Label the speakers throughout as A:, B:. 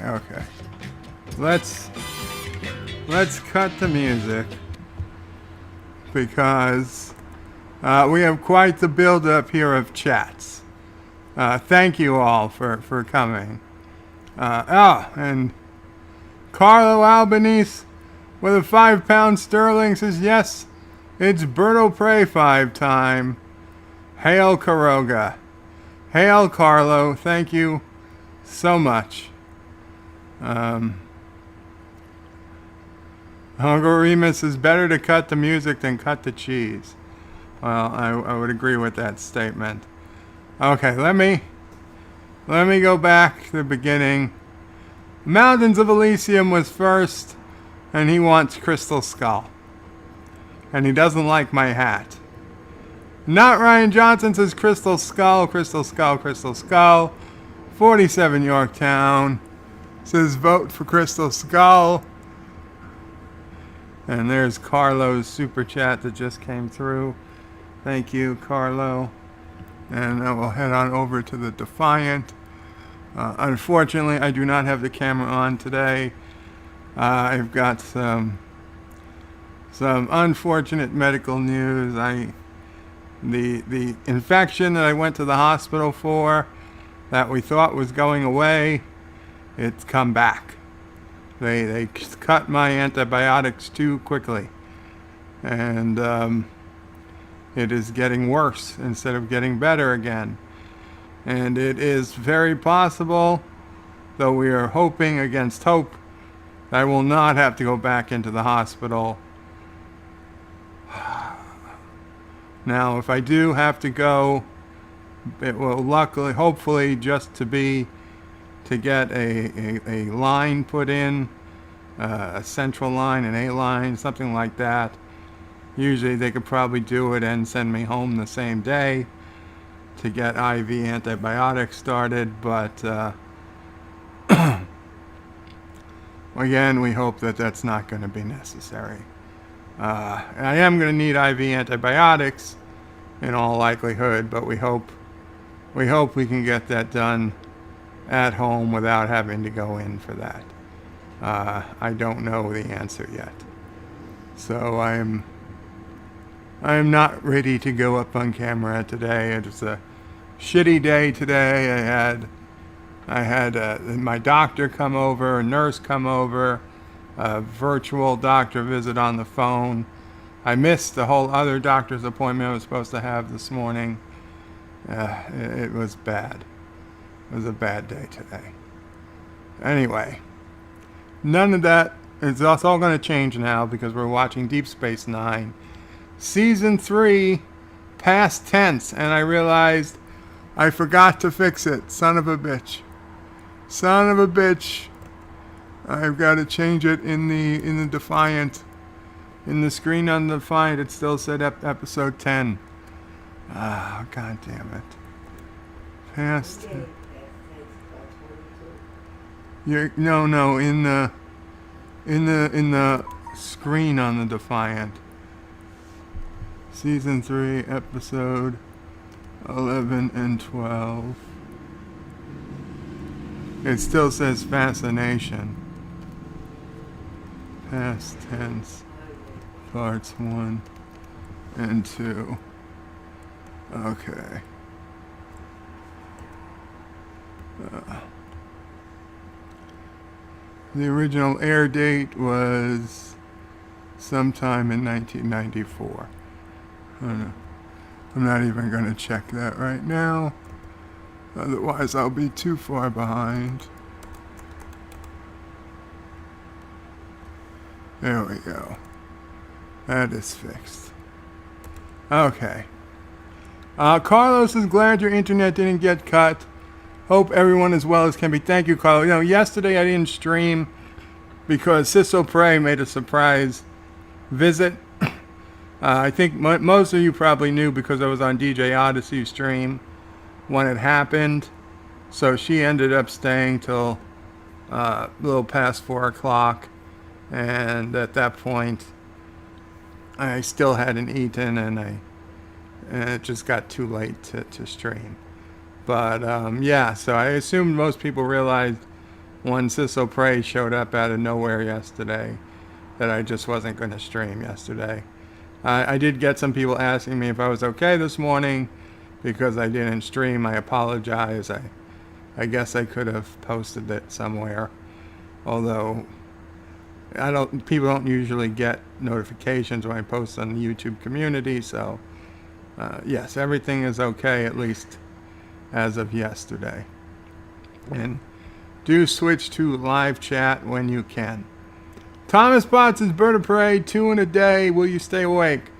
A: Okay. Let's cut the music because we have quite the build-up here of chats. Thank you all for coming. And Carlo Albanese with a £5 sterling says, yes, it's Berto Prey 5 time. Hail Caroga. Hail Carlo. Thank you so much. Uncle Remus is better to cut the music than cut the cheese. Well, I would agree with that statement. Okay, let me go back to the beginning. Mountains of Elysium was first, and he wants Crystal Skull. And he doesn't like my hat. Not Ryan Johnson says Crystal Skull, Crystal Skull, Crystal Skull. 47 Yorktown says vote for Crystal Skull. And there's Carlo's super chat that just came through. Thank you, Carlo. And I will head on over to the Defiant. Unfortunately, I do not have the camera on today. I've got some unfortunate medical news. The infection that I went to the hospital for, that we thought was going away, it's come back. They cut my antibiotics too quickly, and it is getting worse instead of getting better again. And it is very possible, though we are hoping against hope, that I will not have to go back into the hospital. Now, if I do have to go, it will hopefully just to get a line put in, a central line, an A line, something like that. Usually they could probably do it and send me home the same day to get IV antibiotics started, but again, we hope that that's not going to be necessary. I am going to need IV antibiotics in all likelihood, but we hope we can get that done at home without having to go in for that. I don't know the answer yet, so I am not ready to go up on camera today. It's a shitty day today. I had my doctor come over, a nurse come over, a virtual doctor visit on the phone. I missed the whole other doctor's appointment I was supposed to have this morning. It was bad. It was a bad day today. Anyway, none of that. It's all going to change now because we're watching Deep Space Nine, Season 3, past tense, and I realized I forgot to fix it. Son of a bitch. Son of a bitch. I've got to change it in the Defiant. In the screen on the Defiant, it still said episode 10. Ah, god damn it. Past. No, in the screen on the Defiant. Season 3, episode 11 and 12. It still says fascination. Past tense. Parts 1 and 2. Okay. The original air date was sometime in 1994. I'm not even going to check that right now. Otherwise, I'll be too far behind. There we go. That is fixed. Okay. Carlos is glad your internet didn't get cut. Hope everyone as well as can be. Thank you, Carlos. Yesterday I didn't stream because Ciso Prey made a surprise visit. I think most of you probably knew because I was on DJ Odyssey's stream when it happened. So she ended up staying till a little past 4 o'clock. And at that point, I still hadn't eaten, and it just got too late to stream. But yeah, so I assumed most people realized when Sissel Prey showed up out of nowhere yesterday that I just wasn't going to stream yesterday. I did get some people asking me if I was okay this morning because I didn't stream. I apologize. I guess I could have posted it somewhere, although people don't usually get notifications when I post on the YouTube community. So yes, everything is okay, at least as of yesterday. And do switch to live chat when you can. Thomas Potts is Bird of Prey, 2 in a day. Will you stay awake?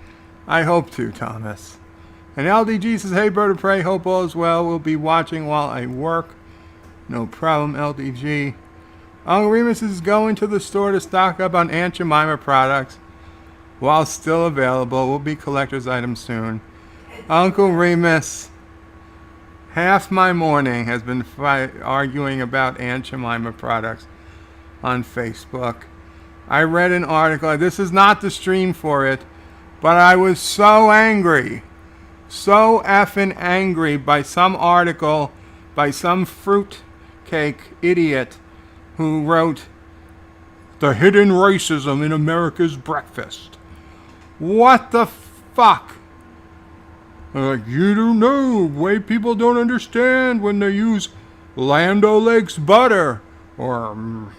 A: I hope to, Thomas. And LDG says, hey, Bird of Prey, hope all is well. We'll be watching while I work. No problem, LDG. Uncle Remus is going to the store to stock up on Aunt Jemima products while still available. Will be collector's items soon. Uncle Remus, half my morning has been arguing about Aunt Jemima products on Facebook. I read an article. This is not the stream for it, but I was so angry. So effing angry by some article by some fruitcake idiot who wrote, "The hidden racism in America's breakfast." What the fuck? Like, you don't know. White people don't understand when they use Land O'Lakes butter or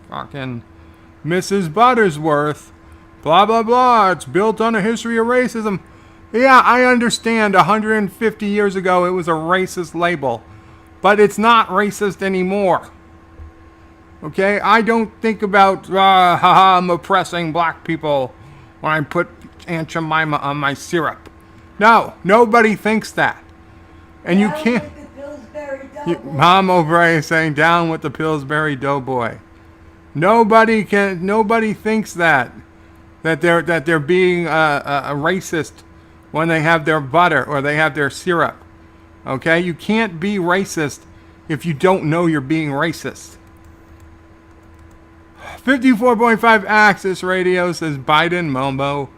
A: fucking Mrs. Buttersworth, blah, blah, blah. It's built on a history of racism. Yeah, I understand 150 years ago it was a racist label, but it's not racist anymore. Okay? I don't think about, I'm oppressing black people when I put Aunt Jemima on my syrup. No, nobody thinks that. And you can't. Mom O'Brien is saying, down with the Pillsbury Doughboy. Nobody thinks that they're being a racist when they have their butter or they have their syrup. Okay, you can't be racist if you don't know you're being racist. 54.5 Axis Radio says Biden Momo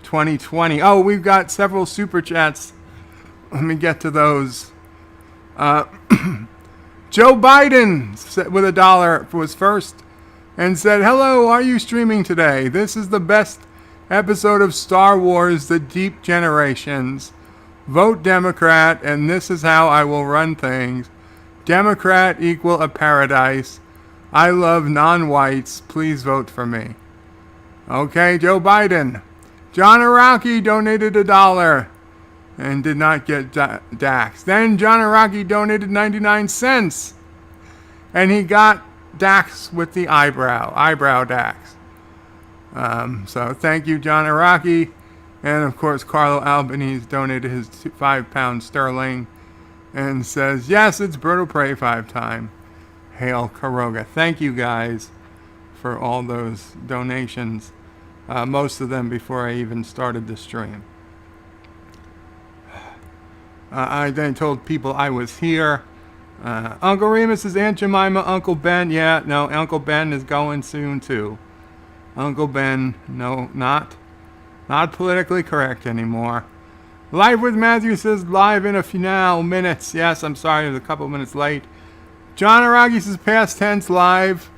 A: 2020. Oh, we've got several super chats. Let me get to those. Joe Biden with $1 was first and said, hello, are you streaming today? This is the best episode of Star Wars, The Deep Generations. Vote Democrat, and this is how I will run things. Democrat equal a paradise. I love non-whites. Please vote for me. Okay, Joe Biden. John Araki donated $1 and did not get Dax. Then John Araki donated 99 cents. And he got Dax with the eyebrow Dax. So thank you, John Araki. And of course, Carlo Albanese donated his £5 sterling and says, yes, it's Bird of Prey 5-time. Hail Karoga. Thank you guys for all those donations. Most of them before I even started the stream. I then told people I was here. Uncle Remus is Aunt Jemima, Uncle Ben. Yeah, no, Uncle Ben is going soon too. Uncle Ben, no, not politically correct anymore. Live with Matthew says live in a few now minutes. Yes, I'm sorry, I was a couple minutes late. John Aragi says past tense live.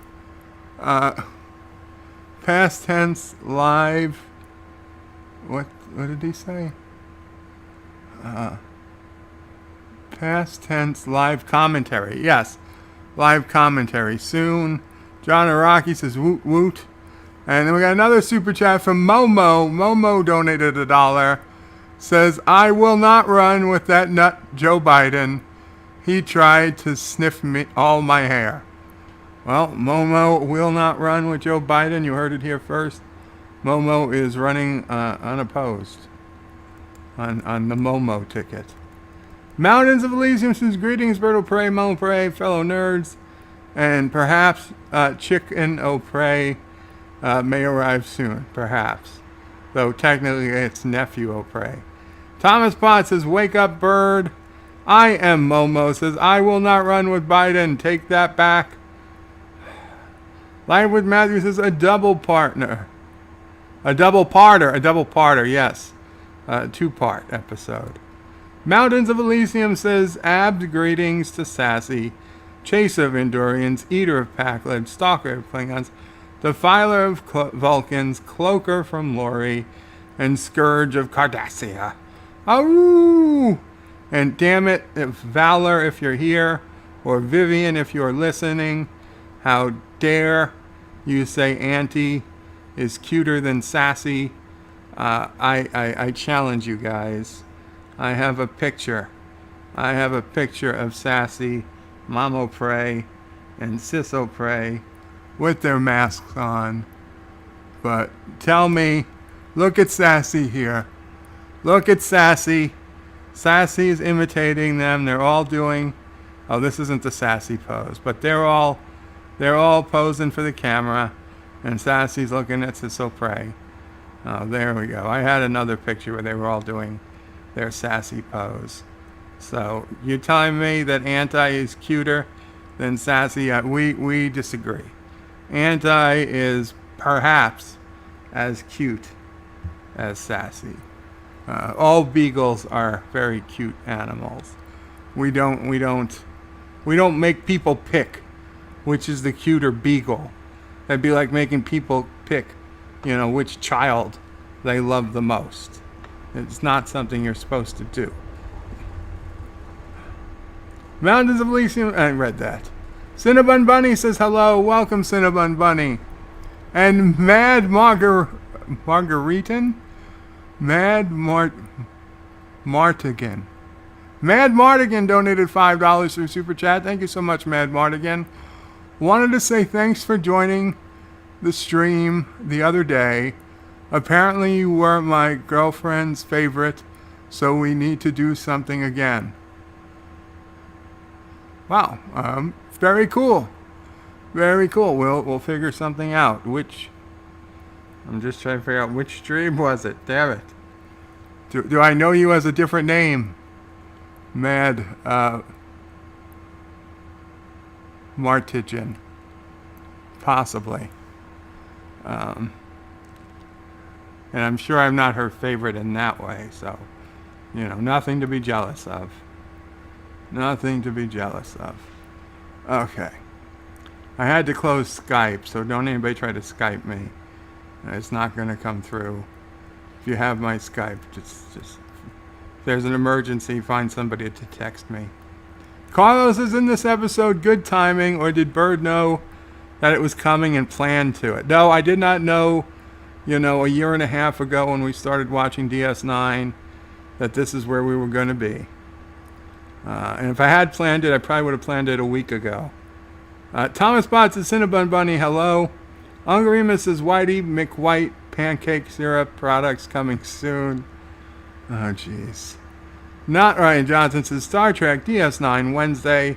A: Past tense live. What did he say? Past tense live commentary. Yes, live commentary soon. John Araki says woot woot. And then we got another super chat from Momo. Momo donated $1. Says, I will not run with that nut Joe Biden. He tried to sniff me all my hair. Well, Momo will not run with Joe Biden. You heard it here first. Momo is running unopposed on the Momo ticket. Mountains of Elysium says, greetings, Bird of Prey, Mo Prey, fellow nerds. And perhaps Chicken O'Prey may arrive soon. Perhaps. though technically it's nephew O'Prey. Thomas Potts says, wake up, bird. I am Momo says, I will not run with Biden. Take that back. Lightwood Matthews says, a double partner. A double parter, yes. Two-part episode. Mountains of Elysium says, Abd greetings to Sassy, Chaser of Endurians, Eater of Pakled, Stalker of Klingons, Defiler of Vulcans, Cloaker from Lori, and Scourge of Cardassia. Ooh! And damn it, if Valor, if you're here, or Vivian, if you're listening, how dare you say Auntie is cuter than Sassy. I challenge you guys. I have a picture. Of Sassy, Mom O'Prey, and Sis O'Prey with their masks on. But tell me, look at Sassy here. Look at Sassy. Sassy is imitating them. They're all doing, oh, this isn't the Sassy pose, but they're all posing for the camera, and Sassy's looking at Sis O'Prey. Oh, there we go. I had another picture where they were all doing their Sassy pose. So you're telling me that Anti is cuter than Sassy? We disagree. Anti is perhaps as cute as Sassy. All beagles are very cute animals. We don't make people pick which is the cuter beagle. That'd be like making people pick, which child they love the most. It's not something you're supposed to do. Mountains of Elysium, I read that. Cinnabon Bunny says hello. Welcome, Cinnabon Bunny. And Mad Margaritan? Martigan. Mad Martigan donated $5 through Super Chat. Thank you so much, Mad Martigan. Wanted to say thanks for joining the stream the other day. Apparently you were my girlfriend's favorite, so we need to do something again. Wow, very cool. Very cool. We'll figure something out. I'm just trying to figure out which stream was it. Damn it. Do I know you as a different name? Mad Martigan. Possibly. And I'm sure I'm not her favorite in that way, so, nothing to be jealous of. Nothing to be jealous of. Okay. I had to close Skype, so don't anybody try to Skype me. It's not going to come through. If you have my Skype, just if there's an emergency, find somebody to text me. Carlos is in this episode. Good timing, or did Bird know that it was coming and planned to it? No, I did not know, a year and a half ago when we started watching DS9 that this is where we were going to be. And if I had planned it, I probably would have planned it a week ago. Thomas Potts is Cinnabon Bunny. Hello. Ungarima says Whitey McWhite pancake syrup products coming soon. Oh, jeez. Not Ryan Johnson says Star Trek DS9 Wednesday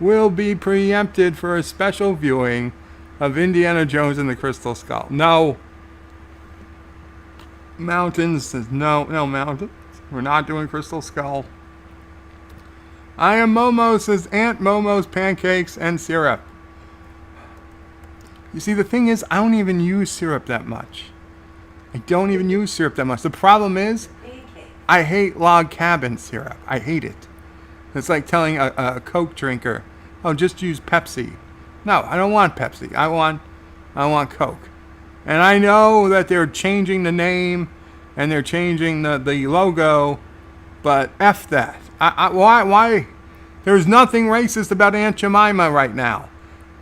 A: will be preempted for a special viewing of Indiana Jones and the Crystal Skull. No. Mountains says no Mountains. We're not doing Crystal Skull. I am Momo says Aunt Momo's pancakes and syrup. You see, the thing is, I don't even use syrup that much. The problem is, I hate log cabin syrup. I hate it. It's like telling a Coke drinker, oh, just use Pepsi. No, I don't want Pepsi. I want Coke. And I know that they're changing the name and they're changing the logo, but F that. Why? There's nothing racist about Aunt Jemima right now.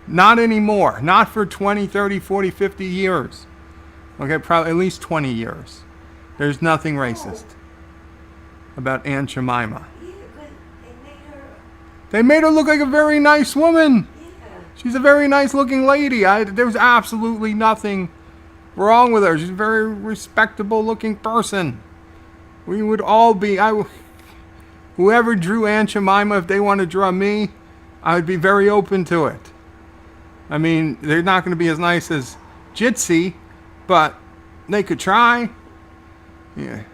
A: Not anymore. Not for 20, 30, 40, 50 years. Okay, probably at least 20 years. There's nothing racist about Aunt Jemima.
B: Yeah, but
A: They made her look like a very nice woman.
B: yeah.
A: She's a very nice looking lady. There's absolutely nothing wrong with her. She's a very respectable looking person. We would all be... Whoever drew Aunt Jemima, if they want to draw me, I would be very open to it. I mean, they're not going to be as nice as Jitsi, but they could try. Yeah.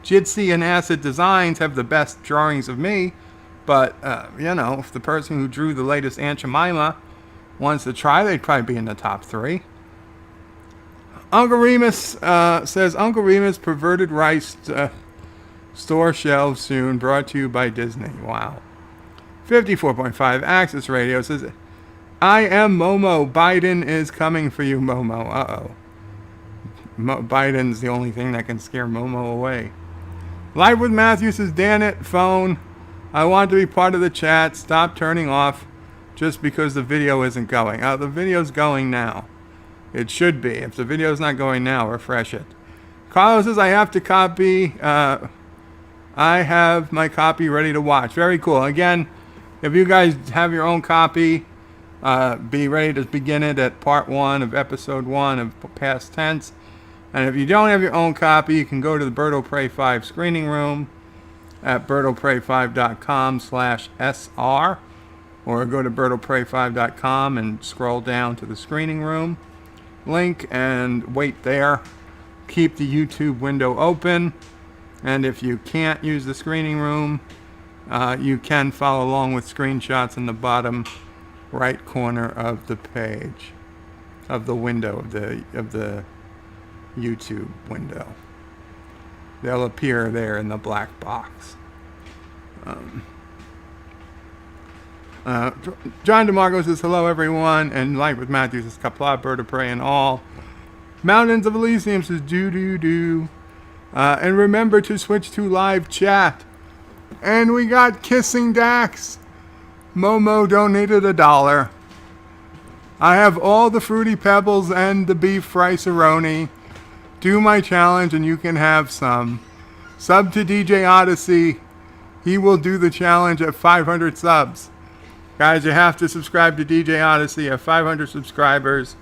A: Jitsi and Acid Designs have the best drawings of me, but, if the person who drew the latest Aunt Jemima wants to try, they'd probably be in the top 3. Uncle Remus says, Uncle Remus perverted rice store shelves soon, brought to you by Disney. Wow. 54.5 Access Radio says, I am Momo. Biden is coming for you, Momo. Uh-oh. Biden's the only thing that can scare Momo away. Live with Matthew says, Dan it, phone. I want to be part of the chat. Stop turning off just because the video isn't going. The video's going now. It should be. If the video's not going now, refresh it. Carlos says, I have to copy. I have my copy ready to watch. Very cool. Again, if you guys have your own copy, be ready to begin it at part 1 of episode 1 of Past Tense. And if you don't have your own copy, you can go to the Bird O' Prey 5 screening room at birdopray5.com/SR, or go to birdopray5.com and scroll down to the screening room link and wait there. Keep the YouTube window open, and if you can't use the screening room, you can follow along with screenshots in the bottom right corner of the page, of the window, of the YouTube window. They'll appear there in the black box. John DeMarco says, hello everyone, and Life with Matthew says, Qapla, Bird of Prey and all. Mountains of Elysium says, do. And remember to switch to live chat. And we got Kissing Dax. Momo donated $1. I have all the Fruity Pebbles and the beef fry-saroni. Do my challenge and you can have some. Sub to DJ Odyssey. He will do the challenge at 500 subs. Guys, you have to subscribe to DJ Odyssey at 500 subscribers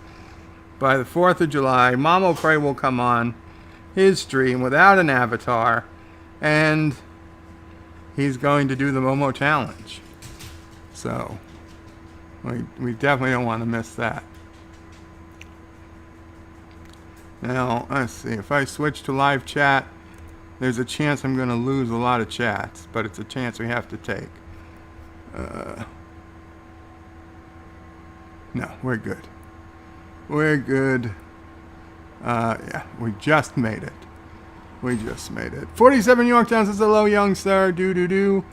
A: by the 4th of July. Momo Prey will come on his stream without an avatar, and he's going to do the Momo challenge. So, we definitely don't want to miss that. Now, let's see. If I switch to live chat, there's a chance I'm going to lose a lot of chats, but it's a chance we have to take. No, we're good. We're good. Yeah, we just made it. 47 Yorktown says, hello, young sir. Do.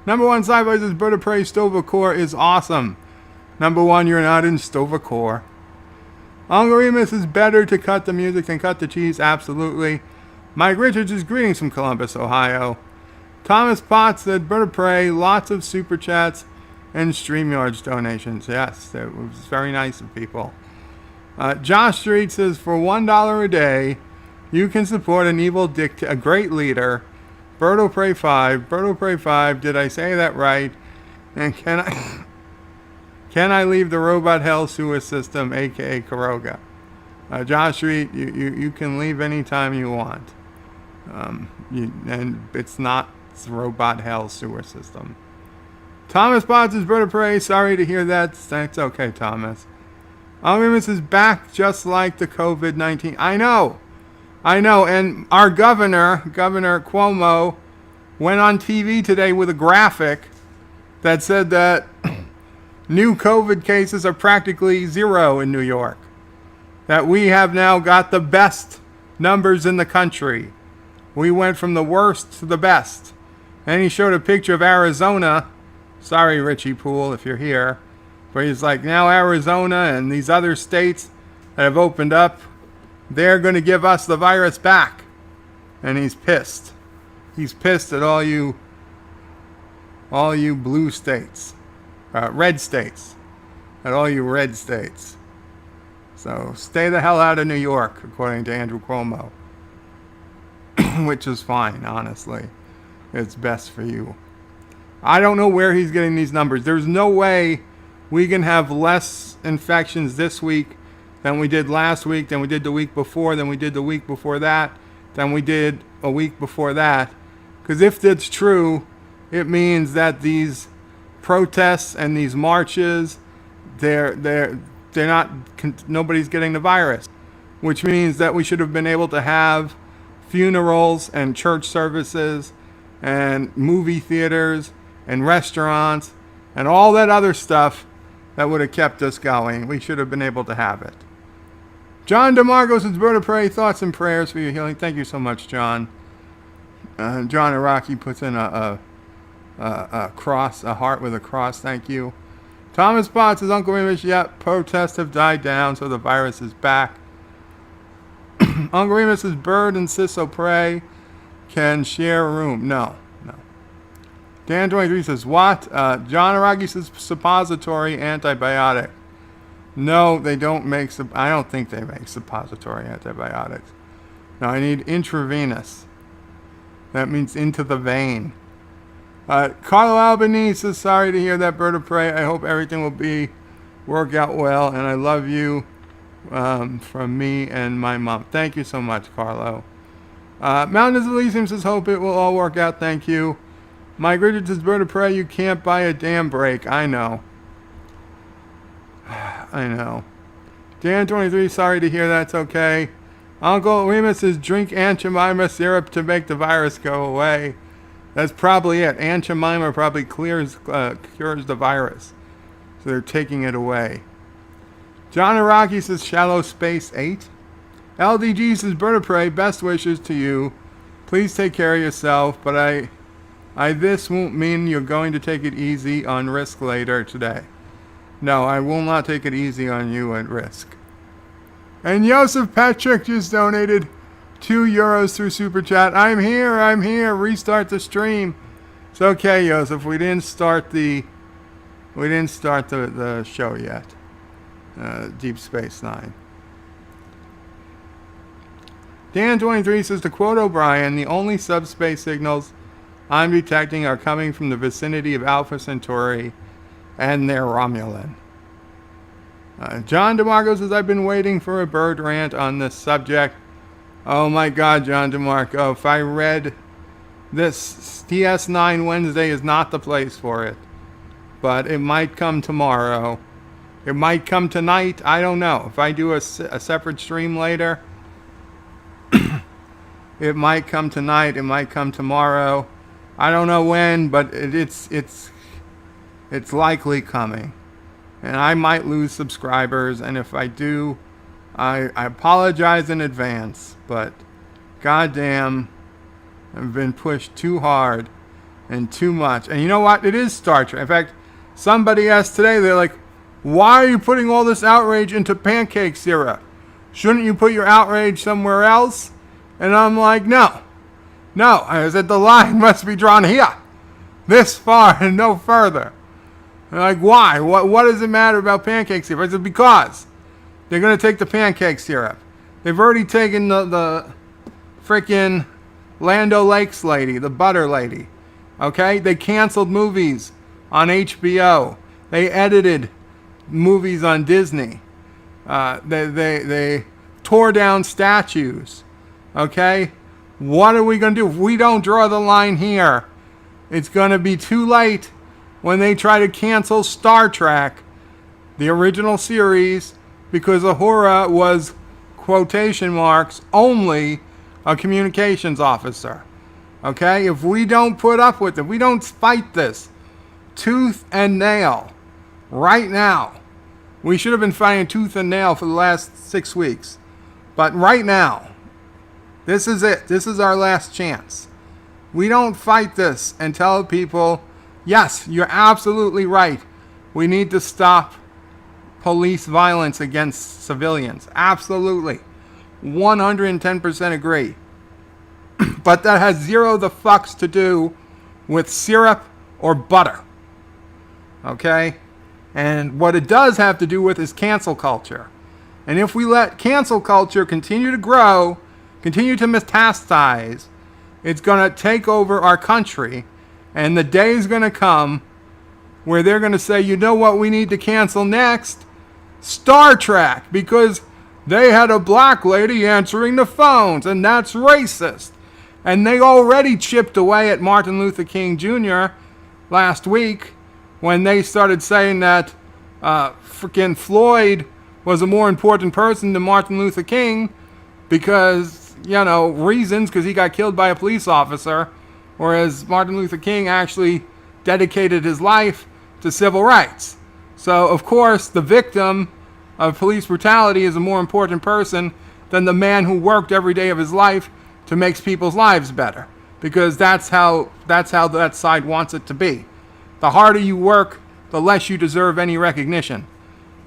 A: Number 1 sci-fi says, Bird of Prey Stovacore is awesome. Number 1, you're not in Stovacore. Uncle Remus is better to cut the music than cut the cheese. Absolutely. Mike Richards is greetings from Columbus, Ohio. Thomas Potts said, Bird of Prey, lots of super chats and StreamYards donations. Yes, it was very nice of people. Josh Street says, for $1 a day, you can support an evil a great leader. Bird O' Prey 5. Bird O' Prey 5. Did I say that right? And can I leave the robot hell sewer system, aka Kuroga? Josh Street, you can leave anytime you want. And it's not robot hell sewer system. Thomas Potts is Bird of Prey. Sorry to hear that. It's okay, Thomas. Remus is back just like the COVID-19. I know. And our Governor Cuomo, went on TV today with a graphic that said that new COVID cases are practically 0 in New York. That we have now got the best numbers in the country. We went from the worst to the best. And he showed a picture of Arizona. Sorry, Richie Poole, if you're here. But he's like, now Arizona and these other states that have opened up, they're going to give us the virus back. And he's pissed. He's pissed at all you blue states. Red states. At all you red states. So stay the hell out of New York, according to Andrew Cuomo. Which is fine, honestly. It's best for you. I don't know where he's getting these numbers. There's no way we can have less infections this week than we did last week, than we did the week before, than we did the week before that, than we did a week before that. Because if that's true, it means that these protests and these marches, they're not, nobody's getting the virus. Which means that we should have been able to have funerals and church services and movie theaters and restaurants and all that other stuff that would have kept us going. We should have been able to have it. John DeMarco says, Bird of Prey, thoughts and prayers for your healing. Thank you so much, John. John Iraqi puts in a cross, a heart with a cross. Thank you. Thomas Potts says, Uncle Remus, yep, protests have died down, so the virus is back. Uncle Remus says, Bird and Ciso Prey can share a room. No. Dan 23 says, what? John Iraqi says, suppository antibiotic. No, they don't make, I don't think they make suppository antibiotics. No, I need intravenous. That means into the vein. Carlo Albanese says, sorry to hear that, Bird of Prey. I hope everything will work out well, and I love you from me and my mom. Thank you so much, Carlo. Mountains of Elysium says, hope it will all work out. Thank you. Mike Richards says, Bird of Prey, you can't buy a damn break. I know. Dan 23, sorry to hear that. It's okay. Uncle Remus says, drink Aunt Jemima syrup to make the virus go away. That's probably it. Aunt Jemima probably cures the virus. So they're taking it away. John Iraqi says, Shallow Space 8. LDG says, Bird of Prey, best wishes to you. Please take care of yourself, but this won't mean you're going to take it easy on Risk later today. No, I will not take it easy on you at Risk. And Joseph Patrick just donated €2 through Super Chat. I'm here. Restart the stream. It's okay, Joseph. We didn't start the show yet. Deep Space Nine. Dan 23 says, to quote O'Brien, the only subspace signals I'm detecting are coming from the vicinity of Alpha Centauri and their Romulan. John DeMarco says, I've been waiting for a bird rant on this subject. Oh my God, John DeMarco, if I read this, DS9 Wednesday is not the place for it. But it might come tomorrow. It might come tonight. I don't know. If I do a separate stream later, it might come tonight. It might come tomorrow. I don't know when, but it's likely coming. And I might lose subscribers, and if I do, I apologize in advance, but goddamn, I've been pushed too hard and too much. And you know what? It is Star Trek. In fact, somebody asked today, they're like, why are you putting all this outrage into pancake syrup? Shouldn't you put your outrage somewhere else? And I'm like, no. I said, the line must be drawn here. This far and no further. They're like, why? What does it matter about pancake syrup? I said, because they're going to take the pancake syrup. They've already taken the freaking Lando Lakes lady, the butter lady. Okay? They canceled movies on HBO. They edited movies on Disney. They tore down statues. Okay? What are we going to do? If we don't draw the line here, it's going to be too late when they try to cancel Star Trek, the original series, because Uhura was, quotation marks, only a communications officer. Okay? If we don't put up with it, we don't fight this tooth and nail right now. We should have been fighting tooth and nail for the last 6 weeks. But right now, this is it. This is our last chance. We don't fight this and tell people, yes, you're absolutely right. We need to stop police violence against civilians. Absolutely. 110% agree. But that has zero the fucks to do with syrup or butter. Okay? And what it does have to do with is cancel culture. And if we let cancel culture continue to grow, continue to metastasize, it's going to take over our country. And the day is going to come where they're going to say, you know what we need to cancel next? Star Trek. Because they had a black lady answering the phones, and that's racist. And they already chipped away at Martin Luther King Jr. last week when they started saying that freaking Floyd was a more important person than Martin Luther King because reasons because he got killed by a police officer, whereas Martin Luther King actually dedicated his life to civil rights. So, of course, the victim of police brutality is a more important person than the man who worked every day of his life to make people's lives better, because that's how that side wants it to be. The harder you work, the less you deserve any recognition.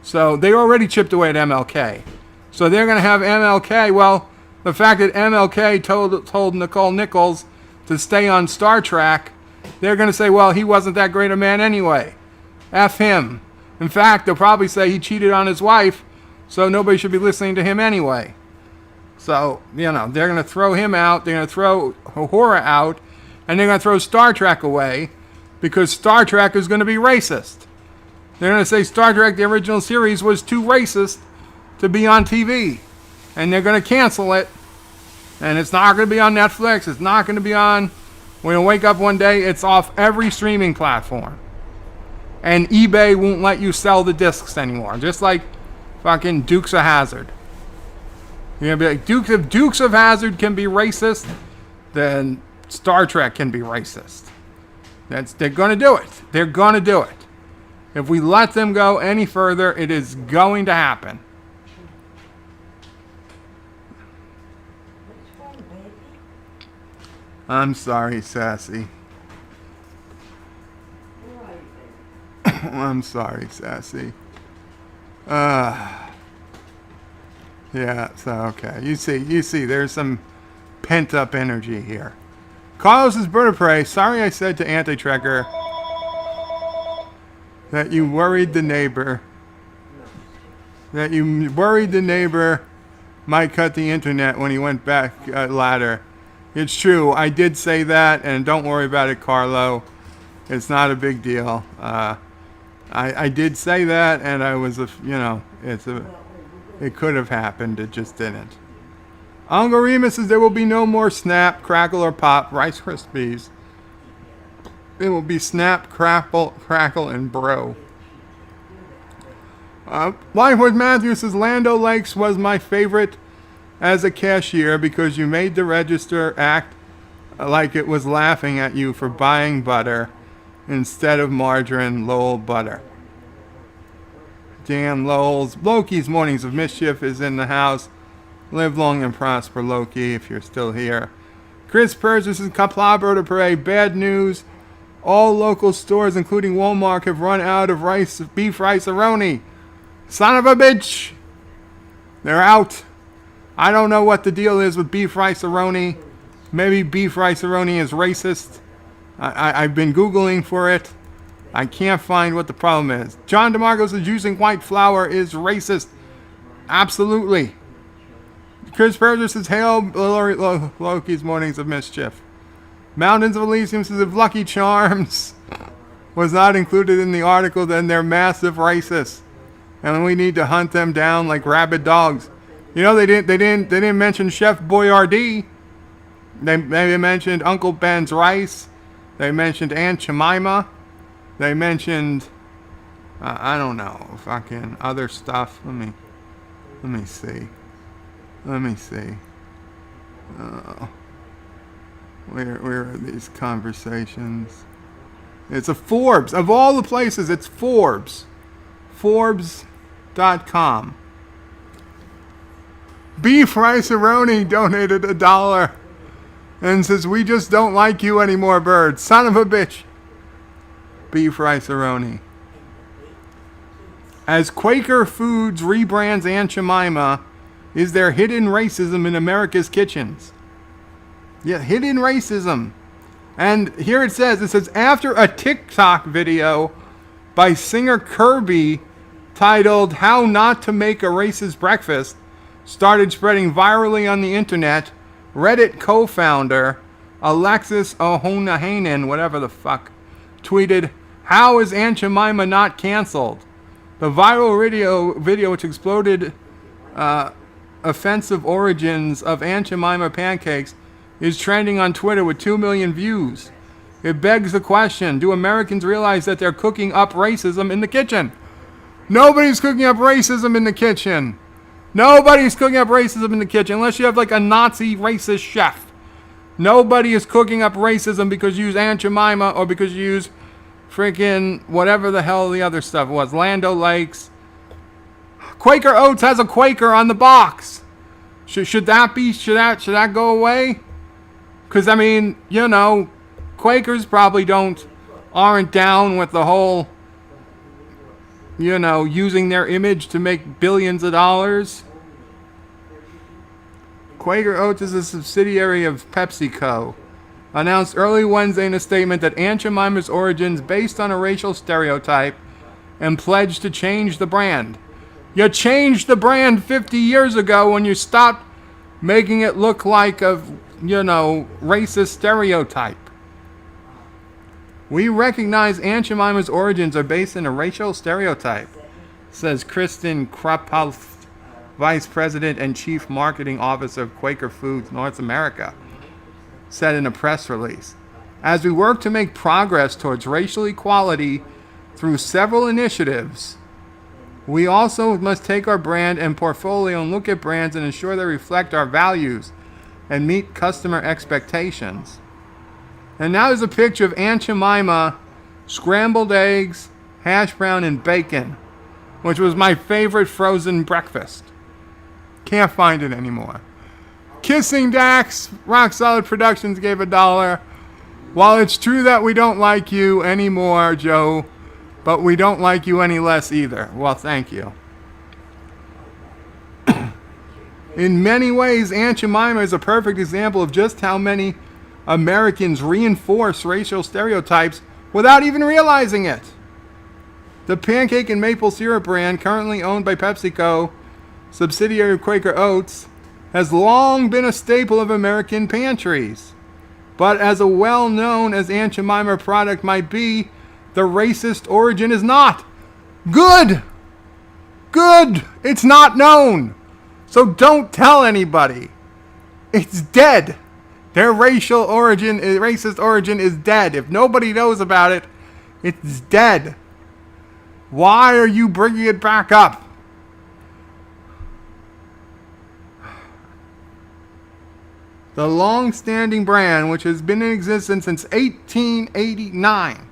A: So they already chipped away at MLK. So they're going to have MLK. Well, the fact that MLK told Nicole Nichols to stay on Star Trek, they're going to say, well, he wasn't that great a man anyway. F him. In fact, they'll probably say he cheated on his wife, so nobody should be listening to him anyway. So, they're going to throw him out, they're going to throw Uhura out, and they're going to throw Star Trek away, because Star Trek is going to be racist. They're going to say Star Trek, the original series, was too racist to be on TV. And they're going to cancel it. And it's not going to be on Netflix. It's not going to be on... We're going to wake up one day, it's off every streaming platform. And eBay won't let you sell the discs anymore. Just like fucking Dukes of Hazzard. You're going to be like, if Dukes of Hazzard can be racist, then Star Trek can be racist. They're going to do it. They're going to do it. If we let them go any further, it is going to happen. I'm sorry, Sassy. I'm sorry, Sassy. Yeah, so okay. You see, there's some pent-up energy here. Carlos's Bird of Prey. Sorry I said to Anti-Trekker that you worried the neighbor. That you worried the neighbor might cut the internet when he went back ladder. It's true. I did say that, and don't worry about it, Carlo. It's not a big deal. I did say that, and I was, it could have happened. It just didn't. Uncle Remus says there will be no more Snap, Crackle, or Pop Rice Krispies. It will be Snap, Crackle, and Bro. Lifewood Matthews says Lando Lakes was my favorite as a cashier because you made the register act like it was laughing at you for buying butter instead of margarine. Lowell butter. Dan Lowell's Loki's Mornings of Mischief is in the house. Live long and prosper, Loki, if you're still here. Chris Purchase is Qapla Bird of Prey. Bad news. All local stores, including Walmart, have run out of beef rice-a-roni. Son of a bitch! They're out. I don't know what the deal is with beef rice-a-roni. Maybe beef rice-a-roni is racist. I've been Googling for it. I can't find what the problem is. John DeMarco says using white flour is racist. Absolutely. Chris Purchase says, hail Loki's Mornings of Mischief. Mountains of Elysium says, if Lucky Charms was not included in the article, then they're massive racists. And we need to hunt them down like rabid dogs. You know, they didn't mention Chef Boyardee. They mentioned Uncle Ben's rice. They mentioned Aunt Jemima. They mentioned, I don't know, fucking other stuff. Let me see. Where are these conversations? It's a Forbes. Of all the places, it's Forbes. Forbes.com. Beef Rice-a-Roni donated $1 and says, we just don't like you anymore, Bird. Son of a bitch. Beef Rice-a-Roni. As Quaker Foods rebrands Aunt Jemima, is there hidden racism in America's kitchens? Yeah, hidden racism. And here it says, after a TikTok video by singer Kirby titled How Not to Make a Racist Breakfast started spreading virally on the internet, Reddit co-founder Alexis Ohonahanen, whatever the fuck, tweeted, how is Aunt Jemima not canceled? The viral video which exploded offensive origins of Aunt Jemima pancakes is trending on Twitter with 2 million views. It begs the question, do Americans realize that they're cooking up racism in the kitchen? Nobody's cooking up racism in the kitchen. Nobody's cooking up racism in the kitchen unless you have like a Nazi racist chef. Nobody is cooking up racism because you use Aunt Jemima or because you use freaking whatever the hell the other stuff was. Land O'Lakes. Quaker Oats has a Quaker on the box. Should that go away? Because I mean, you know, Quakers probably aren't down with the whole, you know, using their image to make billions of dollars. Quaker Oats is a subsidiary of PepsiCo. Announced early Wednesday in a statement that Aunt Jemima's origins based on a racial stereotype and pledged to change the brand. You changed the brand 50 years ago when you stopped making it look like a, you know, racist stereotype. We recognize Aunt Jemima's origins are based in a racial stereotype, says Kristen Qapla, Vice President and Chief Marketing Officer of Quaker Foods North America, said in a press release. As we work to make progress towards racial equality through several initiatives, we also must take our brand and portfolio and look at brands and ensure they reflect our values and meet customer expectations. And now there's a picture of Aunt Jemima, scrambled eggs, hash brown, and bacon, which was my favorite frozen breakfast. Can't find it anymore. Kissing Dax, Rock Solid Productions gave $1. While it's true that we don't like you anymore, Joe, but we don't like you any less either. Well, thank you. In many ways, Aunt Jemima is a perfect example of just how many Americans reinforce racial stereotypes without even realizing it. The pancake and maple syrup brand, currently owned by PepsiCo, subsidiary of Quaker Oats, has long been a staple of American pantries. But as a well-known as Aunt Jemima product might be, the racist origin is not. Good! Good! It's not known. So don't tell anybody. It's dead. Their racist origin is dead. If nobody knows about it, it's dead. Why are you bringing it back up? The long-standing brand, which has been in existence since 1889,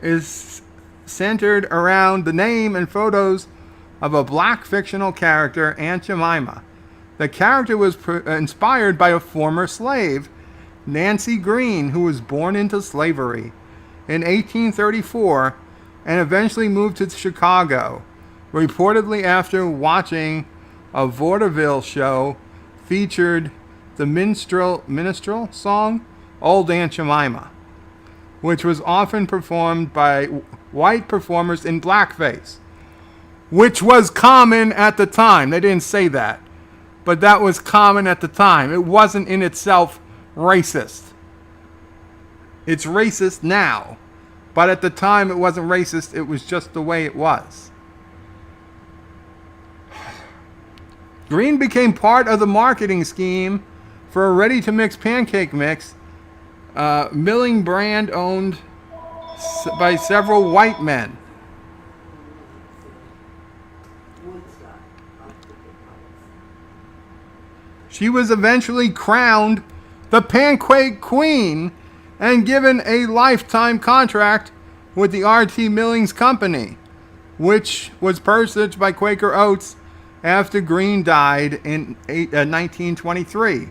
A: is centered around the name and photos of a black fictional character, Aunt Jemima. The character was inspired by a former slave, Nancy Green, who was born into slavery in 1834 and eventually moved to Chicago, reportedly after watching a vaudeville show featured the minstrel song Old Aunt Jemima, which was often performed by white performers in blackface, which was common at the time. They didn't say that, but that was common at the time. It wasn't in itself racist. It's racist now, but at the time it wasn't racist. It was just the way it was. Green became part of the marketing scheme for a ready-to-mix pancake mix, milling brand owned by several white men. She was eventually crowned the Pancake Queen and given a lifetime contract with the RT Millings Company, which was purchased by Quaker Oats after Green died in 1923.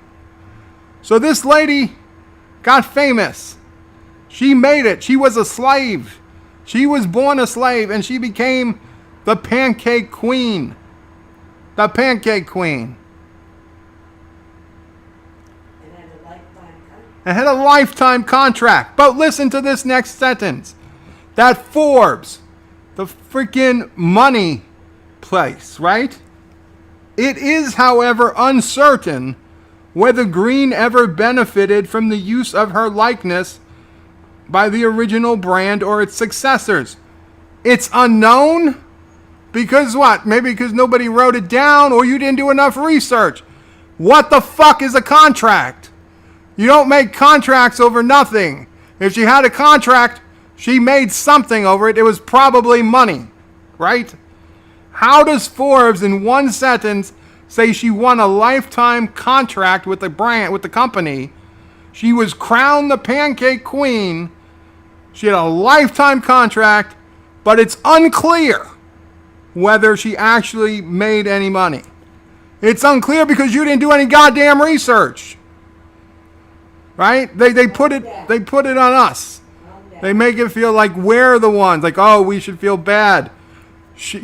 A: So this lady got famous. She made it. She was a slave. She was born a slave, and she became the Pancake Queen. The Pancake Queen. And had a lifetime contract. But listen to this next sentence. That Forbes, the freaking money place, right? It is, however, uncertain whether Green ever benefited from the use of her likeness by the original brand or its successors. It's unknown because what? Maybe because nobody wrote it down or you didn't do enough research. What the fuck is a contract? You don't make contracts over nothing. If she had a contract, she made something over it. It was probably money, right? How does Forbes in one sentence say she won a lifetime contract with the brand, with the company? She was crowned the Pancake Queen. She had a lifetime contract, but it's unclear whether she actually made any money. It's unclear because you didn't do any goddamn research. Right? They put it on us. They make it feel like we're the ones, like, oh, we should feel bad. She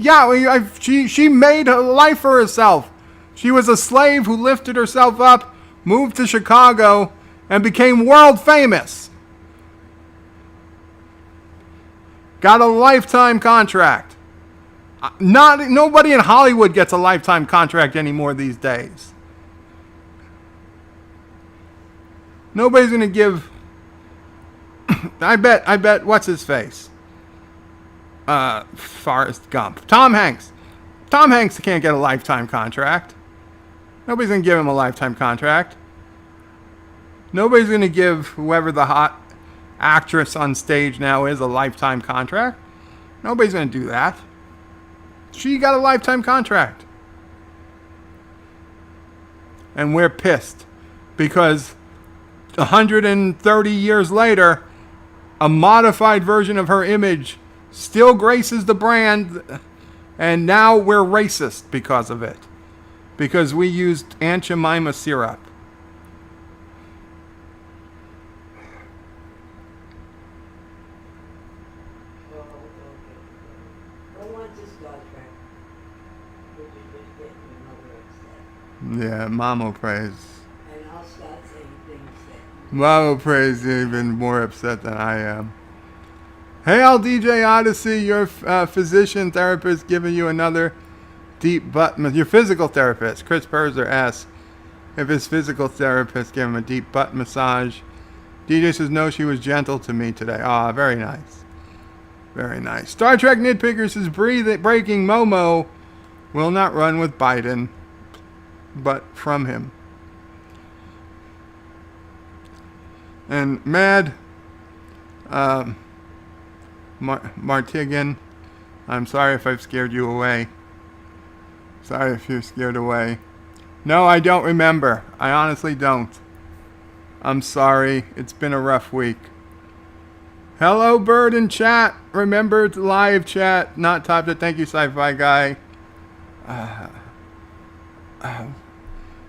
A: made a life for herself. She was a slave who lifted herself up, moved to Chicago, and became world famous. Got a lifetime contract. Nobody in Hollywood gets a lifetime contract anymore these days. Nobody's going to give... I bet, what's his face? Forrest Gump. Tom Hanks. Tom Hanks can't get a lifetime contract. Nobody's going to give him a lifetime contract. Nobody's going to give whoever the hot actress on stage now is a lifetime contract. Nobody's going to do that. She got a lifetime contract. And we're pissed because 130 years later, a modified version of her image still graces the brand, and now we're racist because of it. Because we used Aunt Jemima syrup. Yeah, Mama prays.
B: And I'll start saying things that...
A: Mama prays even more upset than I am. Hail DJ Odyssey, your physician therapist giving you another deep butt... Your physical therapist. Chris Perzer asks if his physical therapist gave him a deep butt massage. DJ says, no, she was gentle to me today. Ah, very nice. Very nice. Star Trek Nitpicker says, breaking Momo will not run with Biden, but from him. And Mad Martigan, I'm sorry if I've scared you away. Sorry if you're scared away. No, I don't remember. I honestly don't. I'm sorry. It's been a rough week. Hello, Bird in chat. Remember to live chat, not top it. Thank you, Sci-Fi Guy.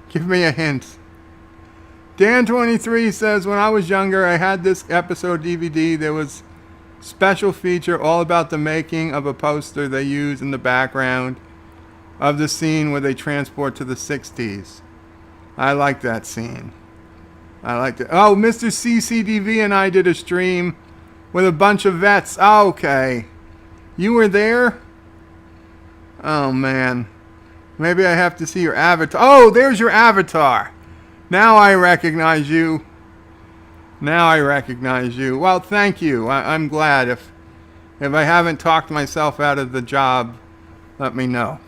A: Give me a hint. Dan23 says, when I was younger, I had this episode DVD. There was special feature all about the making of a poster they use in the background of the scene where they transport to the 60s. I like that scene. I liked it. Oh, Mr. CCDV and I did a stream with a bunch of vets. Oh, okay. You were there? Oh, man. Maybe I have to see your avatar. Oh, there's your avatar. Now I recognize you. Now I recognize you. Well, thank you. I'm glad. If I haven't talked myself out of the job, let me know.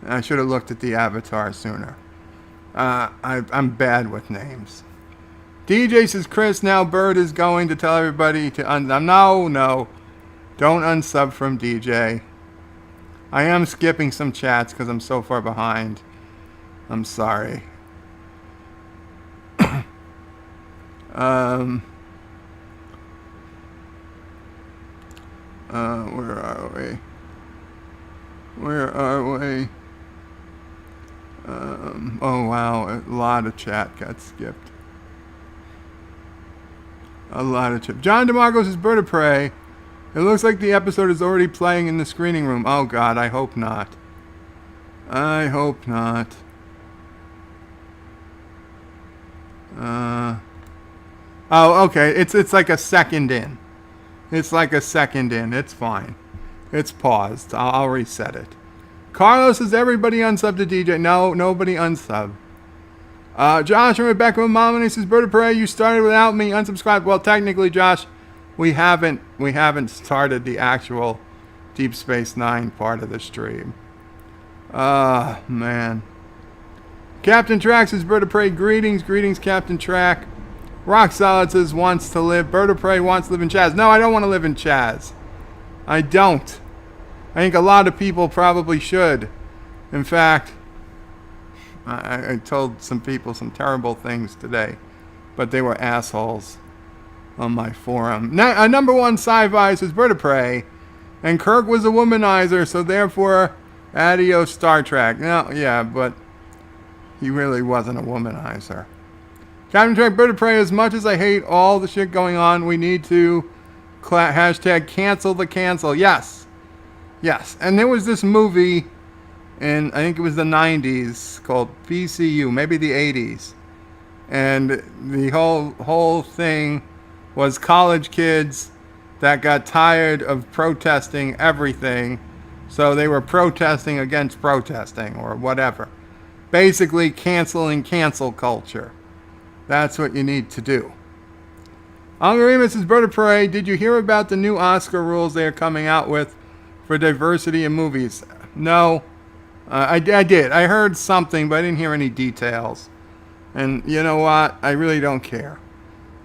A: I should have looked at the avatar sooner. I'm bad with names. DJ says, Chris, now Bird is going to tell everybody to unsub. No. Don't unsub from DJ. I am skipping some chats because I'm so far behind. I'm sorry. Where are we? Where are we? Oh wow, a lot of chat got skipped. A lot of chat. John DeMarco says, Bird of Prey. It looks like the episode is already playing in the screening room. Oh God, I hope not. I hope not. Oh, okay. It's like a second in. It's like a second in. It's fine. It's paused. I'll reset it. Carlos says, everybody unsub to DJ. No, nobody unsub. Josh and Rebecca Mamani says, Bird of Prey, you started without me. Unsubscribe. Well, technically, Josh, we haven't started the actual Deep Space Nine part of the stream. Man. Captain Track says, Bird of Prey, greetings. Greetings, Captain Track. Rock Solid says, wants to live. Bird of Prey wants to live in Chaz. No, I don't want to live in Chaz. I don't. I think a lot of people probably should. In fact, I told some people some terrible things today, but they were assholes on my forum. Number one sci-fi is Bird of Prey, and Kirk was a womanizer, so therefore, adios Star Trek. No, yeah, but he really wasn't a womanizer. Captain Trek, Bird of Prey, as much as I hate all the shit going on, we need to hashtag cancel the cancel. Yes. Yes. And there was this movie in, I think it was the 90s, called PCU, maybe the 80s. And the whole thing was college kids that got tired of protesting everything, so they were protesting against protesting or whatever. Basically canceling cancel culture. That's what you need to do. Algorithmus is Bird of Prey. Did you hear about the new Oscar rules they are coming out with for diversity in movies? No. I did. I heard something, but I didn't hear any details. And you know what? I really don't care.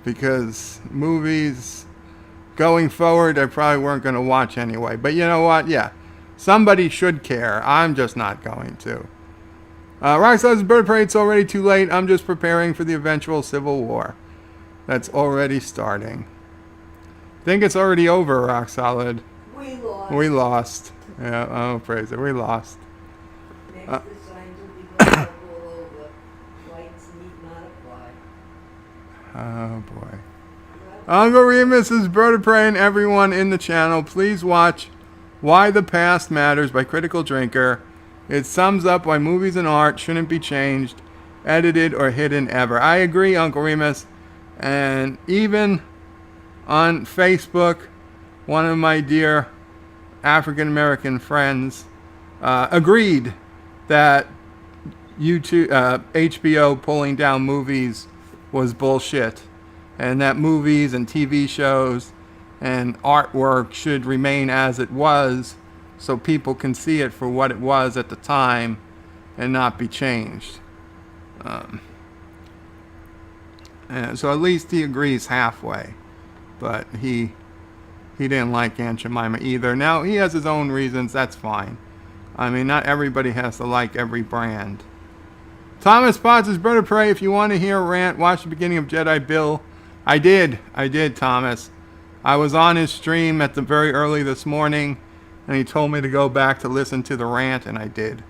A: Because movies going forward, I probably weren't going to watch anyway. But you know what? Yeah. Somebody should care. I'm just not going to. Rock says, Bird of Prey, it's already too late. I'm just preparing for the eventual civil war. That's already starting. I think it's already over, Rock Solid.
B: We lost.
A: We lost. Yeah, oh, praise it. We lost.
B: Next the signs will be going all over. Lights need not apply.
A: Oh, boy. Uncle Remus is Bird of Prey, and everyone in the channel, please watch Why the Past Matters by Critical Drinker. It sums up why movies and art shouldn't be changed, edited, or hidden ever. I agree, Uncle Remus. And even on Facebook, one of my dear African American friends agreed that HBO pulling down movies was bullshit, and that movies and TV shows and artwork should remain as it was so people can see it for what it was at the time and not be changed. And so at least he agrees halfway, but he didn't like Aunt Jemima either. Now, he has his own reasons, that's fine. I mean, not everybody has to like every brand. Thomas Potts is Bird of Prey. If you want to hear a rant, watch the beginning of Jedi Bill. I did, Thomas. I was on his stream at the very early this morning, and he told me to go back to listen to the rant, and I did.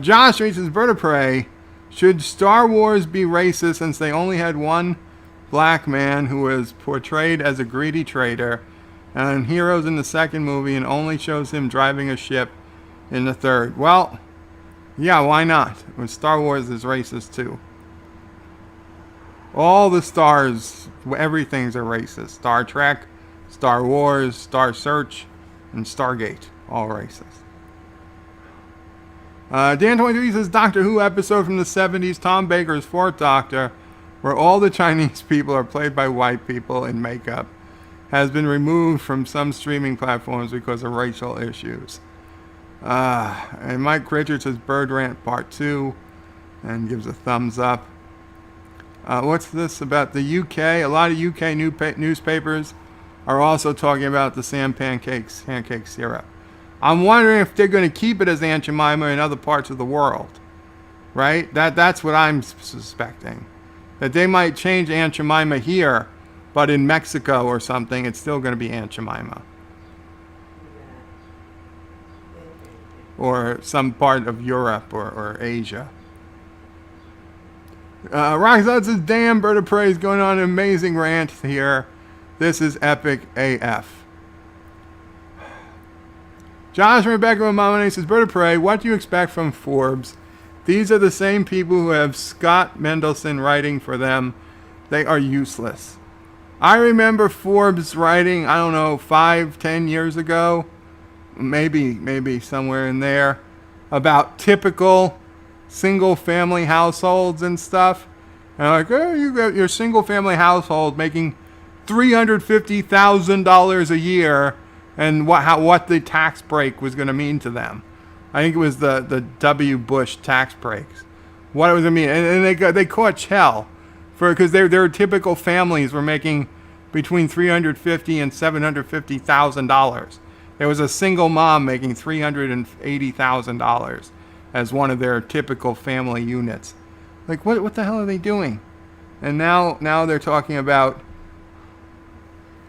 A: Josh reads Bird of Prey. Should Star Wars be racist since they only had one black man who was portrayed as a greedy traitor, and heroes in the second movie, and only shows him driving a ship in the third? Well, yeah, why not? Star Wars is racist too. All the stars, everything's a racist. Star Trek, Star Wars, Star Search, and Stargate, all racist. Dan23 says, Doctor Who episode from the 70s, Tom Baker's Fourth Doctor, where all the Chinese people are played by white people in makeup, has been removed from some streaming platforms because of racial issues. And Mike Richards says, Bird Rant Part 2, and gives a thumbs up. What's this about the UK? A lot of UK newspapers are also talking about the Sam pancake syrup. I'm wondering if they're going to keep it as Aunt Jemima in other parts of the world, right? That's what I'm suspecting. That they might change Aunt Jemima here, but in Mexico or something, it's still going to be Aunt Jemima. Or some part of Europe or Asia. Roxanne says, damn, Bird of Prey is going on an amazing rant here. This is epic AF. Josh and Rebecca Mamone says, Bird of Prey, what do you expect from Forbes? These are the same people who have Scott Mendelson writing for them. They are useless. I remember Forbes writing, 5-10 years ago, maybe somewhere in there, about typical single-family households and stuff. And I'm like, oh, you got your single-family household making $350,000 a year, and what the tax break was going to mean to them. I think it was the W. Bush tax breaks. What it was going to mean, and they caught hell because their typical families were making between $350,000 and $750,000. There was a single mom making $380,000 as one of their typical family units. Like, what the hell are they doing? And now they're talking about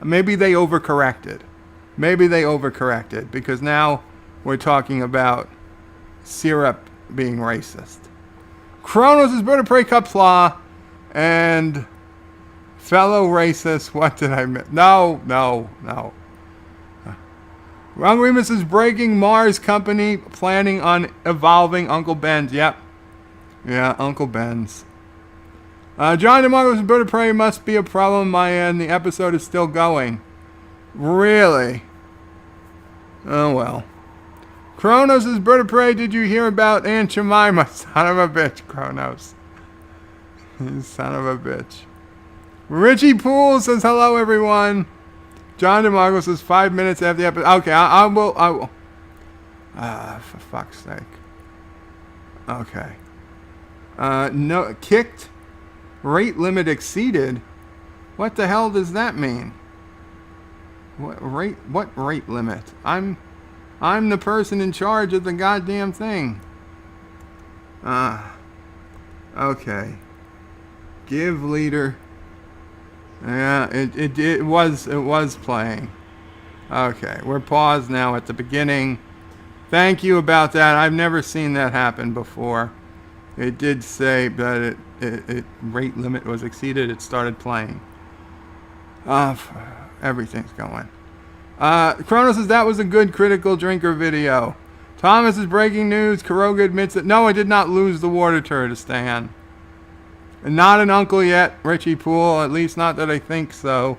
A: maybe they overcorrected. Maybe they overcorrected because now we're talking about syrup being racist. Kronos is Bird of Prey Qapla and fellow racist. What did I miss? No. Wrong Remus is breaking Mars company planning on evolving Uncle Ben's. Yep. Yeah, Uncle Ben's. John DeMarco's Bird of Prey must be a problem on my end. The episode is still going. Really? Oh well. Kronos is Bird of Prey. Did you hear about Aunt Jemima? Son of a bitch, Kronos. You son of a bitch. Richie Poole says hello, everyone. John DeMarco says 5 minutes after the episode. Okay, I will. For fuck's sake. Okay. No, kicked. Rate limit exceeded. What the hell does that mean? What rate limit? I'm the person in charge of the goddamn thing. Okay. Give leader. Yeah, it was playing. Okay, we're paused now at the beginning. Thank you about that. I've never seen that happen before. It did say that it rate limit was exceeded. It started playing. Everything's going. Kronos says that was a good critical drinker video. Thomas is breaking news. Kuroga admits that no, I did not lose the water Turtistan. And not an uncle yet, Richie Poole. At least not that I think so.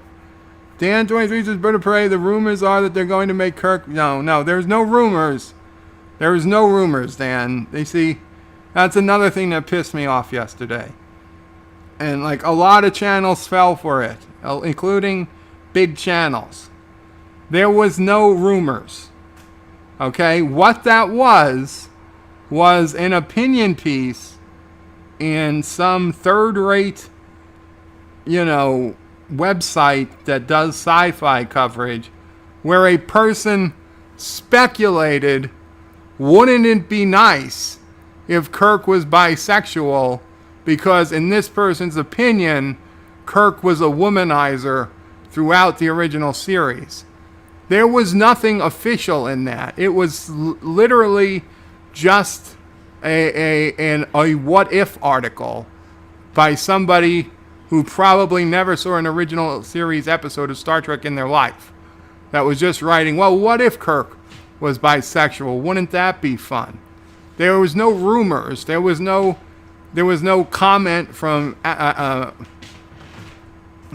A: Dan23 says Bird of Prey. The rumors are that they're going to make Kirk. No, there's no rumors. There is no rumors, Dan. They see. That's another thing that pissed me off yesterday. And like a lot of channels fell for it, including big channels. There was no rumors. Okay? What that was an opinion piece in some third-rate, website that does sci-fi coverage where a person speculated, wouldn't it be nice if Kirk was bisexual because in this person's opinion, Kirk was a womanizer throughout the original series. There was nothing official in that. It was literally just a what if article by somebody who probably never saw an original series episode of Star Trek in their life. That was just writing, well, what if Kirk was bisexual? Wouldn't that be fun? There was no rumors. There was no comment from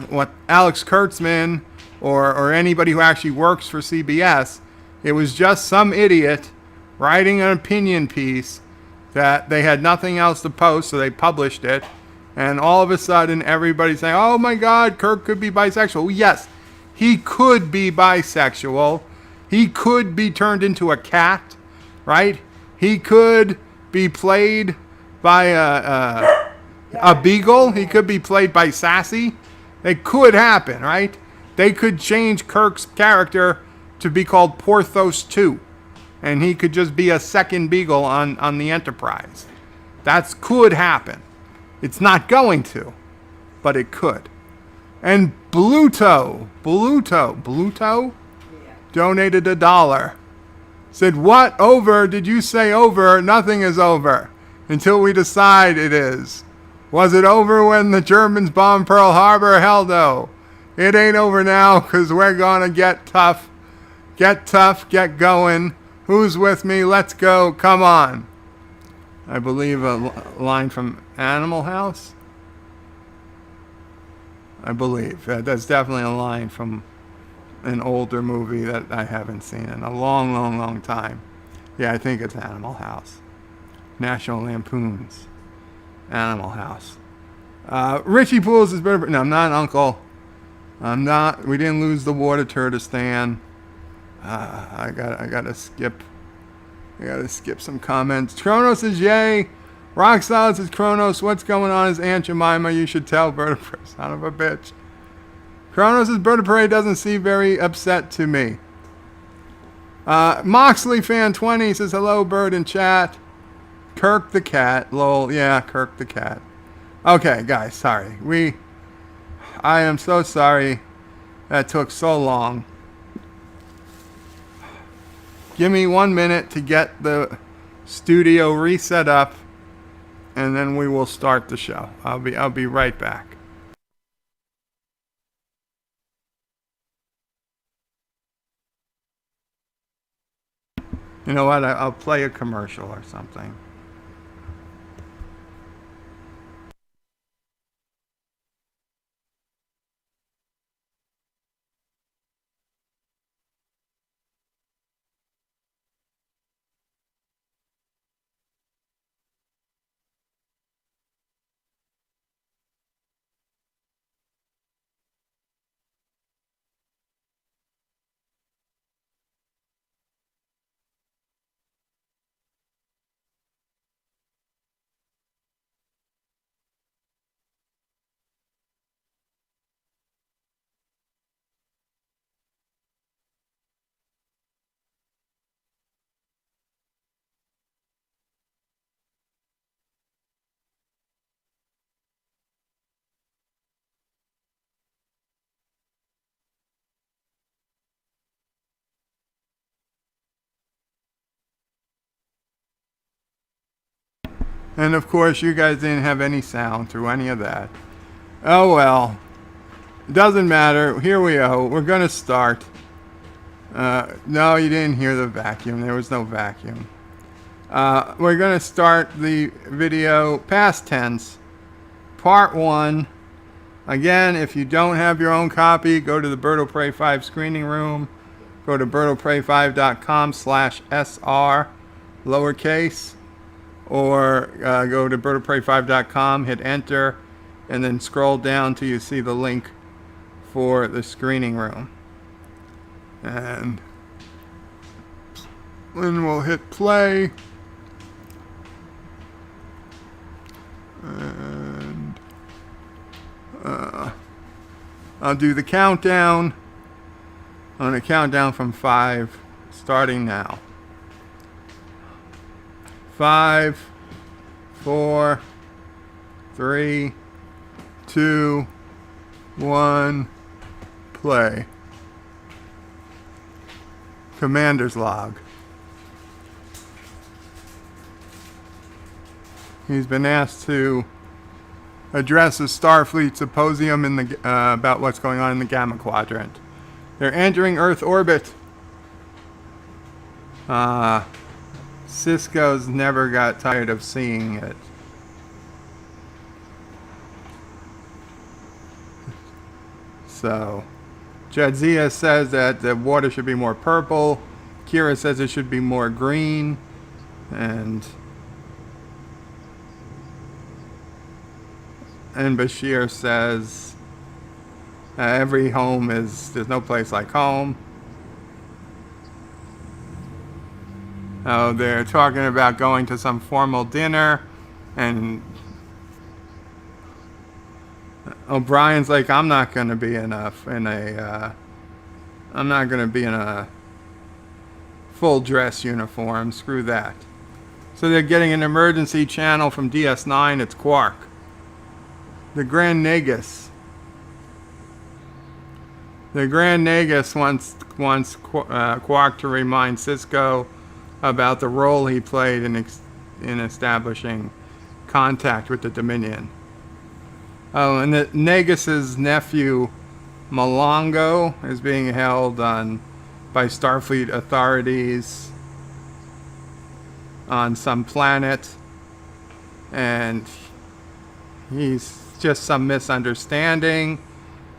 A: what Alex Kurtzman or anybody who actually works for CBS. It was just some idiot writing an opinion piece that they had nothing else to post, so they published it. And all of a sudden, everybody's saying, oh my God, Kirk could be bisexual. Yes, he could be bisexual. He could be turned into a cat, right? He could be played by a beagle. He could be played by Sassy. It could happen, right? They could change Kirk's character to be called Porthos 2. And he could just be a second beagle on the Enterprise. That could happen. It's not going to, but it could. And Bluto donated $1. Said, what over did you say over? Nothing is over until we decide it is. Was it over when the Germans bombed Pearl Harbor? Hell no. It ain't over now because we're going to get tough. Get tough, get going. Who's with me? Let's go. Come on. I believe a line from Animal House. I believe. That's definitely a line from an older movie that I haven't seen in a long, long, long time. Yeah, I think it's Animal House. National Lampoon's Animal House. Richie Pools is better. No, I'm not an uncle. I'm not. We didn't lose the war to Turtistan. I gotta skip. I gotta skip some comments. Kronos is yay. Rock Solid says Kronos. What's going on? Is Aunt Jemima? You should tell Bird of Prey. Son of a bitch. Kronos' Bird of Prey doesn't seem very upset to me. Moxley Fan 20 says hello, Bird in chat. Kirk the cat, lol. Yeah, Kirk the cat. Okay, guys, sorry. I am so sorry that took so long. Give me 1 minute to get the studio reset up, and then we will start the show. I'll be right back. You know what? I'll play a commercial or something. And of course, you guys didn't have any sound through any of that. Oh well. Doesn't matter. Here we go. We're going to start. No, you didn't hear the vacuum. There was no vacuum. We're going to start the video past tense, part 1. Again, if you don't have your own copy, go to the Bird of Prey 5 screening room. Go to birdofprey5.com/SR, lowercase. Or go to birdofprey5.com, hit enter, and then scroll down till you see the link for the screening room. And then we'll hit play. And I'll do the countdown. I'm going to count down from 5, starting now. 5, 4, 3, 2, 1, play. Commander's log. He's been asked to address a Starfleet symposium about what's going on in the Gamma Quadrant. They're entering Earth orbit. Cisco's never got tired of seeing it. So, Jadzia says that the water should be more purple. Kira says it should be more green. And Bashir says every home there's no place like home. Oh, they're talking about going to some formal dinner, and O'Brien's like, I'm not going to be in a full dress uniform. Screw that. So they're getting an emergency channel from DS9. It's Quark. The Grand Nagus. The Grand Nagus wants Quark to remind Cisco about the role he played in establishing contact with the Dominion. Oh, and the Nagus's nephew, Malongo, is being held by Starfleet authorities on some planet, and he's just some misunderstanding.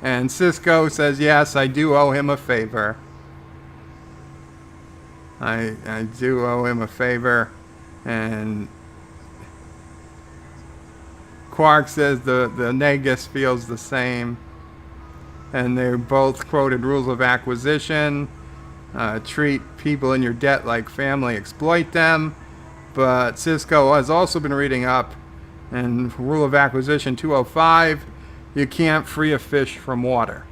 A: And Cisco says, yes, I do owe him a favor. I do owe him a favor. And Quark says the Nagus feels the same. And they both quoted rules of acquisition. Treat people in your debt like family, exploit them. But Cisco has also been reading up, and rule of acquisition 205, you can't free a fish from water.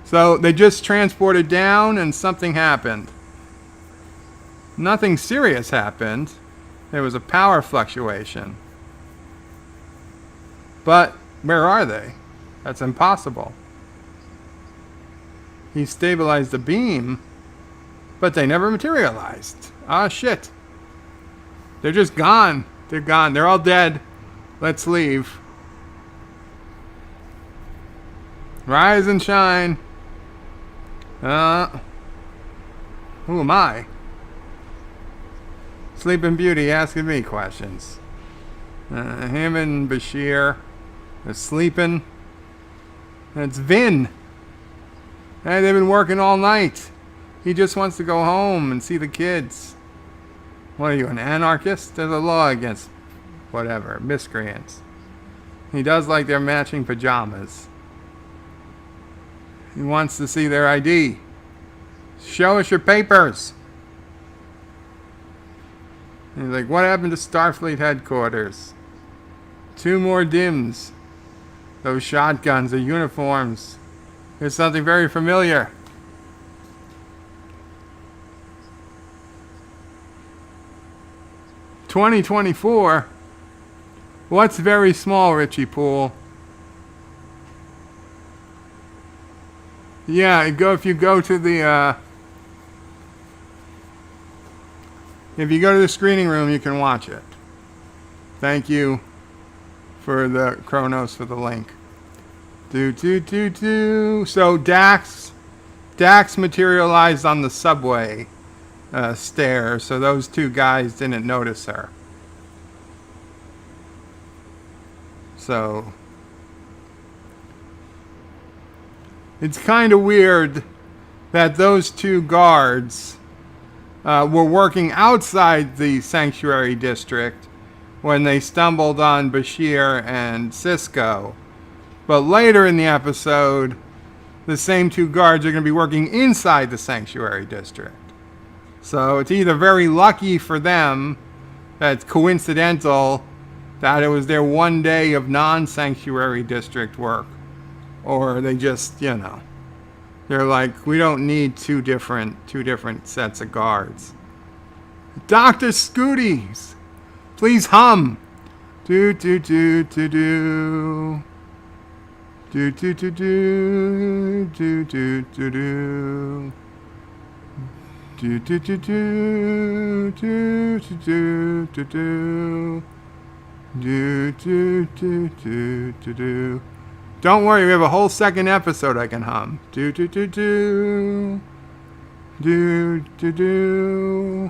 A: So they just transported down and something happened. Nothing serious happened. There was a power fluctuation. But where are they? That's impossible. He stabilized the beam, but they never materialized. Ah, shit. They're just gone. They're gone. They're all dead. Let's leave. Rise and shine. Who am I? Sleeping Beauty asking me questions. Him and Bashir are sleeping. It's Vin. Hey, they've been working all night. He just wants to go home and see the kids. What are you, an anarchist? There's a law against whatever, miscreants. He does like their matching pajamas. He wants to see their ID. Show us your papers. And he's like, what happened to Starfleet headquarters? 2 more DIMs. Those shotguns, the uniforms. There's something very familiar. $2024. What's very small, Richie Poole? Yeah, if you go to the screening room, you can watch it. Thank you for the Kronos for the link. So Dax materialized on the subway stairs, so those 2 guys didn't notice her. So it's kind of weird that those 2 guards were working outside the sanctuary district when they stumbled on Bashir and Cisco. But later in the episode, the same 2 guards are going to be working inside the sanctuary district. So it's either very lucky for them that it's coincidental that it was their one day of non-sanctuary district work, or they just, they're like, we don't need two different sets of guards. Dr. Scooties, please hum. Do do do do do. Do do do do do do do do. Do do do do do do do do. Do do do do do do. Don't worry, we have a whole second episode I can hum. Do do do do. Do do do.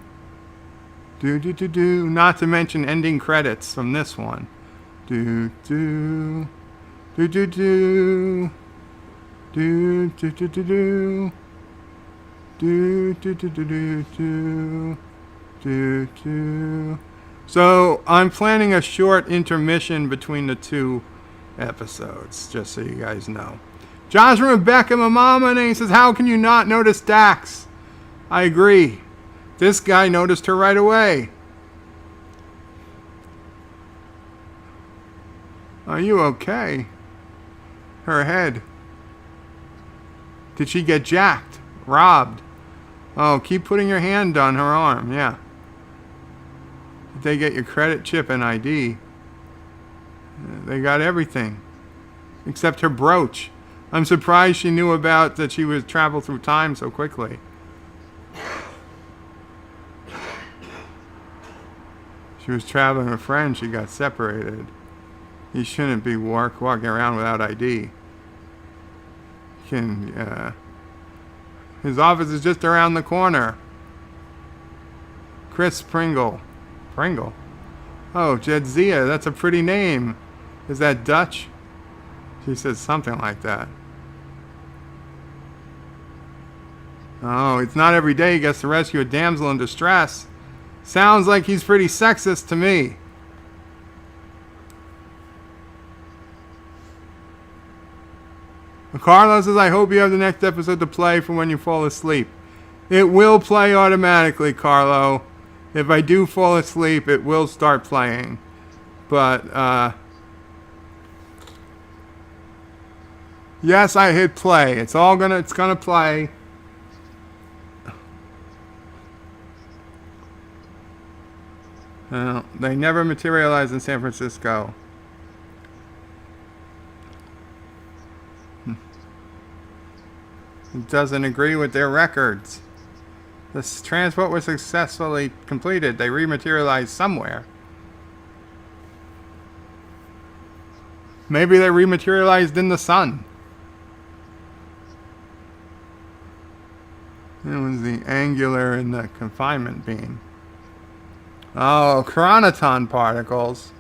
A: Do do do do. Not to mention ending credits from this one. Do do. Do do do. Do do do do do. Do do do do do do. Do do. So I'm planning a short intermission between the 2 episodes, just so you guys know. Josh from Rebecca, my mama, and he says, how can you not notice Dax? I agree. This guy noticed her right away. Are you okay? Her head. Did she get jacked? Robbed? Oh, keep putting your hand on her arm, yeah. Did they get your credit chip and ID? They got everything. Except her brooch. I'm surprised she knew about that she would travel through time so quickly. She was traveling with friends. She got separated. You shouldn't be walking around without ID. His office is just around the corner. Chris Pringle. Pringle? Oh, Jedzia. That's a pretty name. Is that Dutch? She says something like that. Oh, it's not every day he gets to rescue a damsel in distress. Sounds like he's pretty sexist to me. Carlos says, I hope you have the next episode to play for when you fall asleep. It will play automatically, Carlo. If I do fall asleep, it will start playing. But, Yes, I hit play. It's gonna play. They never materialized in San Francisco. It doesn't agree with their records. This transport was successfully completed. They rematerialized somewhere. Maybe they rematerialized in the sun. It was the angular and the confinement beam. Oh, chronoton particles.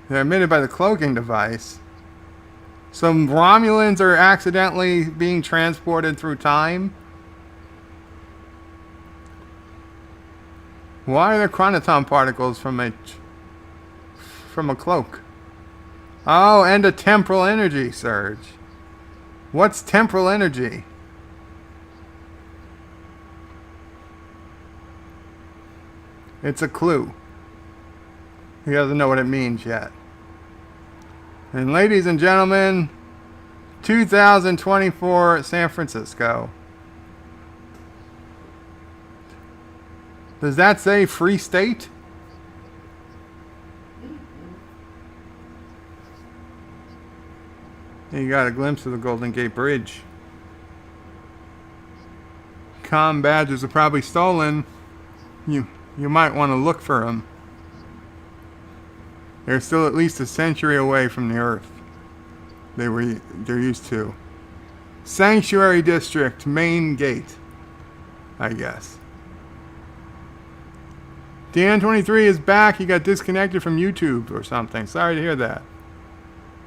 A: They're emitted by the cloaking device. Some Romulans are accidentally being transported through time. Why are there chronoton particles from a cloak? Oh, and a temporal energy surge. What's temporal energy? It's a clue. He doesn't know what it means yet. And ladies and gentlemen, 2024 San Francisco. Does that say free state? You got a glimpse of the Golden Gate Bridge. Comm badges are probably stolen. You might want to look for them. They're still at least a century away from the Earth. They're used to. Sanctuary District, main gate, I guess. Dan23 is back. He got disconnected from YouTube or something. Sorry to hear that.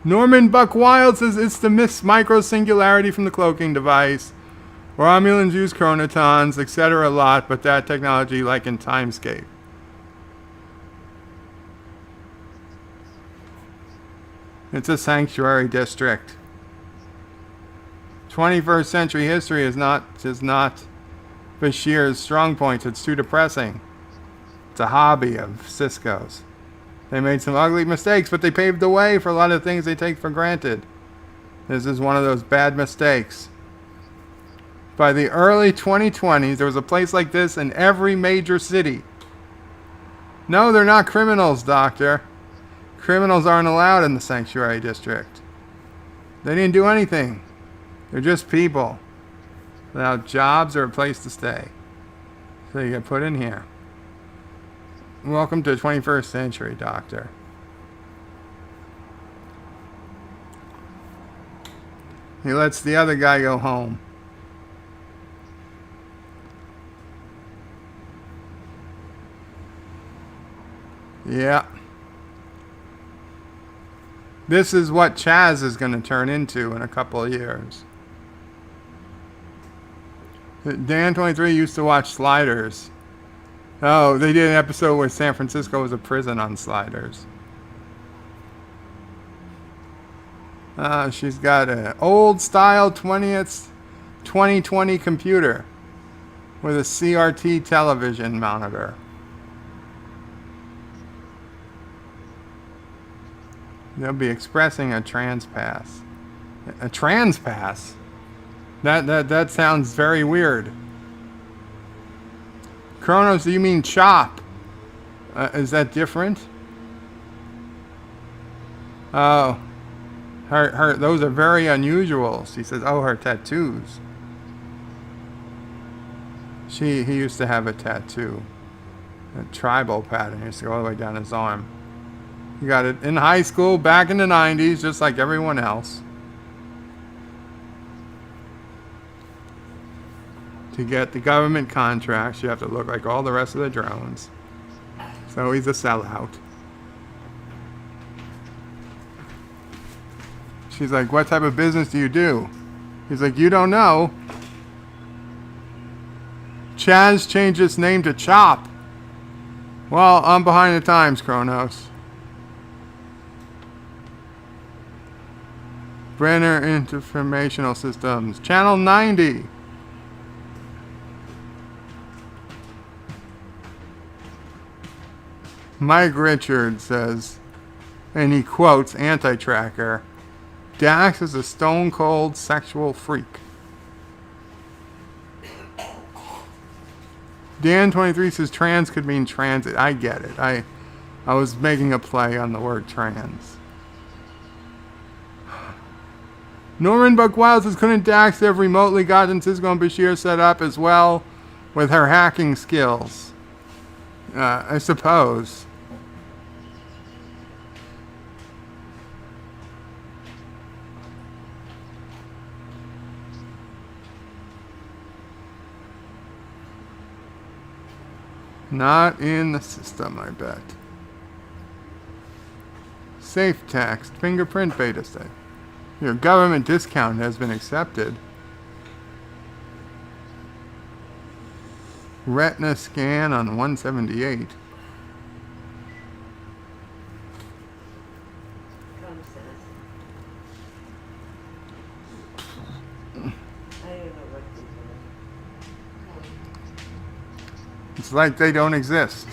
A: Norman Buckwild says it's the micro singularity from the cloaking device. Romulans use chronotons, etc. a lot, but that technology like in Timescape. It's a sanctuary district. 21st century history is not Bashir's strong point. It's too depressing. It's a hobby of Cisco's. They made some ugly mistakes, but they paved the way for a lot of things they take for granted. This is one of those bad mistakes. By the early 2020s, there was a place like this in every major city. No, they're not criminals, Doctor. Criminals aren't allowed in the Sanctuary District. They didn't do anything. They're just people without jobs or a place to stay. So you get put in here. Welcome to the 21st century, Doctor. He lets the other guy go home. Yeah. This is what Chaz is going to turn into in a couple of years. Dan23 used to watch Sliders. Oh, they did an episode where San Francisco was a prison on Sliders. She's got an old style 2020 computer with a CRT television monitor. They'll be expressing a trans pass. A trans pass? That sounds very weird. Kronos, do you mean chop? Is that different? Oh. Her those are very unusual. She says, oh, her tattoos. He used to have a tattoo. A tribal pattern. He used to go all the way down his arm. He got it in high school back in the 90s, just like everyone else. To get the government contracts, you have to look like all the rest of the drones. So he's a sellout. She's like, what type of business do you do? He's like, you don't know. Chaz changed its name to Chop. Well, I'm behind the times, Kronos. Brenner Informational Systems. Channel 90. Mike Richards says, and he quotes Anti-Tracker, Dax is a stone cold sexual freak. Dan23 says trans could mean transit. I get it. I was making a play on the word trans. Norman Buckwild says couldn't Dax have remotely gotten Cisco and Bashir set up as well with her hacking skills? I suppose. Not in the system, I bet. Safe text. Fingerprint beta state. Your government discount has been accepted. Retina scan on 178. It's like they don't exist.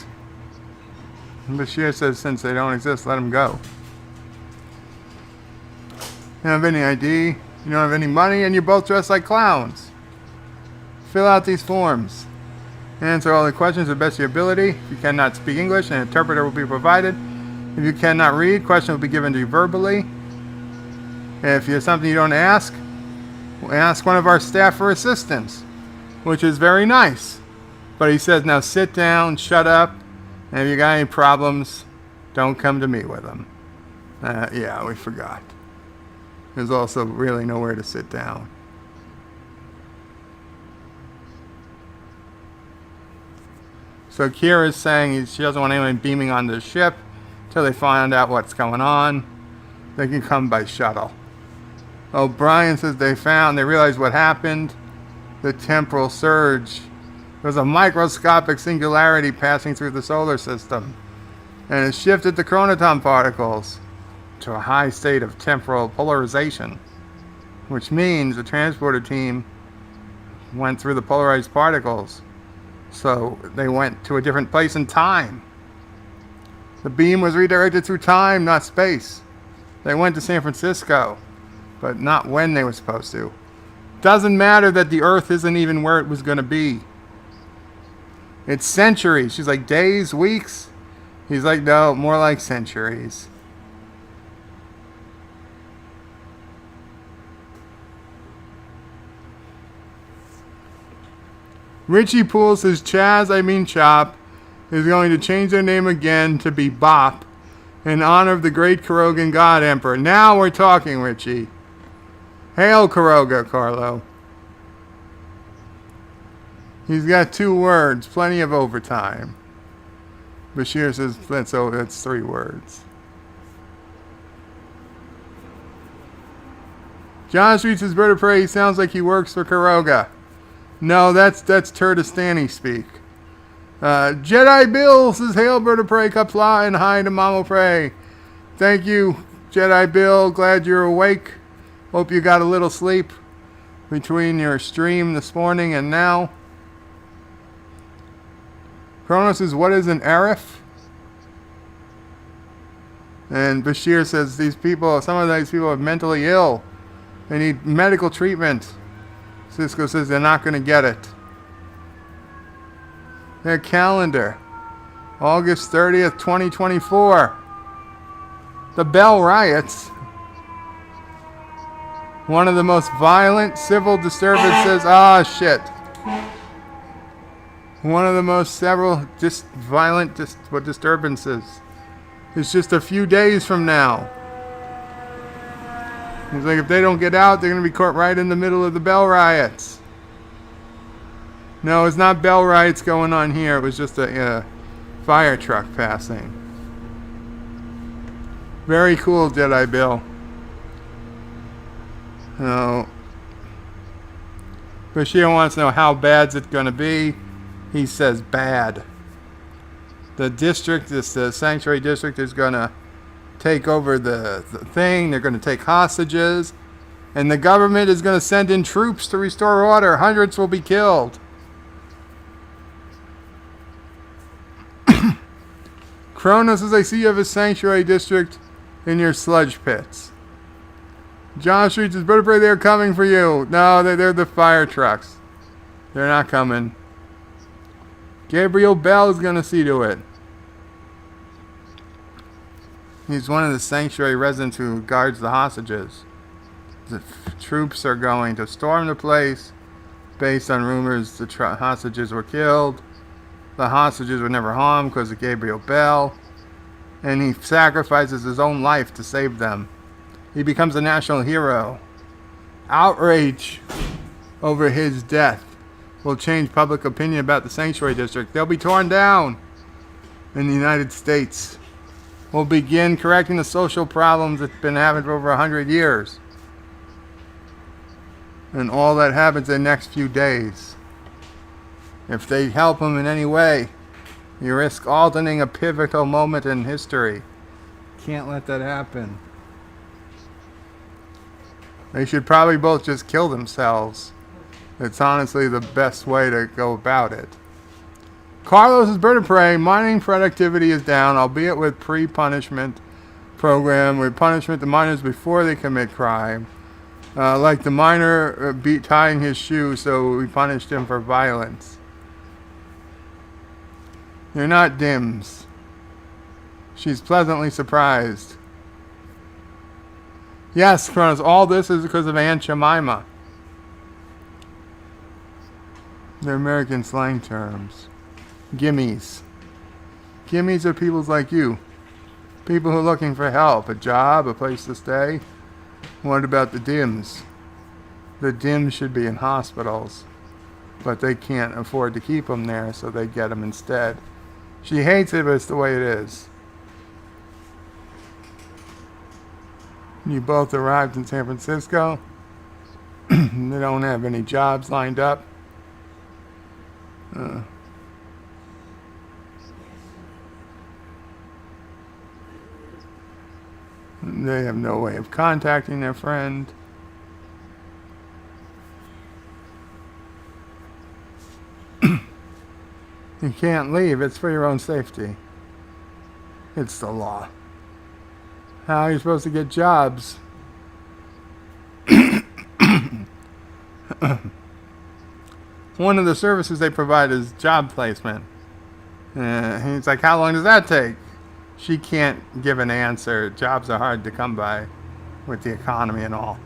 A: Bashir says since they don't exist, let them go. You don't have any ID, you don't have any money, and you're both dressed like clowns. Fill out these forms. Answer all the questions to the best of your ability. If you cannot speak English, an interpreter will be provided. If you cannot read, questions will be given to you verbally. If you have something you don't ask one of our staff for assistance, which is very nice. But he says, now sit down, shut up, and if you got any problems, don't come to me with them. Yeah, we forgot. There's also really nowhere to sit down. So Kira's saying she doesn't want anyone beaming on the ship until they find out what's going on. They can come by shuttle. O'Brien says they realized what happened. The temporal surge. There was a microscopic singularity passing through the solar system, and it shifted the chronoton particles to a high state of temporal polarization, which means the transporter team went through the polarized particles, so they went to a different place in time. The beam was redirected through time, not space. They went to San Francisco, but not when they were supposed to. Doesn't matter that the Earth isn't even where it was going to be. It's centuries. She's like, days, weeks? He's like, no, more like centuries. Richie Poole says Chop, is going to change their name again to be Bop in honor of the great Karogan God Emperor. Now we're talking, Richie. Hail Karoga, Carlo. He's got 2 words, plenty of overtime. Bashir says that's 3 words. John Street says Bird of Prey sounds like he works for Karoga. No, that's Turdistani speak. Jedi Bill says hail Bird of Prey, Qapla, and hi to Mamo Prey. Thank you, Jedi Bill. Glad you're awake. Hope you got a little sleep between your stream this morning and now. Kronos says, what is an Arif? And Bashir says some of these people are mentally ill. They need medical treatment. Cisco says they're not going to get it. Their calendar. August 30th, 2024. The Bell Riots. One of the most violent civil disturbances. Shit. One of the most violent disturbances. It's just a few days from now. He's like, if they don't get out, they're going to be caught right in the middle of the Bell Riots. No, it's not Bell Riots going on here. It was just a fire truck passing. Very cool, Jedi Bill. Bashir wants to know how bad's it going to be. He says bad. The sanctuary district is going to take over the thing. They're going to take hostages. And the government is going to send in troops to restore order. Hundreds will be killed. Kronos says, I see you have a sanctuary district in your sludge pits. John Street says, Bird Parade, they're coming for you. No, they're the fire trucks. They're not coming. Gabriel Bell is going to see to it. He's one of the sanctuary residents who guards the hostages. The troops are going to storm the place based on rumors the hostages were killed. The hostages were never harmed because of Gabriel Bell. And he sacrifices his own life to save them. He becomes a national hero. Outrage over his death will change public opinion about the sanctuary district. They'll be torn down in the United States. We'll begin correcting the social problems that's been happening for over 100 years. And all that happens in the next few days. If they help him in any way, you risk altering a pivotal moment in history. Can't let that happen. They should probably both just kill themselves. It's honestly the best way to go about it. Carlos's Bird of Prey, mining productivity is down, albeit with pre-punishment program, with punishment to miners before they commit crime. Like the miner tying his shoe, so we punished him for violence. You're not Dims. She's pleasantly surprised. Yes, Kronos, all this is because of Aunt Jemima. They're American slang terms. Gimmies. Gimmies are people like you. People who are looking for help, a job, a place to stay. What about the Dims? The Dims should be in hospitals, but they can't afford to keep them there, so they get them instead. She hates it, but it's the way it is. You both arrived in San Francisco. They don't have any jobs lined up. They have no way of contacting their friend. You can't leave. It's for your own safety. It's the law. How are you supposed to get jobs? One of the services they provide is job placement. He's like, how long does that take? She can't give an answer. Jobs are hard to come by with the economy and all.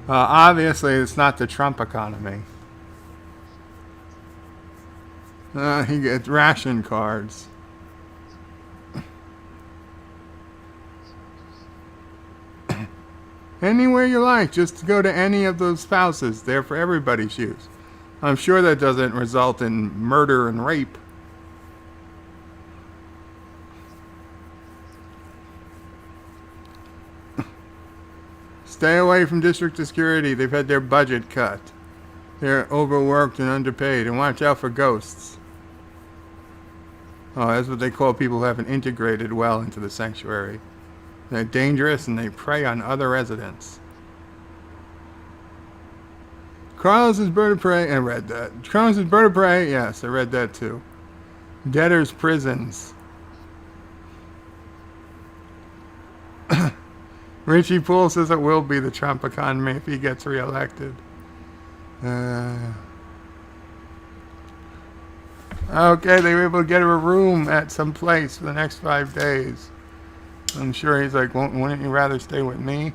A: Obviously, it's not the Trump economy. He gets ration cards. Anywhere you like, just go to any of those spouses. They're for everybody's use. I'm sure that doesn't result in murder and rape. Stay away from district security. They've had their budget cut. They're overworked and underpaid. And watch out for ghosts. Oh, that's what they call people who haven't integrated well into the sanctuary. They're dangerous and they prey on other residents. Carlos's Bird of Prey, I read that. Carlos's Bird of Prey, yes, I read that too. Debtors' prisons. Richie Poole says it will be the Trump economy if he gets reelected. Okay, they were able to get her a room at some place for the next 5 days. I'm sure he's like, wouldn't you rather stay with me?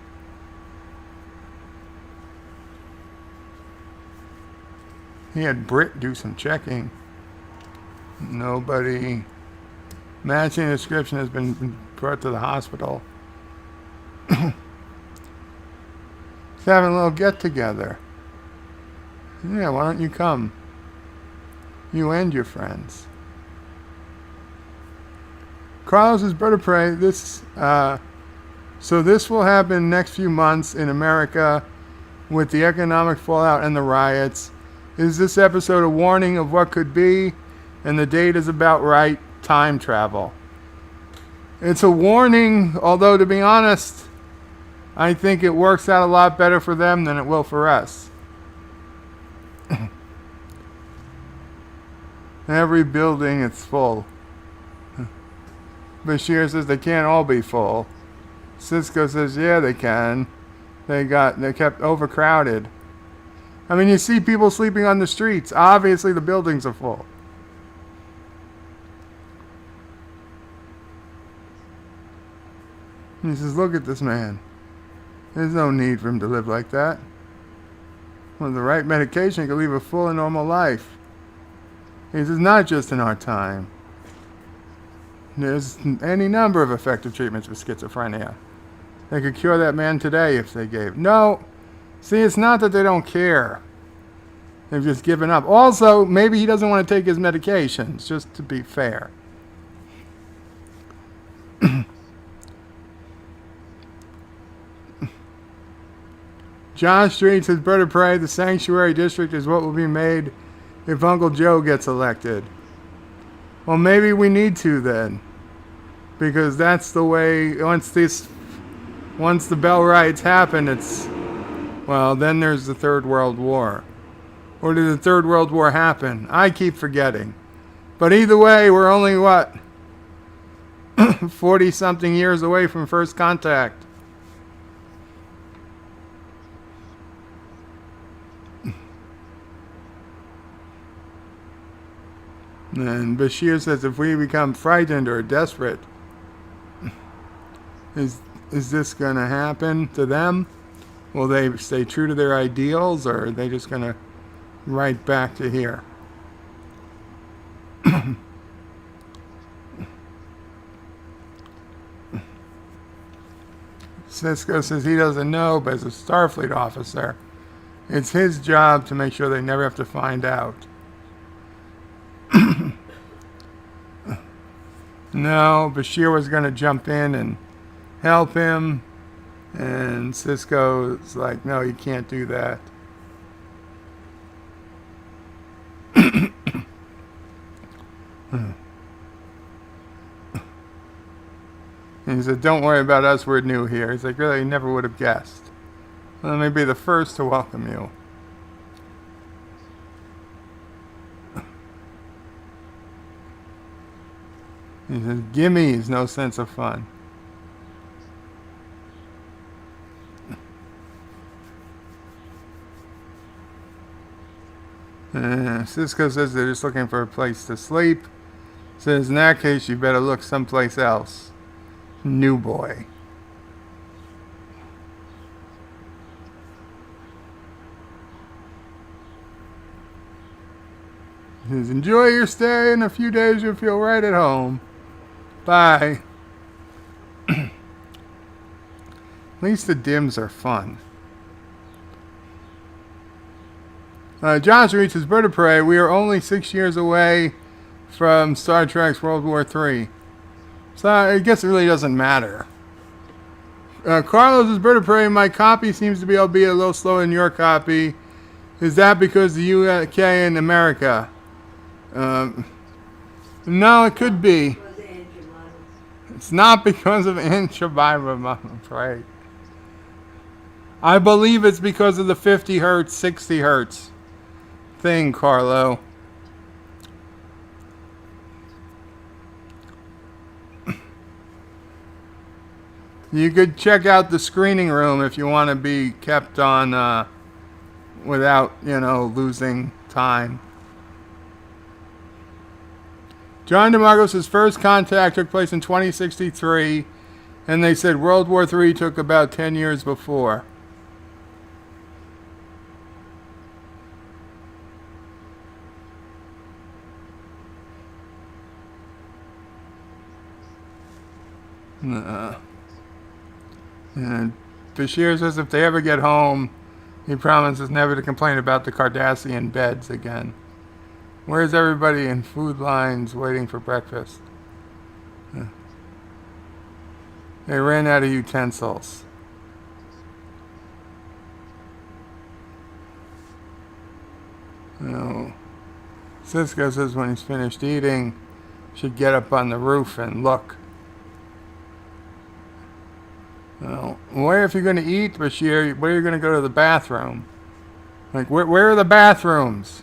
A: He had Britt do some checking. Nobody. Matching description has been brought to the hospital. He's having a little get together. Yeah, why don't you come? You and your friends. Carlos's Bird of Prey. So this will happen next few months in America with the economic fallout and the riots. Is this episode a warning of what could be? And the date is about right. Time travel. It's a warning, although to be honest, I think it works out a lot better for them than it will for us. Every building, it's full. Bashir says they can't all be full. Cisco says, yeah, they can. They kept overcrowded. I mean, you see people sleeping on the streets. Obviously, the buildings are full. He says, look at this man. There's no need for him to live like that. With the right medication, he could live a full and normal life. He says, not just in our time. There's any number of effective treatments for schizophrenia. They could cure that man today if they gave. No. See, it's not that they don't care. They've just given up. Also, maybe he doesn't want to take his medications, just to be fair. John Street says, Bird of Prey, the sanctuary district is what will be made if Uncle Joe gets elected. Well, maybe we need to then. Because that's the way, once the Bell Riots happen, then there's the Third World War. Or did the Third World War happen? I keep forgetting. But either way, we're only, 40-something years away from first contact. And Bashir says, if we become frightened or desperate, is this going to happen to them? Will they stay true to their ideals, or are they just going to right back to here? Cisco says he doesn't know, but as a Starfleet officer, it's his job to make sure they never have to find out. No, Bashir was going to jump in and help him, and Cisco's like, no, you can't do that. And he said, don't worry about us, we're new here. He's like, really, you never would have guessed. Well, let me be the first to welcome you. He says, gimme's no sense of fun. Cisco says they're just looking for a place to sleep. Says, in that case, you better look someplace else. New boy. He says, enjoy your stay. In a few days, you'll feel right at home. Bye. At least the dims are fun. Josh reaches Bird of Prey. We are only 6 years away from Star Trek's World War III. So I guess it really doesn't matter. Carlos is Bird of Prey. My copy seems to be albeit a little slower than your copy. Is that because the UK and America? No, it could be. It's not because of Aunt Jemima, I'm afraid. I believe it's because of the 50 hertz, 60 hertz thing, Carlo. You could check out the screening room if you want to be kept on without, losing time. John DeMarcos' first contact took place in 2063, and they said World War III took about 10 years before. And Bashir says if they ever get home, he promises never to complain about the Cardassian beds again. Where's everybody in food lines waiting for breakfast? They ran out of utensils. Cisco says when he's finished eating, should get up on the roof and look. Where if you're going to eat, Bashir, where are you going to go to the bathroom? Like, where are the bathrooms?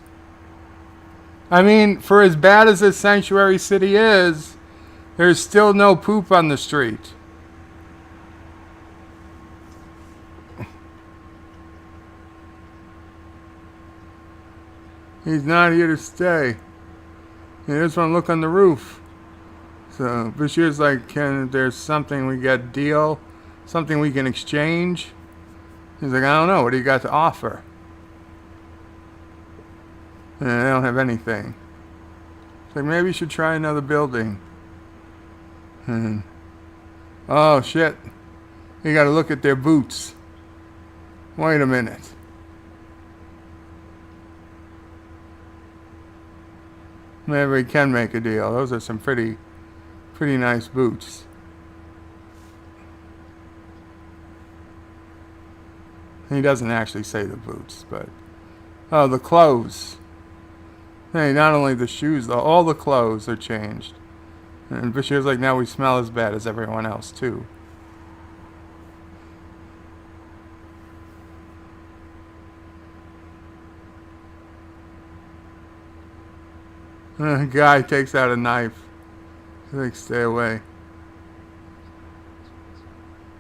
A: I mean, for as bad as this sanctuary city is, there's still no poop on the street. He's not here to stay. He just want to look on the roof. So Bashir's like, there's something we got deal? Something we can exchange? He's like, I don't know. What do you got to offer? And they don't have anything. It's like, maybe you should try another building. And, oh, shit. You got to look at their boots. Wait a minute. Maybe we can make a deal. Those are some pretty nice boots. He doesn't actually say the boots, but... Oh, the clothes. Hey, not only the shoes, though, all the clothes are changed. And Bashir's like, now we smell as bad as everyone else, too. The guy takes out a knife. He's like, stay away.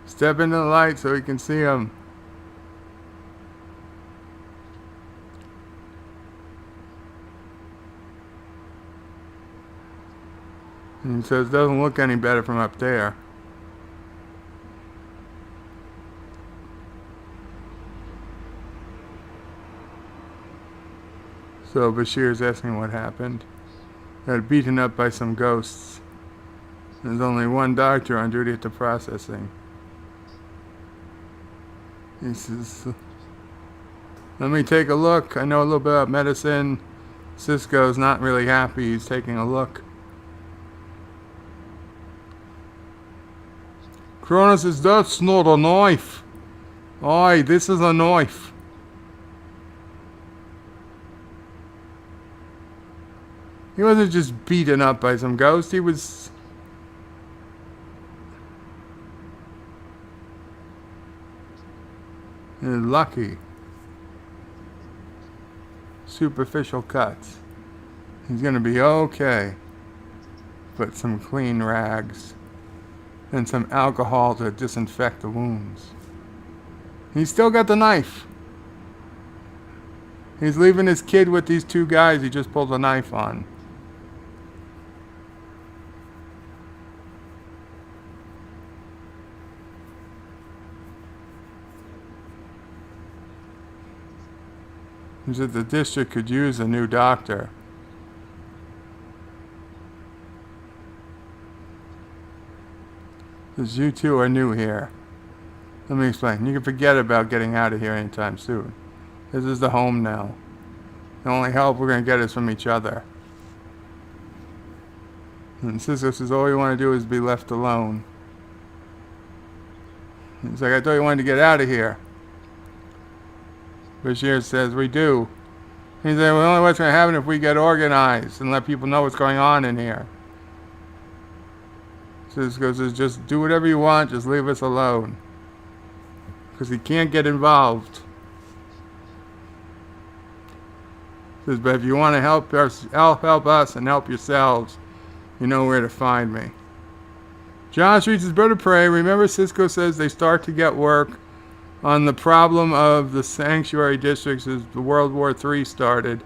A: Step into the light so he can see him. And he says, doesn't look any better from up there. So Bashir's asking what happened. Got beaten up by some ghosts. There's only one doctor on duty at the processing. He says, let me take a look. I know a little bit about medicine. Cisco's not really happy. He's taking a look. Cronus says, that's not a knife. Aye, this is a knife. He wasn't just beaten up by some ghost. He was... lucky. Superficial cuts. He's gonna be okay. Put some clean rags and some alcohol to disinfect the wounds. He's still got the knife. He's leaving his kid with these two guys he just pulled a knife on. He said the district could use a new doctor. Because you two are new here. Let me explain. You can forget about getting out of here anytime soon. This is the home now. The only help we're going to get is from each other. And Cisco says all you want to do is be left alone. He's like, I thought you wanted to get out of here. Bashir says, we do. He's like, well, the only what's going to happen if we get organized and let people know what's going on in here. Cisco says, just do whatever you want, just leave us alone. Because he can't get involved. Says, but if you want to help us and help yourselves, you know where to find me. John Street says, Bird of Prey, remember Cisco says they start to get work on the problem of the sanctuary districts as the World War III started,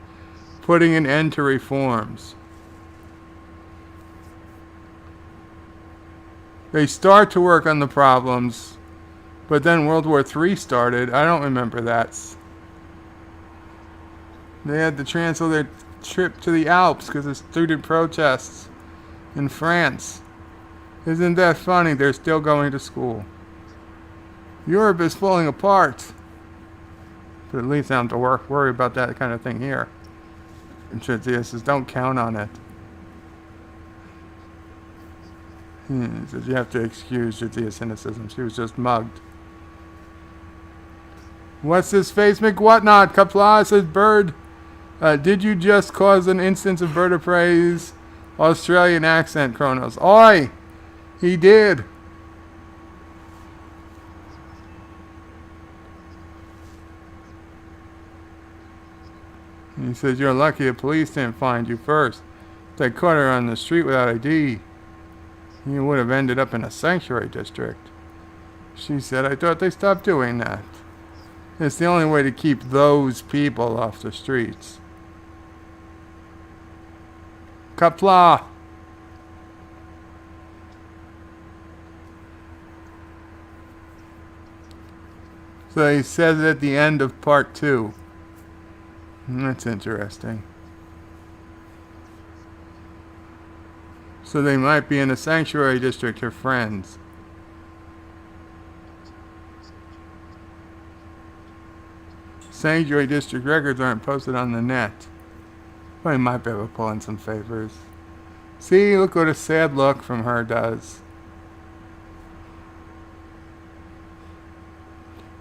A: putting an end to reforms. They start to work on the problems, but then World War III started. I don't remember that. They had to cancel their trip to the Alps because of student protests in France. Isn't that funny? They're still going to school. Europe is falling apart. But at least I don't have to worry about that kind of thing here. And Shazia says, don't count on it. He says, you have to excuse Shazia's cynicism. She was just mugged. What's his face? McWhatnot. Qapla says, Bird, did you just cause an instance of Bird of Prey's Australian accent, Kronos? Oi! He did. He says, you're lucky the police didn't find you first. If they caught her on the street without ID, you would have ended up in a sanctuary district. She said, I thought they stopped doing that. It's the only way to keep those people off the streets. Qapla. So he says it at the end of part 2. That's interesting. So they might be in a sanctuary district, her friends. Sanctuary district records aren't posted on the net. But he might be able to pull in some favors. See, look what a sad look from her does.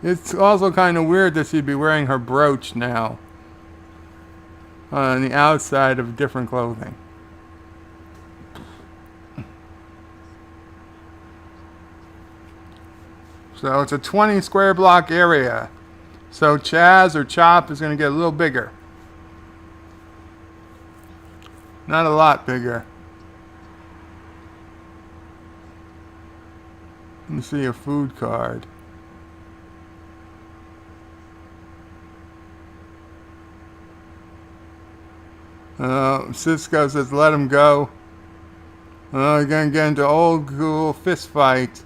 A: It's also kind of weird that she'd be wearing her brooch now on the outside of different clothing. So it's a 20 square block area. So Chaz or Chop is going to get a little bigger. Not a lot bigger. Let me see a food card. Cisco says let him go. You're going to get into old school fist fight.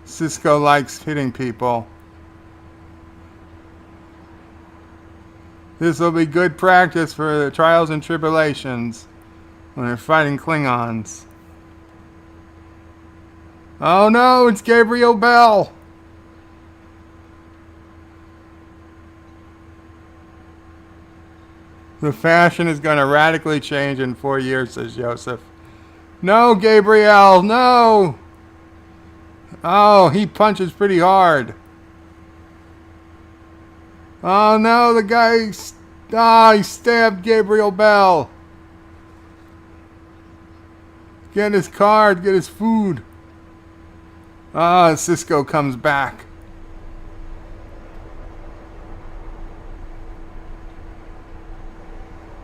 A: Cisco likes hitting people. This will be good practice for the trials and tribulations when they're fighting Klingons. Oh no, it's Gabriel Bell! The fashion is going to radically change in 4 years, says Joseph. No, Gabriel, no! Oh, he punches pretty hard. Oh no, the guy... he stabbed Gabriel Bell. Get his card, get his food. Cisco comes back.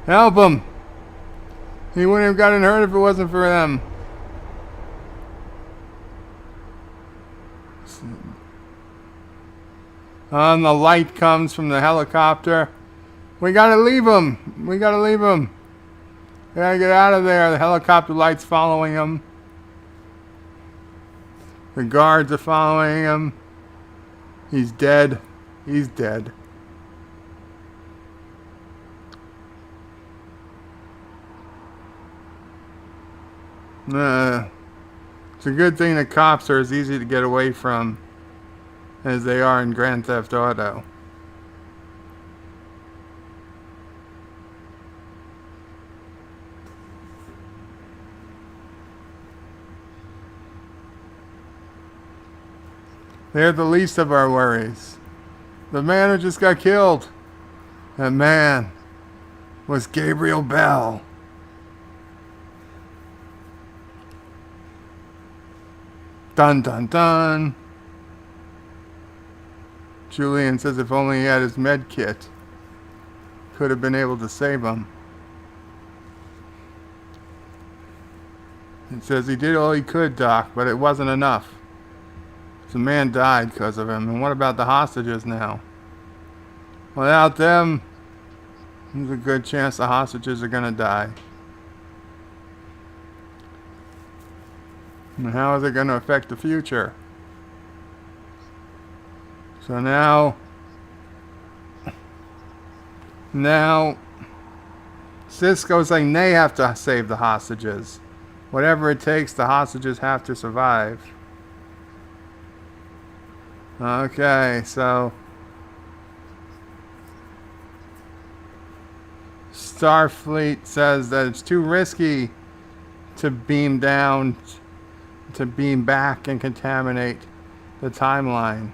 A: Help him. He wouldn't have gotten hurt if it wasn't for them. The light comes from the helicopter. We gotta leave him. We gotta leave him. We gotta get out of there. The helicopter light's following him. The guards are following him. He's dead. He's dead. It's a good thing the cops are as easy to get away from as they are in Grand Theft Auto. They're the least of our worries. The man who just got killed, that man was Gabriel Bell. Dun dun dun. Julian says if only he had his med kit, could have been able to save him. It says he did all he could, Doc, but it wasn't enough. The man died because of him. And what about the hostages now? Without them, there's a good chance the hostages are going to die. And how is it going to affect the future? So now Cisco's saying they have to save the hostages. Whatever it takes, the hostages have to survive. Okay, so Starfleet says that it's too risky to beam down, to beam back and contaminate the timeline.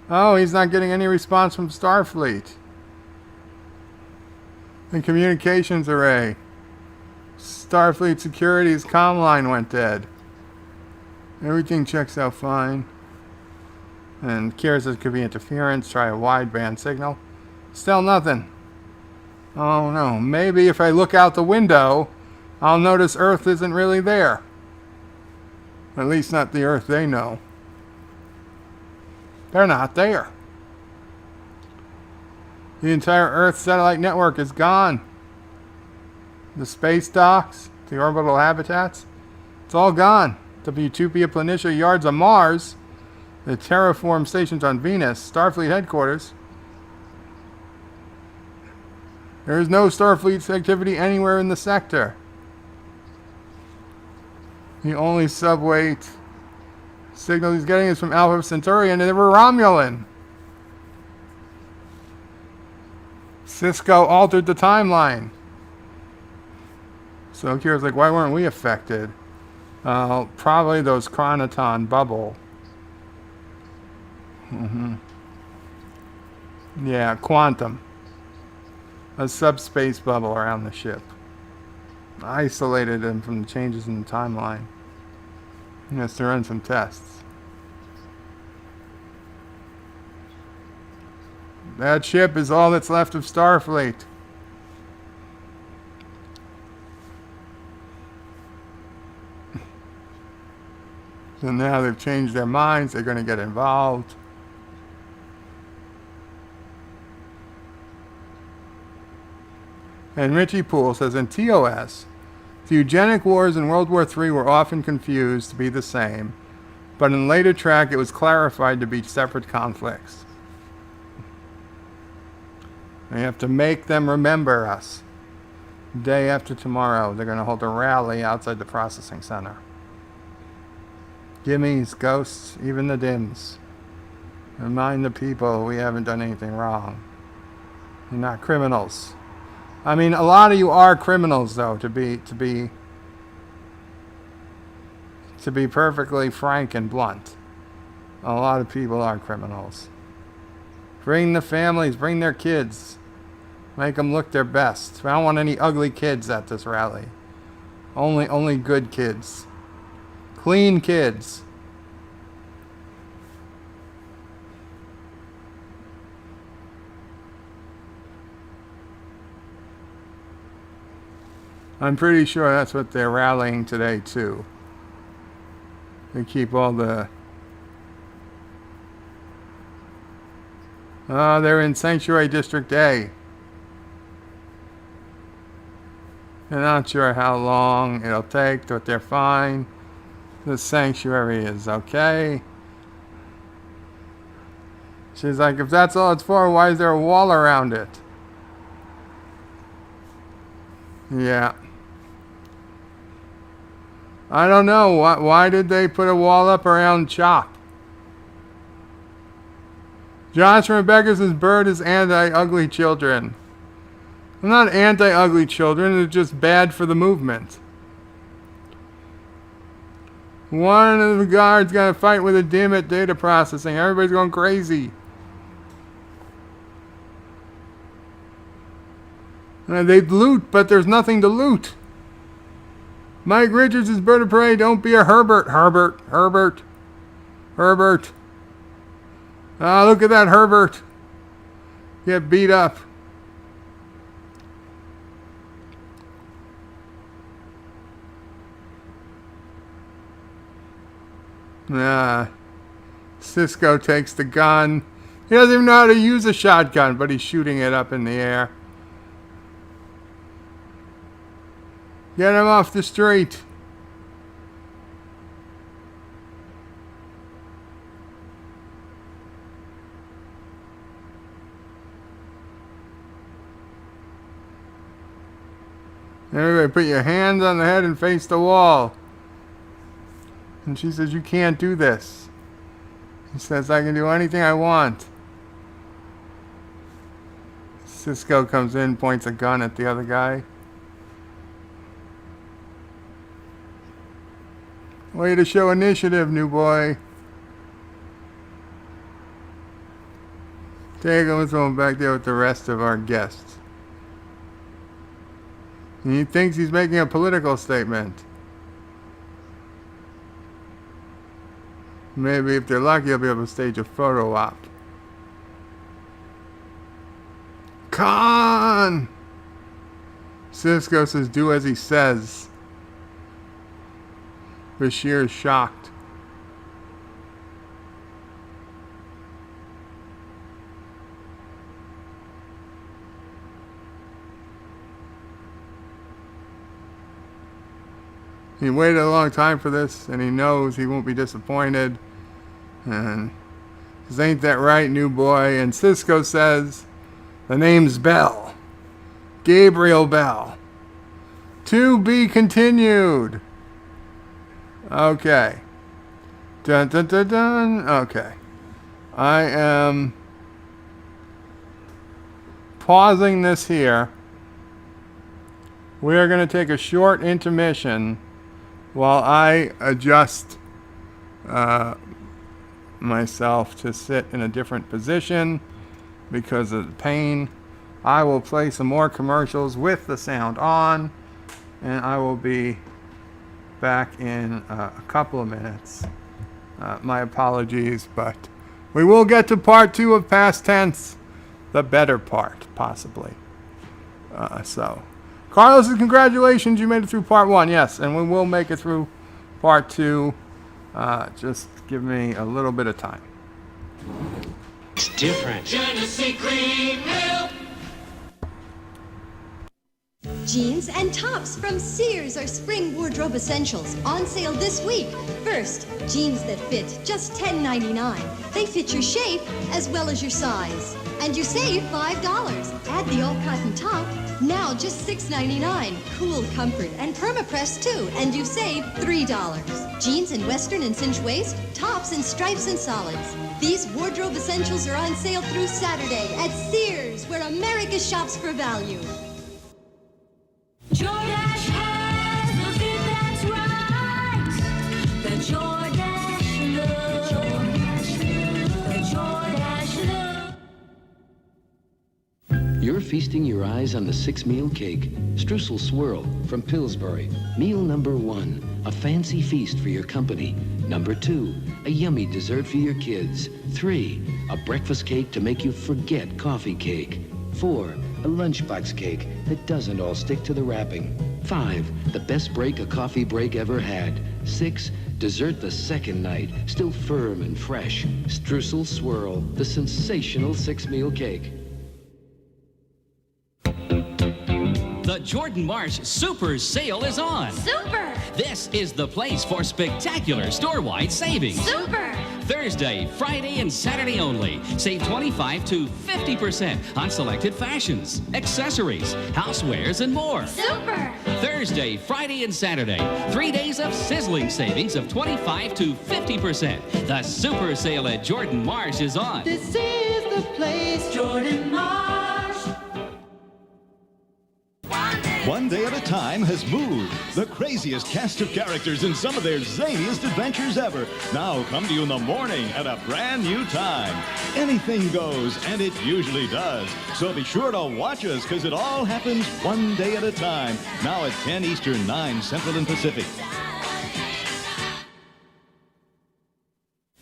A: Oh, he's not getting any response from Starfleet. The communications array. Starfleet Security's comm line went dead. Everything checks out fine. And Kira says could be interference. Try a wideband signal. Still nothing. Oh no. Maybe if I look out the window, I'll notice Earth isn't really there. At least not the Earth they know. They're not there. The entire Earth satellite network is gone. The space docks, the orbital habitats, it's all gone. W2P Planitia yards on Mars, the terraform stations on Venus, Starfleet headquarters. There is no Starfleet activity anywhere in the sector. The only subweight signal he's getting is from Alpha Centauri, and they were Romulan. Cisco altered the timeline. So Kira's like, why weren't we affected? Probably those chronoton bubble. Yeah, quantum. A subspace bubble around the ship. Isolated them from the changes in the timeline. He has to run some tests. That ship is all that's left of Starfleet. So now they've changed their minds. They're going to get involved. And Richie Poole says, in TOS, the eugenic wars in World War III were often confused to be the same, but in later track it was clarified to be separate conflicts. We have to make them remember us. Day after tomorrow, they're going to hold a rally outside the processing center. Gimmies, ghosts, even the dims. Remind the people we haven't done anything wrong. You're not criminals. I mean, a lot of you are criminals, though, to be perfectly frank and blunt. A lot of people are criminals. Bring the families, bring their kids. Make them look their best. I don't want any ugly kids at this rally. Only good kids. Clean kids. I'm pretty sure that's what they're rallying today, too. They keep all the... they're in Sanctuary District A. They're not sure how long it'll take, but they're fine. The sanctuary is okay. She's like, if that's all it's for, why is there a wall around it? Yeah. I don't know. Why did they put a wall up around Chop? Josh from Rebecca says Bird is anti-ugly children. I'm not anti-ugly children. It's just bad for the movement. One of the guards got a fight with a dim at data processing. Everybody's going crazy. They'd loot, but there's nothing to loot. Mike Richards is Bird of Prey. Don't be a Herbert. Herbert. Ah, look at that Herbert. Get beat up. Cisco takes the gun. He doesn't even know how to use a shotgun, but he's shooting it up in the air. Get him off the street. Everybody put your hands on the head and face the wall. And she says, you can't do this. He says, I can do anything I want. Cisco comes in, points a gun at the other guy. Way to show initiative, new boy. Take him, let's go back there with the rest of our guests. And he thinks he's making a political statement. Maybe if they're lucky, he'll be able to stage a photo op. Khan! Cisco says, do as he says. Bashir is shocked. he waited a long time for this, and he knows he won't be disappointed. And says, ain't that right, new boy? And Cisco says, the name's Bell. Gabriel Bell. To be continued. Okay. Dun dun dun dun. Okay. I am pausing this here. We are going to take a short intermission while I adjust myself to sit in a different position because of the pain. I will play some more commercials with the sound on, and I will be back in a couple of minutes. My apologies, but we will get to part 2 of past tense, the better part, possibly. So, Carlos, congratulations, you made it through part 1, yes, and we will make it through part 2. Just give me a little bit of time.
C: It's different.
D: Genesee Cream Milk.
E: Jeans and tops from Sears are spring wardrobe essentials on sale this week. First, jeans that fit just $10.99. They fit your shape as well as your size. And you save $5. Add the all-cotton top, now just $6.99. Cool comfort and perma-press too, and you save $3. Jeans in western and cinch waist, tops in stripes and solids. These wardrobe essentials are on sale through Saturday at Sears, where America shops for value.
D: Jordache has the fit that's right. The Jordache look. The Jordache look.
C: You're feasting your eyes on the 6-meal cake. Streusel Swirl from Pillsbury. Meal number 1, a fancy feast for your company. Number 2, a yummy dessert for your kids. 3, a breakfast cake to make you forget coffee cake. 4, a lunchbox cake that doesn't all stick to the wrapping. 5, the best break a coffee break ever had. 6, dessert the second night, still firm and fresh. Streusel Swirl, the sensational 6-meal cake.
F: The Jordan Marsh Super Sale is on.
D: Super!
F: This is the place for spectacular store-wide savings.
D: Super!
F: Thursday, Friday, and Saturday only. Save 25 to 50% on selected fashions, accessories, housewares, and more.
D: Super!
F: Thursday, Friday, and Saturday. 3 days of sizzling savings of 25 to 50%. The Super Sale at Jordan Marsh is on.
D: This is the place, Jordan Marsh.
G: One Day at a Time has moved. The craziest cast of characters in some of their zaniest adventures ever now come to you in the morning at a brand new time. Anything goes, and it usually does. So be sure to watch us, because it all happens one day at a time. Now at 10 Eastern, 9 Central and Pacific.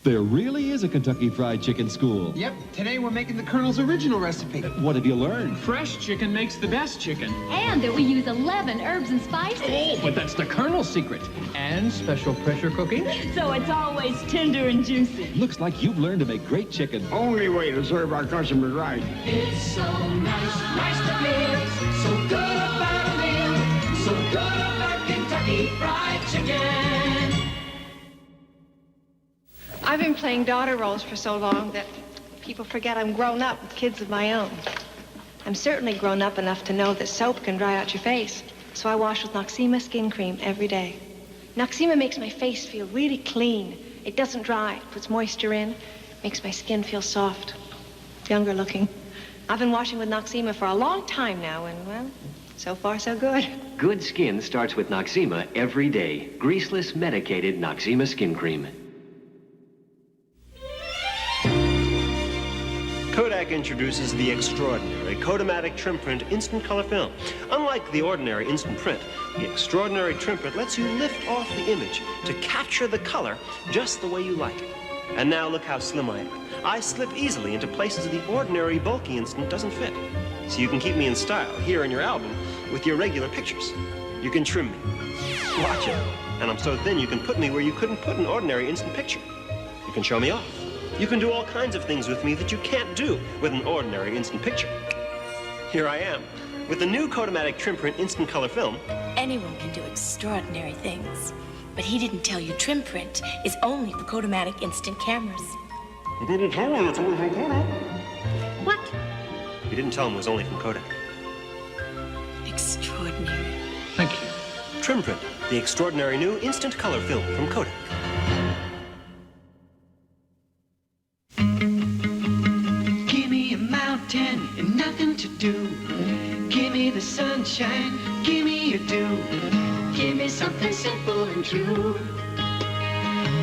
H: There really is a Kentucky Fried Chicken school.
I: Yep, today we're making the Colonel's original recipe.
H: What have you learned?
I: Fresh chicken makes the best chicken.
J: And that we use 11 herbs and spices.
I: Oh, but that's the Colonel's secret. And special pressure cooking.
J: So it's always tender and juicy.
H: Looks like you've learned to make great chicken.
K: Only way to serve our customers right.
D: It's so nice to feel so good about a meal, so good about Kentucky Fried Chicken.
L: I've been playing daughter roles for so long that people forget I'm grown up with kids of my own. I'm certainly grown up enough to know that soap can dry out your face, so I wash with Noxzema skin cream every day. Noxzema makes my face feel really clean. It doesn't dry, puts moisture in, makes my skin feel soft, younger looking. I've been washing with Noxzema for a long time now, and, well, so far so good.
M: Good skin starts with Noxzema every day. Greaseless, medicated Noxzema skin cream.
N: Kodak introduces the extraordinary Kodamatic Trim Print Instant Color Film. Unlike the ordinary instant print, the extraordinary trim print lets you lift off the image to capture the color just the way you like it. And now look how slim I am. I slip easily into places the ordinary bulky instant doesn't fit. So you can keep me in style here in your album with your regular pictures. You can trim me. Watch it. And I'm so thin you can put me where you couldn't put an ordinary instant picture. You can show me off. You can do all kinds of things with me that you can't do with an ordinary instant picture. Here I am, with the new Kodamatic Trim Print Instant Color Film.
O: Anyone can do extraordinary things. But he didn't tell you trim print is only for Kodomatic instant cameras.
N: He didn't tell me it's only from Kodak.
O: What?
N: He didn't tell him it was only from Kodak.
O: Extraordinary.
I: Thank you.
N: Trim print, the extraordinary new instant color film from Kodak.
D: Give me a mountain and nothing to do. Give me the sunshine, give me a dew. Give me something simple and true.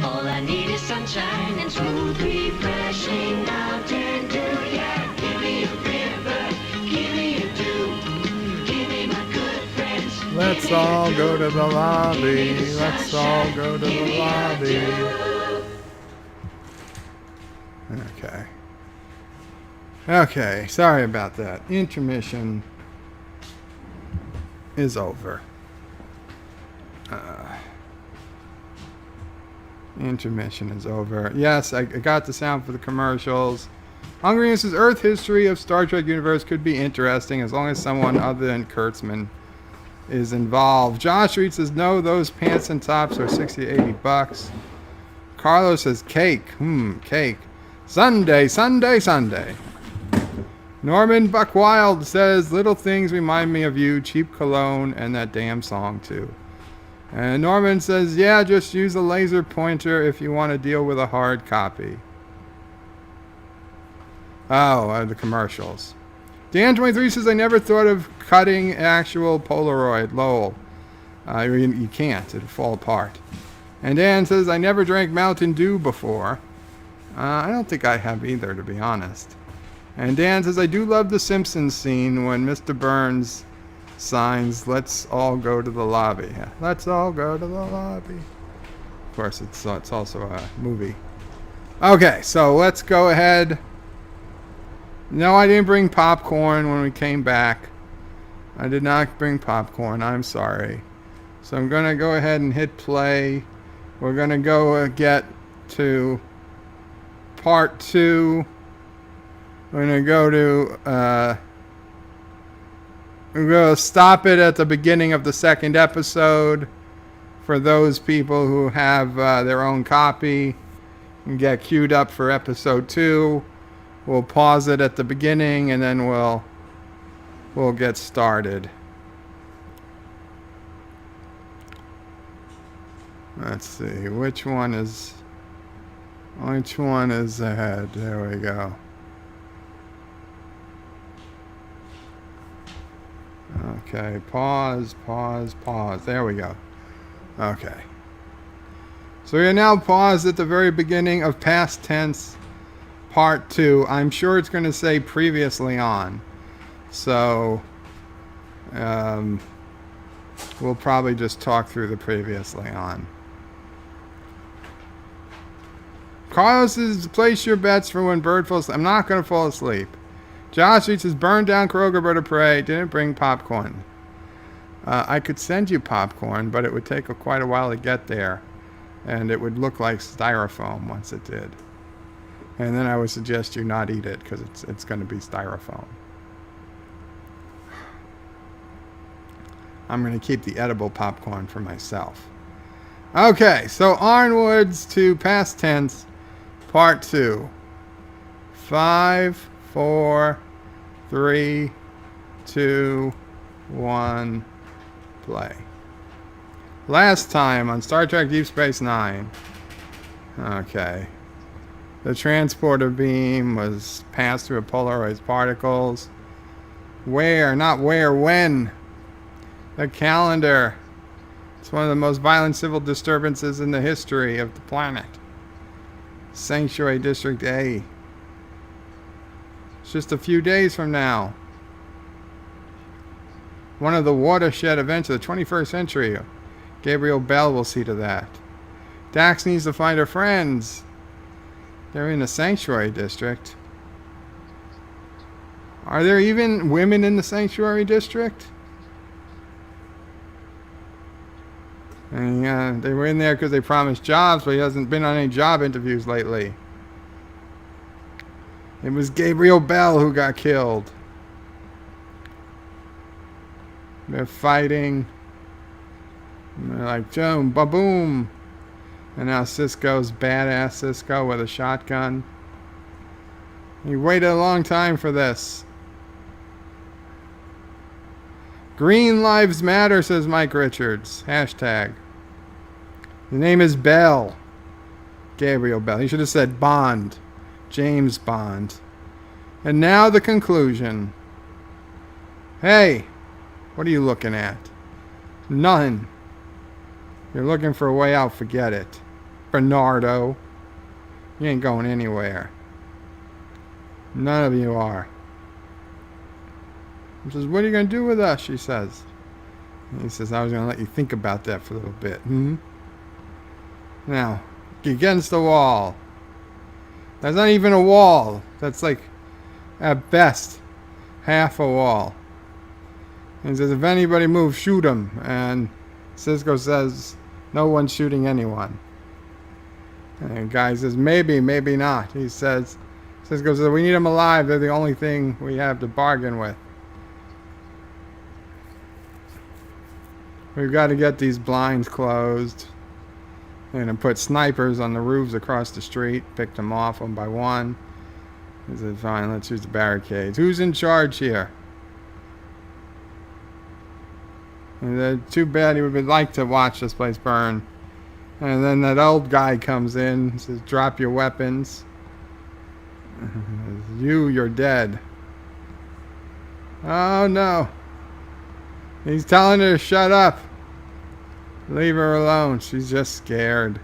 D: All I need is sunshine and smooth, refreshing mountain dew. Yeah, give me a river, give me a dew. Give me my good friends.
A: Let's all go to the lobby. Let's all go to the lobby. Okay. Okay, sorry about that. Intermission is over. Intermission is over. Yes, I got the sound for the commercials. Hungry News' Earth history of Star Trek universe could be interesting as long as someone other than Kurtzman is involved. Josh Reed says, no, those pants and tops are 60 to 80 bucks. Carlos says, cake. Cake. Sunday, Sunday, Sunday. Norman Buckwild says, little things remind me of you, cheap cologne, and that damn song too. And Norman says, yeah, just use a laser pointer if you want to deal with a hard copy. Oh, the commercials. Dan23 says, I never thought of cutting actual Polaroid. Lol. You can't. It'll fall apart. And Dan says, I never drank Mountain Dew before. I don't think I have either, to be honest. And Dan says, I do love the Simpsons scene when Mr. Burns signs, let's all go to the lobby. Yeah, let's all go to the lobby. Of course, it's also a movie. Okay, so let's go ahead. No, I didn't bring popcorn when we came back. I did not bring popcorn. I'm sorry. So I'm going to go ahead and hit play. We're going to go get to part 2. We're going to go to... we're going to stop it at the beginning of the second episode for those people who have their own copy and get queued up for episode 2. We'll pause it at the beginning and then we'll get started. Let's see, which one is ahead? There we go. Okay, pause. There we go. Okay. So we are now paused at the very beginning of past tense part 2. I'm sure it's going to say previously on. So we'll probably just talk through the previously on. Carlos says, place your bets for when Bird falls asleep. I'm not going to fall asleep. Josh says, burn down Kroger Bird of Prey. Didn't bring popcorn. I could send you popcorn, but it would take quite a while to get there. And it would look like styrofoam once it did. And then I would suggest you not eat it because it's going to be styrofoam. I'm going to keep the edible popcorn for myself. Okay, so onwards to past tense, part 2. 5, 4, 3, 2, 1, play. Last time on Star Trek Deep Space Nine. Okay. The transporter beam was passed through a Polaroid's particles. Where? Not where, when? The calendar. It's one of the most violent civil disturbances in the history of the planet. Sanctuary District A. It's just a few days from now. One of the watershed events of the 21st century. Gabriel Bell will see to that. Dax needs to find her friends. They're in the Sanctuary District. Are there even women in the Sanctuary District? And they were in there because they promised jobs, but he hasn't been on any job interviews lately. It was Gabriel Bell who got killed. They're fighting. And they're like, boom, ba-boom. And now Cisco's badass Cisco with a shotgun. He waited a long time for this. Green Lives Matter, says Mike Richards. Hashtag. The name is Bell. Gabriel Bell. He should have said Bond. James Bond. And now the conclusion. Hey, what are you looking at? None. You're looking for a way out, forget it. Bernardo. You ain't going anywhere. None of you are. He says, what are you going to do with us? She says. And he says, I was going to let you think about that for a little bit. Now, against the wall. That's not even a wall. That's like, at best, half a wall. And he says, if anybody moves, shoot him. And Cisco says, no one's shooting anyone. And the guy says, maybe, maybe not. He says, Cisco says, we need them alive. They're the only thing we have to bargain with. We've got to get these blinds closed. And put snipers on the roofs across the street. Picked them off one by one. He said, fine, let's use the barricades. Who's in charge here? And too bad he would like to watch this place burn. And then that old guy comes in and says, drop your weapons. You're dead. Oh no. He's telling her to shut up. Leave her alone. She's just scared.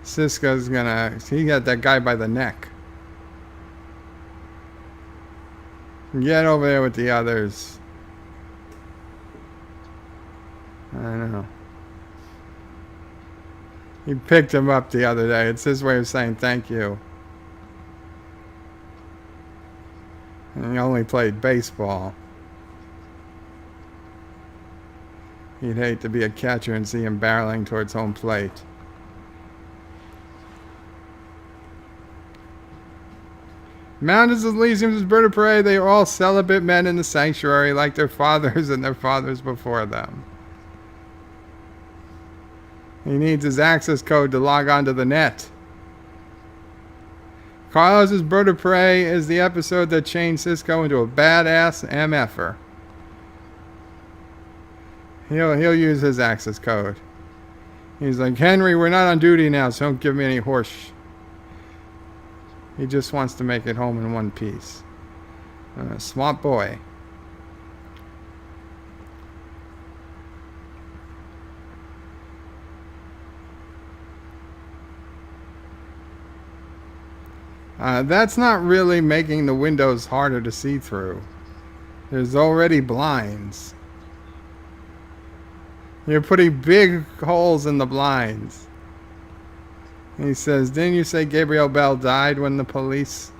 A: Cisco's he got that guy by the neck. Get over there with the others. I know. He picked him up the other day. It's his way of saying thank you. And he only played baseball. He'd hate to be a catcher and see him barreling towards home plate. Mountains of Elysium's bird of prey, they are all celibate men in the sanctuary like their fathers and their fathers before them. He needs his access code to log onto the net. Carlos's Bird of Prey is the episode that changed Cisco into a badass MFer. He'll use his access code. He's like, Henry, we're not on duty now, so don't give me any horse. He just wants to make it home in one piece. Swamp boy. That's not really making the windows harder to see through. There's already blinds. You're putting big holes in the blinds. And he says, didn't you say Gabriel Bell died when the police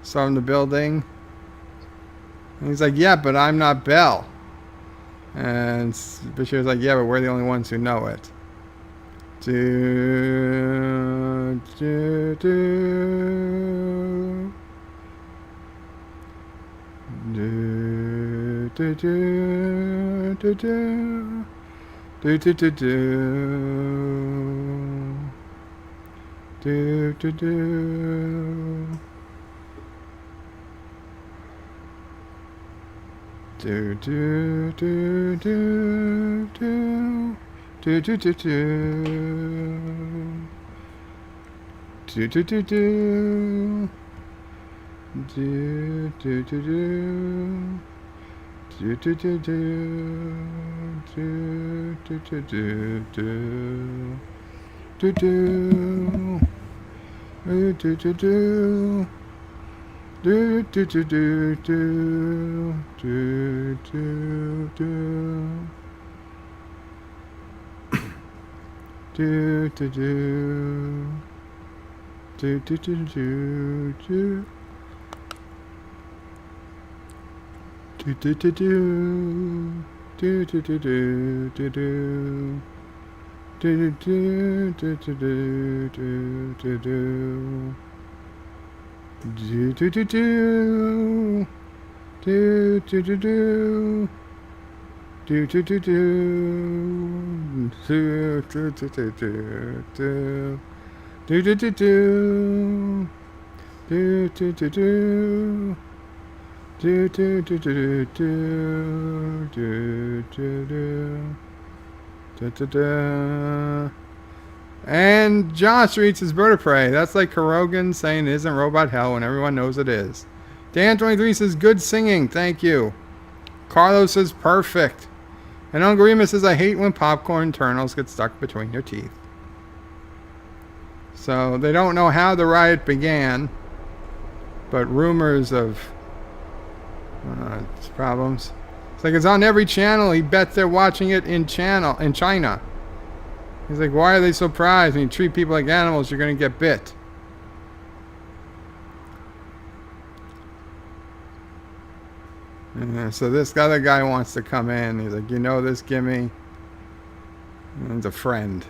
A: stormed the building? And he's like, yeah, but I'm not Bell. And Bashir's like, yeah, but we're the only ones who know it. Do, do, do. Do, do, do, do, do. Do, do, do, do. Do, do, do. Do, do, do, do, do. Do, do, do, do. Do, do, do, do. Do, do, do, do. Do, do, do, do. Do, do, do, do, do. Do, do. Do, do, do, do. Do, do, do, do, do. Do, do, do. Do, do, do. Do, do, do, do, do. Do, do, do, do. Do, do, do, do, do, do. Do, do, do, do, do, do, do, do. Do, do, do, do. Do, do, do, do. Do do do do. Do do do do do do. Do do do do. Do do do do. Do do do do do do do do. Da, da, da. And Josh reads his bird of prey. That's like Kurogan saying it isn't robot hell when everyone knows it is. Dan23 says good singing, thank you. Carlos says perfect. And Uncle Remus says I hate when popcorn kernels get stuck between your teeth. So they don't know how the riot began, but rumors of problems. It's like it's on every channel. He bets they're watching it in China. He's like, why are they so surprised? When you treat people like animals, you're going to get bit. And so this other guy wants to come in. He's like, you know this gimme? And he's a friend.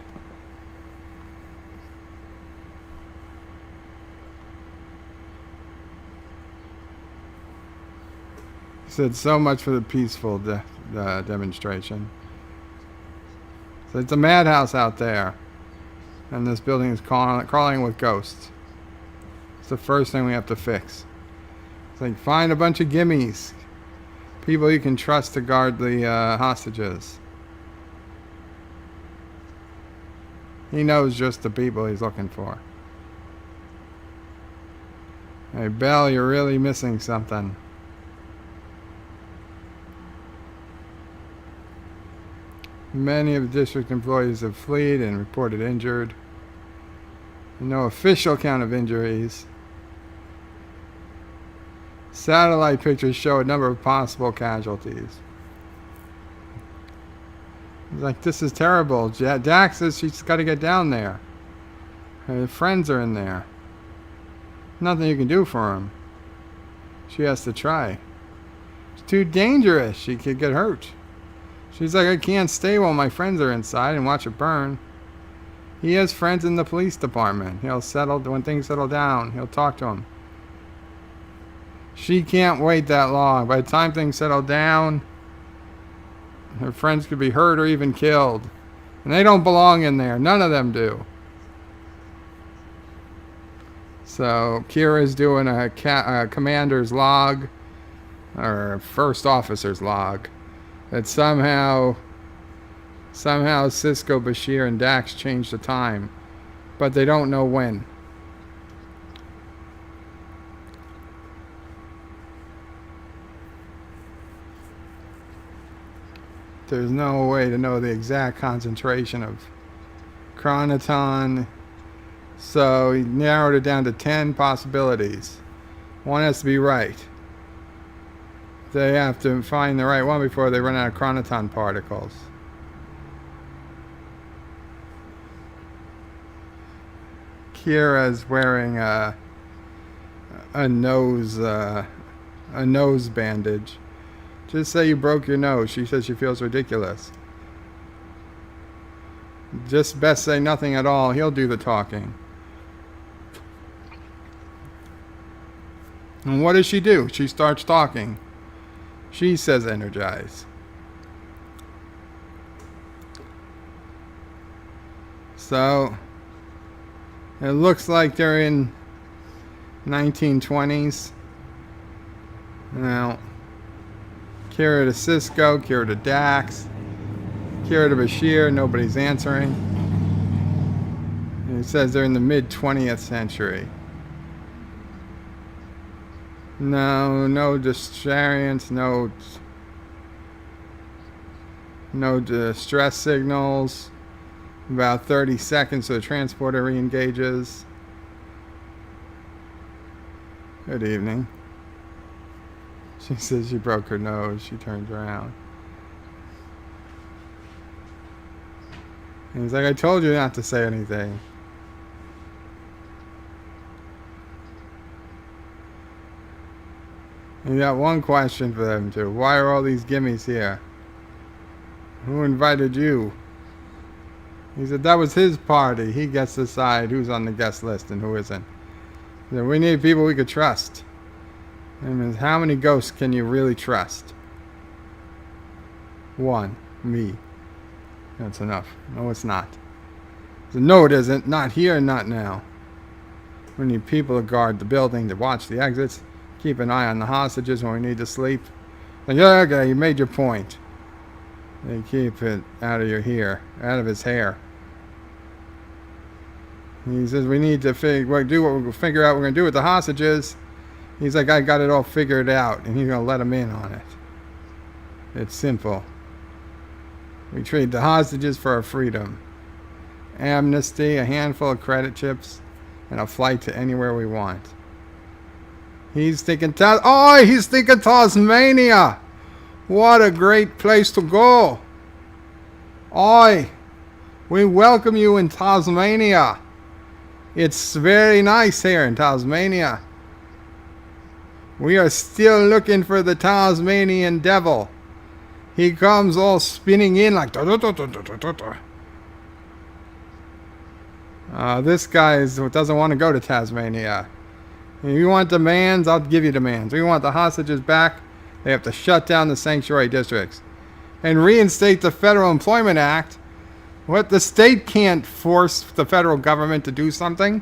A: He said so much for the peaceful demonstration. So it's a madhouse out there. And this building is crawling with ghosts. It's the first thing we have to fix. It's like, find a bunch of gimmies. People you can trust to guard the hostages. He knows just the people he's looking for. Hey, Belle, you're really missing something. Many of the district employees have fled and reported injured. No official count of injuries. Satellite pictures show a number of possible casualties. He's like, this is terrible. Dax says she's got to get down there. Her friends are in there. Nothing you can do for him. She has to try. It's too dangerous. She could get hurt. She's like, I can't stay while my friends are inside and watch it burn. He has friends in the police department. He'll settle when things settle down. He'll talk to them. She can't wait that long. By the time things settle down, her friends could be hurt or even killed. And they don't belong in there. None of them do. So Kira's doing a commander's log, or first officer's log, that somehow Cisco, Bashir, and Dax changed the time, but they don't know when. There's no way to know the exact concentration of chronoton, so he narrowed it down to 10 possibilities. One has to be right. They have to find the right one before they run out of chronoton particles. Kira's wearing a nose bandage. Just say you broke your nose. She says she feels ridiculous. Just best say nothing at all. He'll do the talking. And what does she do? She starts talking. She says energize. So it looks like they're in 1920s. Now, Kira to Cisco, Kira to Dax, Kira to Bashir, nobody's answering. And it says they're in the mid-20th century. No distress, no distress signals. About 30 seconds so the transporter re-engages. Good evening. She says she broke her nose. She turns around. And he's like, I told you not to say anything. And you got one question for them too. Why are all these gimmies here? Who invited you? He said that was his party. He gets to decide who's on the guest list and who isn't. He said, we need people we could trust. And how many ghosts can you really trust? One. Me. That's enough. No, it's not. So, no, it isn't. Not here, not now. We need people to guard the building, to watch the exits, keep an eye on the hostages when we need to sleep. Like, yeah, okay, you made your point. They keep it out of your hair, out of his hair. He says we need to figure out what we're going to do with the hostages. He's like, I got it all figured out, and he's going to let him in on it. It's simple. We trade the hostages for our freedom. Amnesty, a handful of credit chips, and a flight to anywhere we want. He's thinking, he's thinking Tasmania. What a great place to go. Oi, we welcome you in Tasmania. It's very nice here in Tasmania. We are still looking for the Tasmanian devil. He comes all spinning in like... this guy doesn't want to go to Tasmania. If you want demands, I'll give you demands. We want the hostages back. They have to shut down the sanctuary districts and reinstate the Federal Employment Act. What? The state can't force the federal government to do something?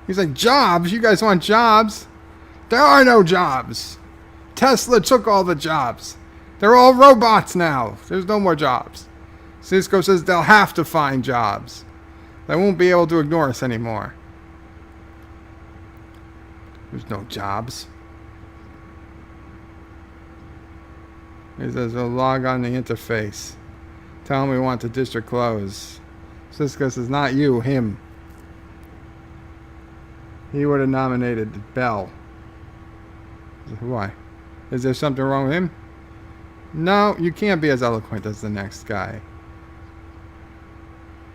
A: He's like, jobs? You guys want jobs? There are no jobs. Tesla took all the jobs. They're all robots now. There's no more jobs. Cisco says they'll have to find jobs. They won't be able to ignore us anymore. There's no jobs. He says we'll log on the interface. Tell him we want the district closed. Cisco says not you, him. He would have nominated Bell. Why? Is there something wrong with him? No, you can't be as eloquent as the next guy.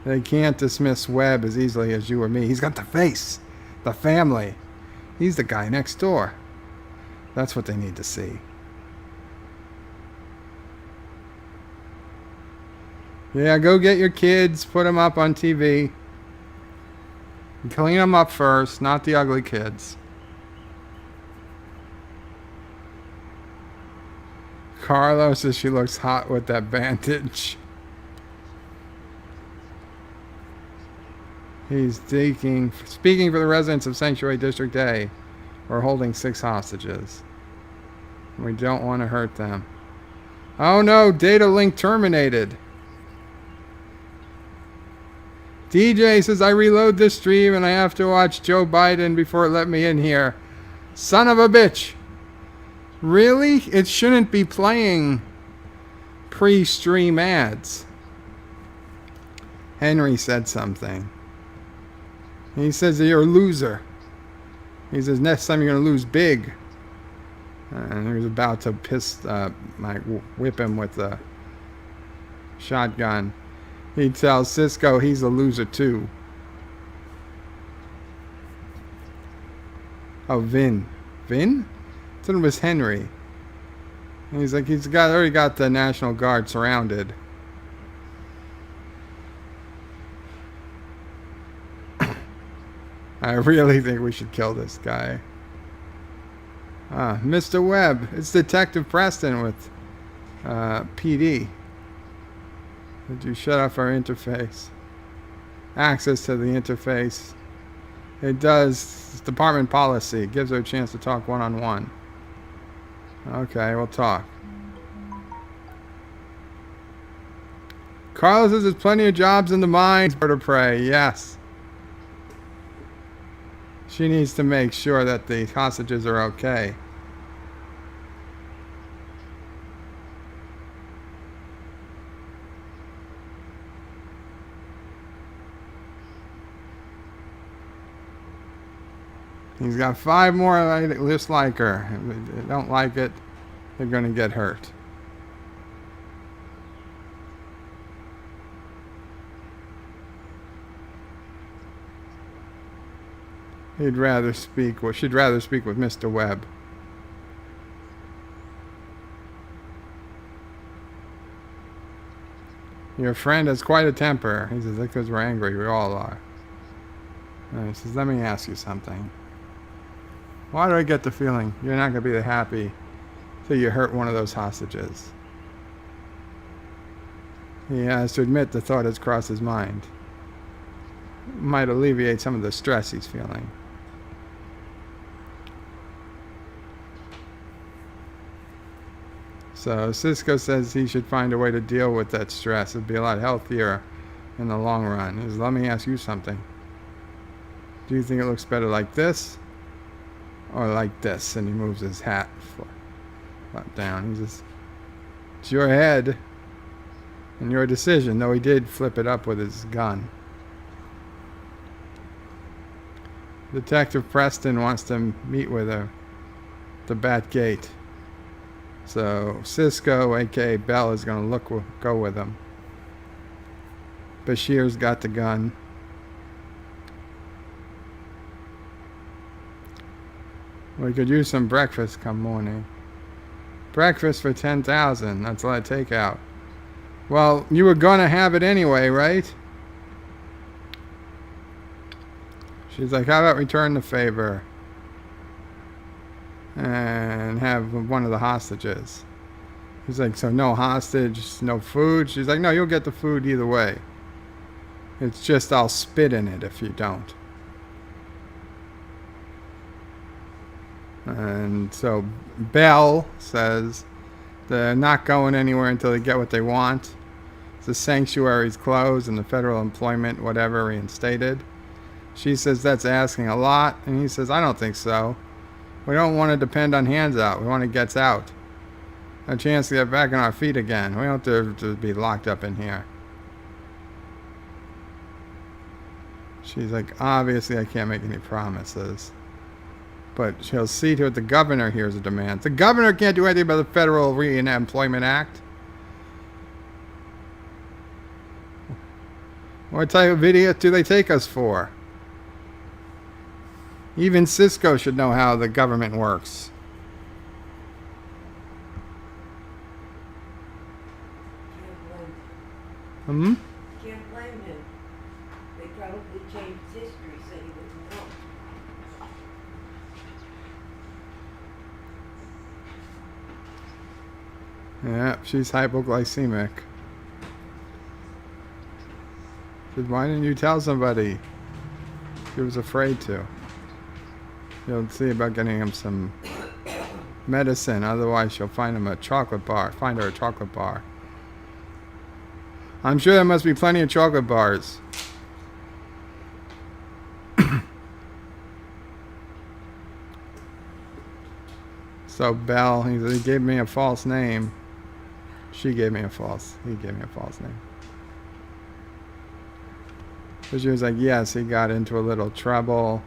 A: They can't dismiss Webb as easily as you or me. He's got the face, the family. He's the guy next door. That's what they need to see. Yeah, go get your kids, put them up on TV. Clean them up first, not the ugly kids. Carlos says she looks hot with that bandage. He's speaking for the residents of Sanctuary District A. We're holding 6 hostages. We don't want to hurt them. Oh no, data link terminated. DJ says, I reload this stream and I have to watch Joe Biden before it let me in here. Son of a bitch. Really? It shouldn't be playing pre-stream ads. Henry said something. He says that you're a loser. He says next time you're going to lose big. And he was about to whip him with a shotgun. He tells Cisco he's a loser too. Oh, Vin. Vin? I thought it was Henry. And he's like, already got the National Guard surrounded. I really think we should kill this guy. Mr. Webb. It's Detective Preston with PD. Did you shut off our interface? Access to the interface. It does. It's department policy. It gives her a chance to talk one-on-one. Okay, we'll talk. Carlos says there's plenty of jobs in the mines. Bird of prey. Yes. She needs to make sure that the hostages are okay. He's got 5 more just like her. If they don't like it, they're going to get hurt. She'd rather speak with Mr. Webb. Your friend has quite a temper. He says, that's because we're angry. We all are. He says, let me ask you something. Why do I get the feeling you're not going to be happy till you hurt one of those hostages? He has to admit the thought has crossed his mind. Might alleviate some of the stress he's feeling. So Cisco says he should find a way to deal with that stress. It'd be a lot healthier in the long run. He says, let me ask you something. Do you think it looks better like this or like this? And he moves his hat down. He says, it's your head and your decision, though he did flip it up with his gun. Detective Preston wants to meet with her at the Bat Gate. So Cisco, aka Bell, is going to go with him. Bashir's got the gun. We could use some breakfast come morning. Breakfast for 10,000. That's a lot of takeout. Well, you were going to have it anyway, right? She's like, how about return the favor and have one of the hostages? He's like, so no hostage, no food? She's like, no, you'll get the food either way. It's just I'll spit in it if you don't. And so Bell says they're not going anywhere until they get what they want. The sanctuary's closed and the federal employment, whatever, reinstated. She says that's asking a lot, and he says, I don't think so. We don't want to depend on hands out. We want to get out. A chance to get back on our feet again. We don't have to be locked up in here. She's like, obviously I can't make any promises. But she'll see to it the governor hears a demand. The governor can't do anything about the Federal Re-Employment Act. What type of idiot do they take us for? Even Cisco should know how the government works.
B: Can't blame him. They probably changed history so he wouldn't know.
A: Yeah, she's hypoglycemic. Said, why didn't you tell somebody? She was afraid to. She'll see about getting him some medicine. Otherwise, she'll find him a chocolate bar. Find her a chocolate bar. I'm sure there must be plenty of chocolate bars. So Belle, he gave me a false name. He gave me a false name. So she was like, yes, he got into a little trouble.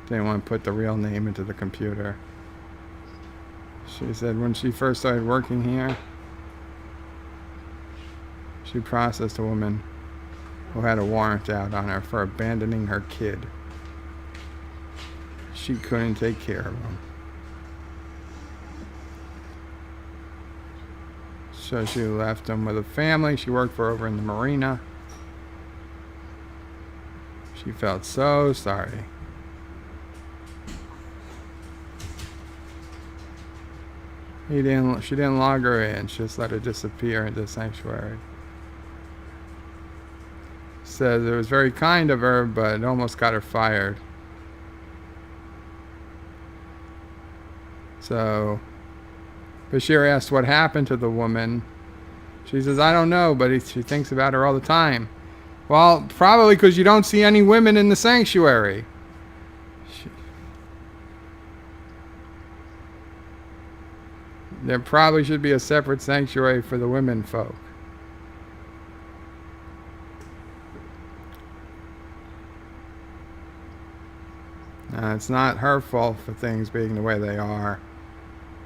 A: Didn't want to put the real name into the computer. She said when she first started working here, she processed a woman who had a warrant out on her for abandoning her kid. She couldn't take care of him. So she left him with a family she worked for over in the marina. She felt so sorry. She didn't log her in. She just let her disappear into the sanctuary. Says it was very kind of her, but it almost got her fired. So Bashir asked what happened to the woman. She says, I don't know, but she thinks about her all the time. Well, probably because you don't see any women in the sanctuary. There probably should be a separate sanctuary for the women folk. It's not her fault for things being the way they are.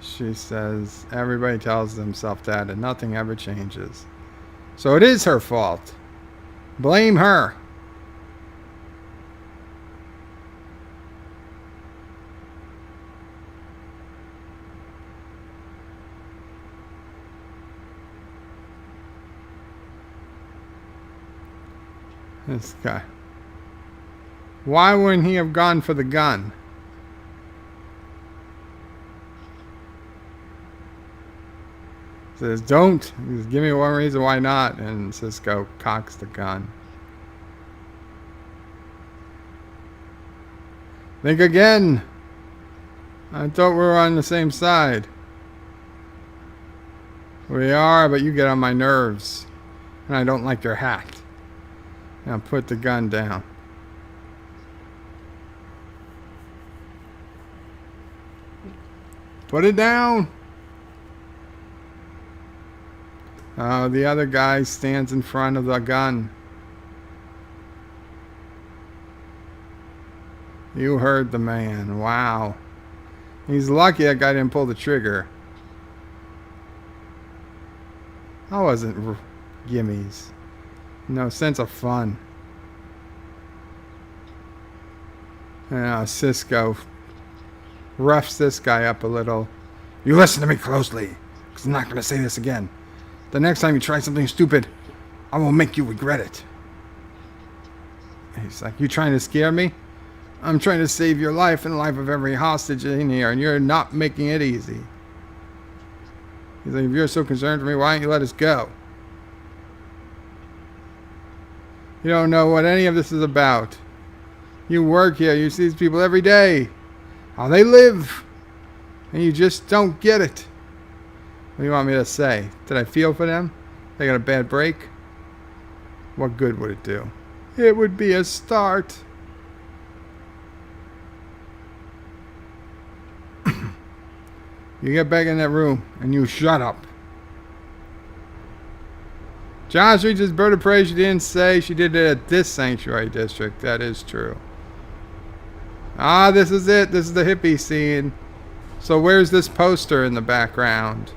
A: She says everybody tells themselves that and nothing ever changes. So it is her fault. Blame her. This guy. Why wouldn't he have gone for the gun? Says, don't. He says, give me one reason why not. And Cisco cocks the gun. Think again. I thought we were on the same side. We are, but you get on my nerves. And I don't like your hat. Now put the gun down. Put it down. The other guy stands in front of the gun. You heard the man. Wow. He's lucky that guy didn't pull the trigger. I wasn't gimmies. No sense of fun. Cisco roughs this guy up a little. You listen to me closely, because I'm not going to say this again. The next time you try something stupid, I will make you regret it. He's like, you trying to scare me? I'm trying to save your life and the life of every hostage in here, and you're not making it easy. He's like, if you're so concerned for me, why don't you let us go? You don't know what any of this is about. You work here, you see these people every day. How they live. And you just don't get it. What do you want me to say? Did I feel for them? They got a bad break? What good would it do? It would be a start. You get back in that room and you shut up. Josh reaches bird of prey. She didn't say she did it at this sanctuary district. That is true. This is it. This is the hippie scene. So where's this poster in the background?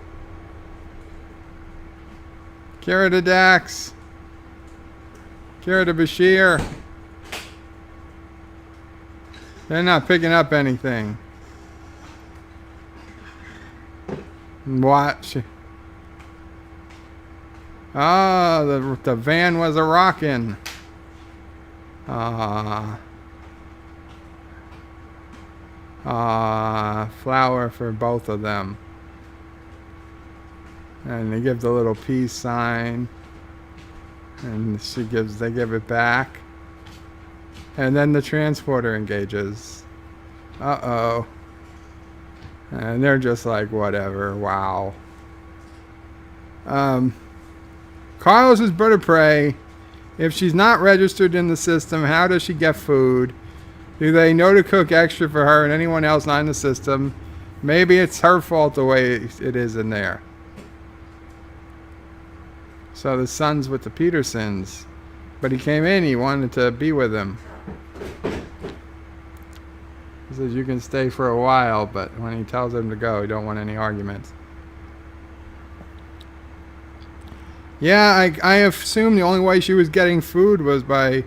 A: Kira to Dax. Kira to Bashir. They're not picking up anything. What? The van was a rockin'. Flower for both of them. And they give the little peace sign. And they give it back. And then the transporter engages. Uh-oh. And they're just like, whatever, wow. Carlos is bird of prey. If she's not registered in the system, how does she get food? Do they know to cook extra for her and anyone else not in the system? Maybe it's her fault the way it is in there. So the son's with the Petersons. But he came in, he wanted to be with him. He says you can stay for a while, but when he tells him to go, he don't want any arguments. Yeah, I assume the only way she was getting food was by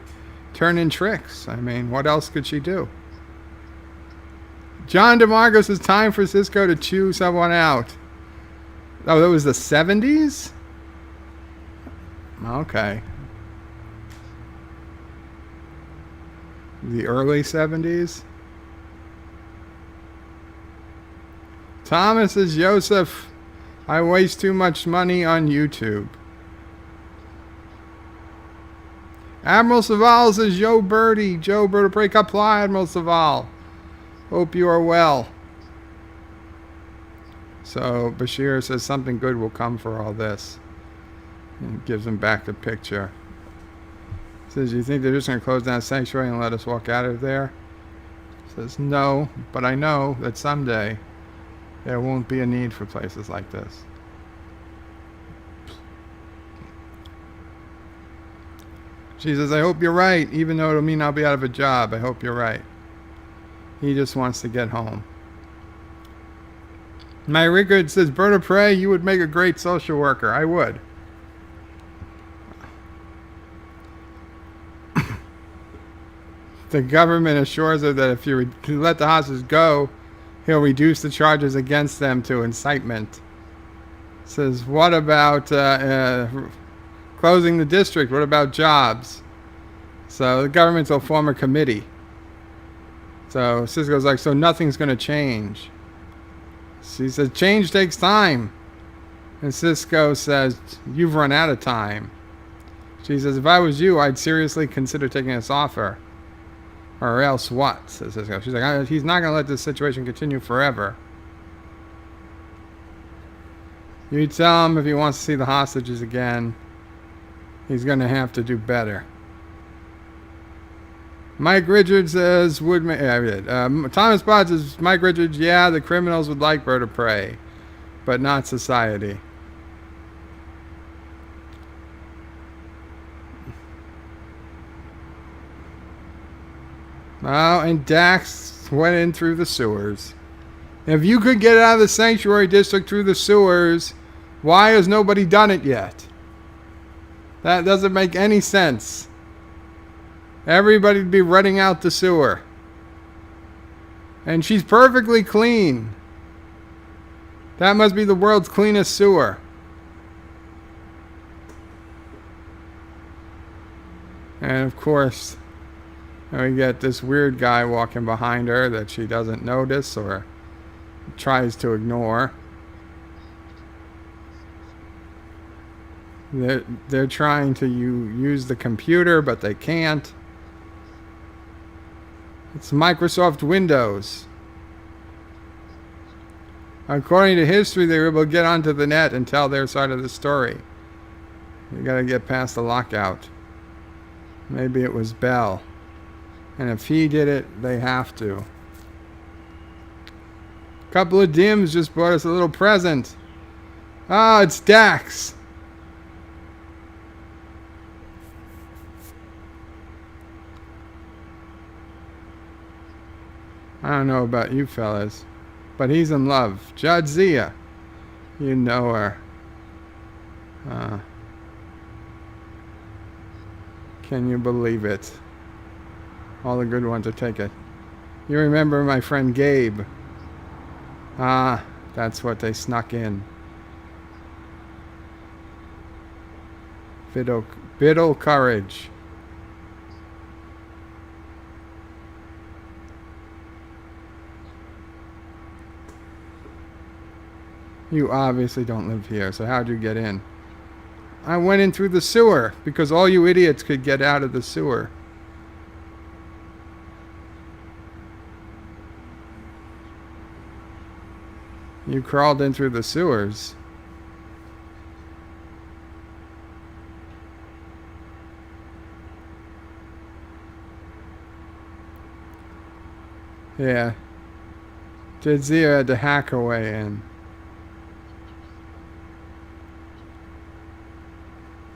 A: turning tricks. I mean, what else could she do? John DeMarco says time for Cisco to chew someone out. Oh, that was the 70s? Okay. The early 70s? Thomas says, Joseph, I waste too much money on YouTube. Admiral Saval says, Yo Birdie, Joe Bird of Prey Qapla, Admiral Saval. Hope you are well. So Bashir says something good will come for all this. And gives him back the picture. Says, you think they're just going to close down Sanctuary and let us walk out of there? Says, no, but I know that someday there won't be a need for places like this. She says, I hope you're right, even though it'll mean I'll be out of a job. I hope you're right. He just wants to get home. My Rickard says, bird of prey, you would make a great social worker. I would. The government assures her that if you let the hostages go, he'll reduce the charges against them to incitement. Says, what about closing the district? What about jobs? So the government will form a committee. So Cisco's like, so nothing's going to change. She says, change takes time. And Cisco says, "You've run out of time." She says, "If I was you, I'd seriously consider taking this offer." "Or else what?" says Cisco. She's like, "He's not going to let this situation continue forever. You tell him if he wants to see the hostages again, he's going to have to do better." Mike Richards says, Thomas Potts says, Mike Richards, "Yeah, the criminals would like bird of prey, but not society." Oh, and Dax went in through the sewers. If you could get out of the sanctuary district through the sewers, why has nobody done it yet? That doesn't make any sense. Everybody'd be running out the sewer. And she's perfectly clean. That must be the world's cleanest sewer. And of course, we get this weird guy walking behind her that she doesn't notice or tries to ignore. They're trying to use the computer, but they can't. It's Microsoft Windows. According to history, they were able to get onto the net and tell their side of the story. You gotta get past the lockout. Maybe it was Bell. And if he did it, they have to. Couple of Dims just brought us a little present. Ah, it's Dax. I don't know about you fellas, but he's in love. Jadzia. You know her. Can you believe it? All the good ones are taken. You remember my friend Gabe? Ah, that's what they snuck in. Biddle courage. You obviously don't live here, so how'd you get in? I went in through the sewer, because all you idiots could get out of the sewer. You crawled in through the sewers. Yeah. Jadzia had to hack her way in.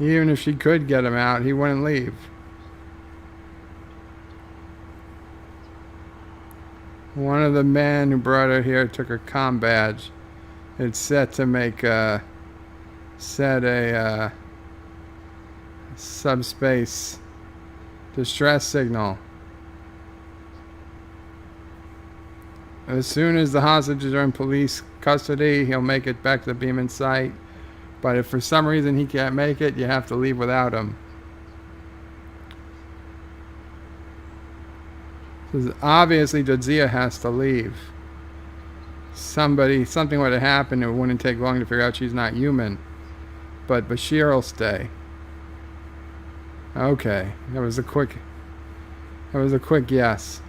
A: Even if she could get him out, he wouldn't leave. One of the men who brought her here took her comm badge. It's set to make a subspace distress signal. As soon as the hostages are in police custody, he'll make it back to the Beeman site. But if for some reason he can't make it, you have to leave without him. Because obviously Jadzia has to leave. Something would have happened. It wouldn't take long to figure out she's not human. But Bashir will stay. Okay, that was a quick yes.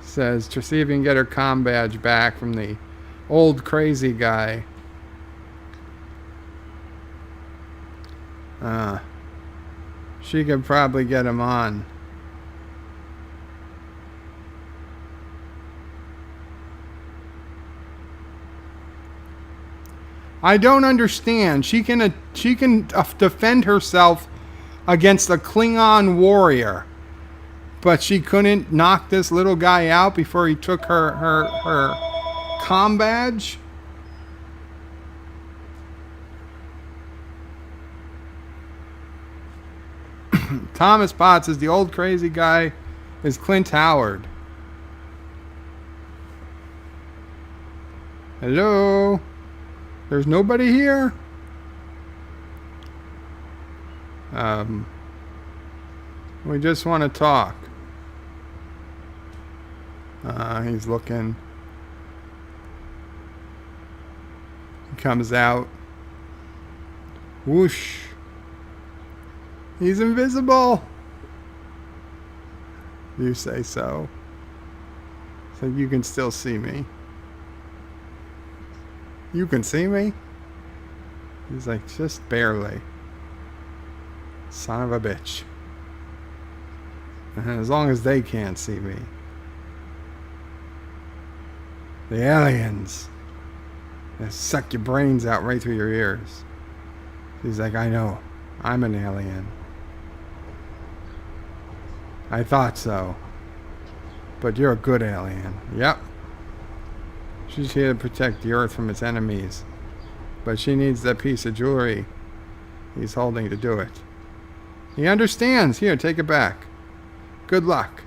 A: Says to see if you can get her comm badge back from the old crazy guy. She could probably get him on. I don't understand. She can defend herself against a Klingon warrior, but she couldn't knock this little guy out before he took her comm badge. Thomas Potts is the old crazy guy. Is Clint Howard. Hello? There's nobody here? We just want to talk. He's looking. comes out. Whoosh. He's invisible. You say so. So you can still see me. You can see me? He's like, just barely. Son of a bitch. And as long as they can't see me. The aliens. They suck your brains out right through your ears. He's like, I know. I'm an alien. I thought so. But you're a good alien. Yep. She's here to protect the Earth from its enemies. But she needs that piece of jewelry he's holding to do it. He understands. Here, take it back. Good luck.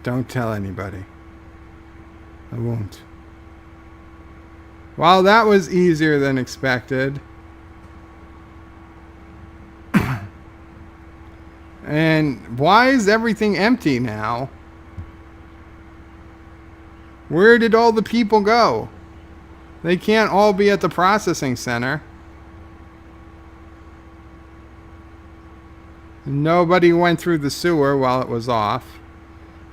A: Don't tell anybody. I won't. Well, that was easier than expected. And why is everything empty now? Where did all the people go? They can't all be at the processing center. Nobody went through the sewer while it was off.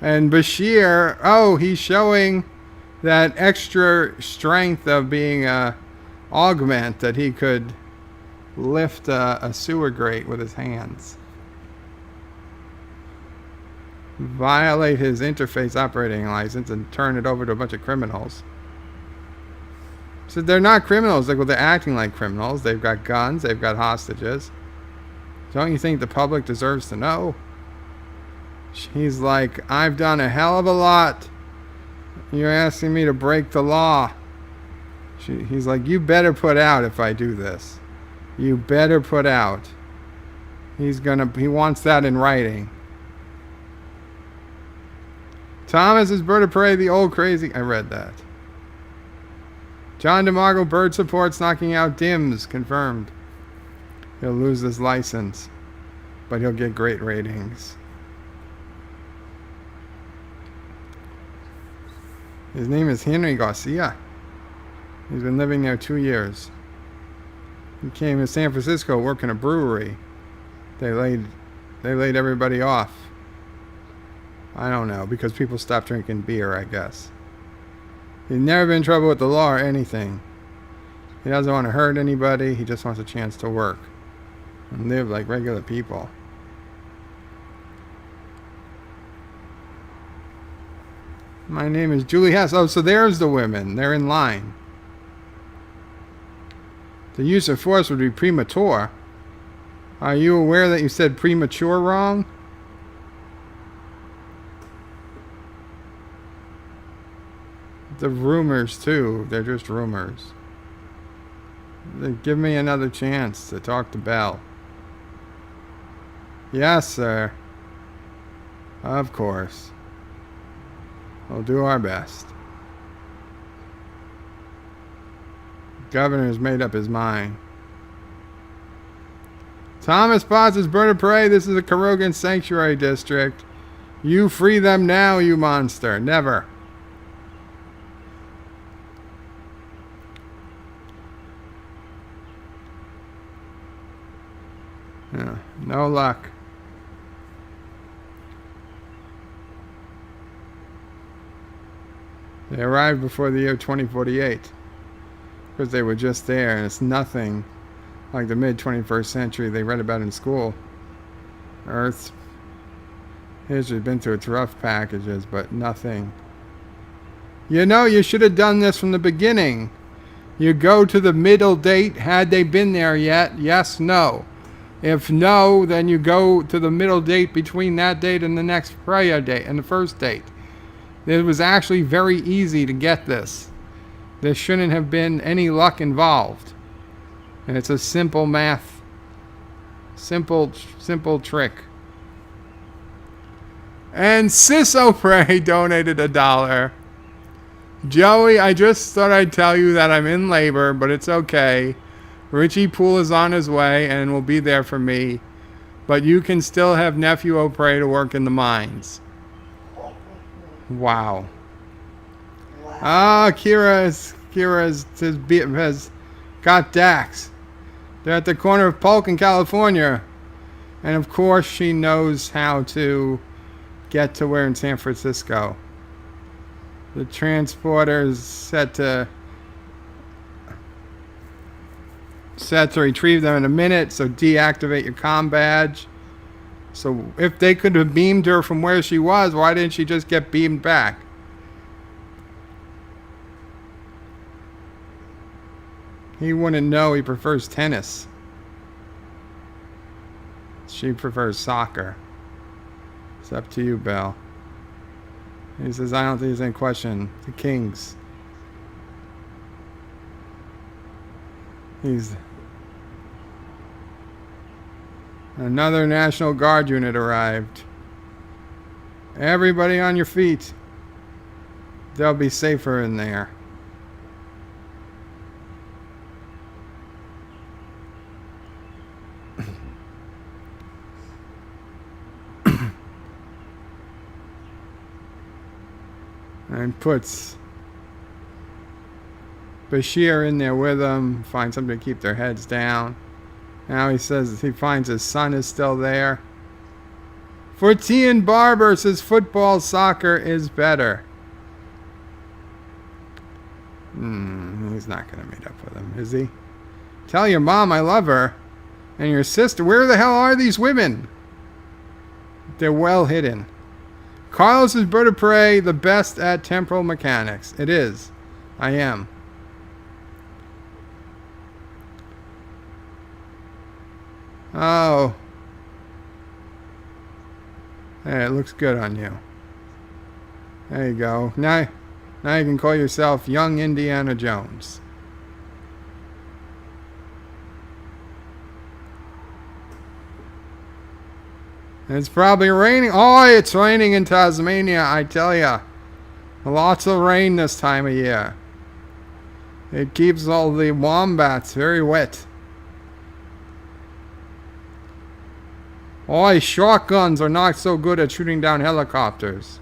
A: And Bashir, oh, he's showing that extra strength of being a augment that he could lift a sewer grate with his hands. Violate his interface operating license and turn it over to a bunch of criminals. So they're not criminals. Like, well, they're acting like criminals. They've got guns. They've got hostages. Don't you think the public deserves to know? He's like, I've done a hell of a lot. You're asking me to break the law. He's like, you better put out if I do this. You better put out. He wants that in writing. Thomas is bird of prey, the old crazy. I read that. John DeMarco, bird supports knocking out Dims. Confirmed. He'll lose his license, but he'll get great ratings. His name is Henry Garcia. He's been living there 2 years. He came to San Francisco, work in a brewery. They laid everybody off. I don't know, because people stopped drinking beer, I guess. He's never been in trouble with the law or anything. He doesn't want to hurt anybody. He just wants a chance to work and live like regular people. My name is Julie Hess. Oh, so there's the women. They're in line. The use of force would be premature. Are you aware that you said premature wrong? The rumors, too. They're just rumors. Give me another chance to talk to Belle. Yes, sir. Of course. We'll do our best. Governor's made up his mind. Thomas Potts is bird of prey. This is a Karogan Sanctuary District. You free them now, you monster. Never. Yeah, no luck. They arrived before the year 2048 because they were just there, and it's nothing like the mid-21st century they read about in school. Earth's history has been through its rough packages, but nothing. You know, you should have done this from the beginning. You go to the middle date. Had they been there yet? Yes, no. If no, then you go to the middle date between that date and the next prior date and the first date. It was actually very easy to get this. There shouldn't have been any luck involved. And it's a simple math. Simple trick. And Sisopray donated $1. Joey, I just thought I'd tell you that I'm in labor, but it's okay. Richie Poole is on his way and will be there for me. But you can still have Nephew O'Prey to work in the mines. Wow.
B: Wow.
A: Ah, Kira's has got Dax. They're at the corner of Polk in California. And of course she knows how to get to where in San Francisco. The transporter is set to retrieve them in a minute, so deactivate your comm badge. So if they could have beamed her from where she was, why didn't she just get beamed back? He wouldn't know. He prefers tennis. She prefers soccer. It's up to you, Belle. He says, I don't think there's any question. The Kings. Another National Guard unit arrived. Everybody on your feet. They'll be safer in there. And puts Bashir in there with them. Finds somebody to keep their heads down. Now he says he finds his son is still there. For Tian Barber says football, soccer is better. He's not going to meet up with him, is he? Tell your mom I love her. And your sister. Where the hell are these women? They're well hidden. Carlos is bird of prey, the best at temporal mechanics. It is. I am. Oh. Hey, it looks good on you. There you go. Now you can call yourself Young Indiana Jones. It's probably raining. Oh, it's raining in Tasmania, I tell ya. Lots of rain this time of year. It keeps all the wombats very wet. Oh, shotguns are not so good at shooting down helicopters.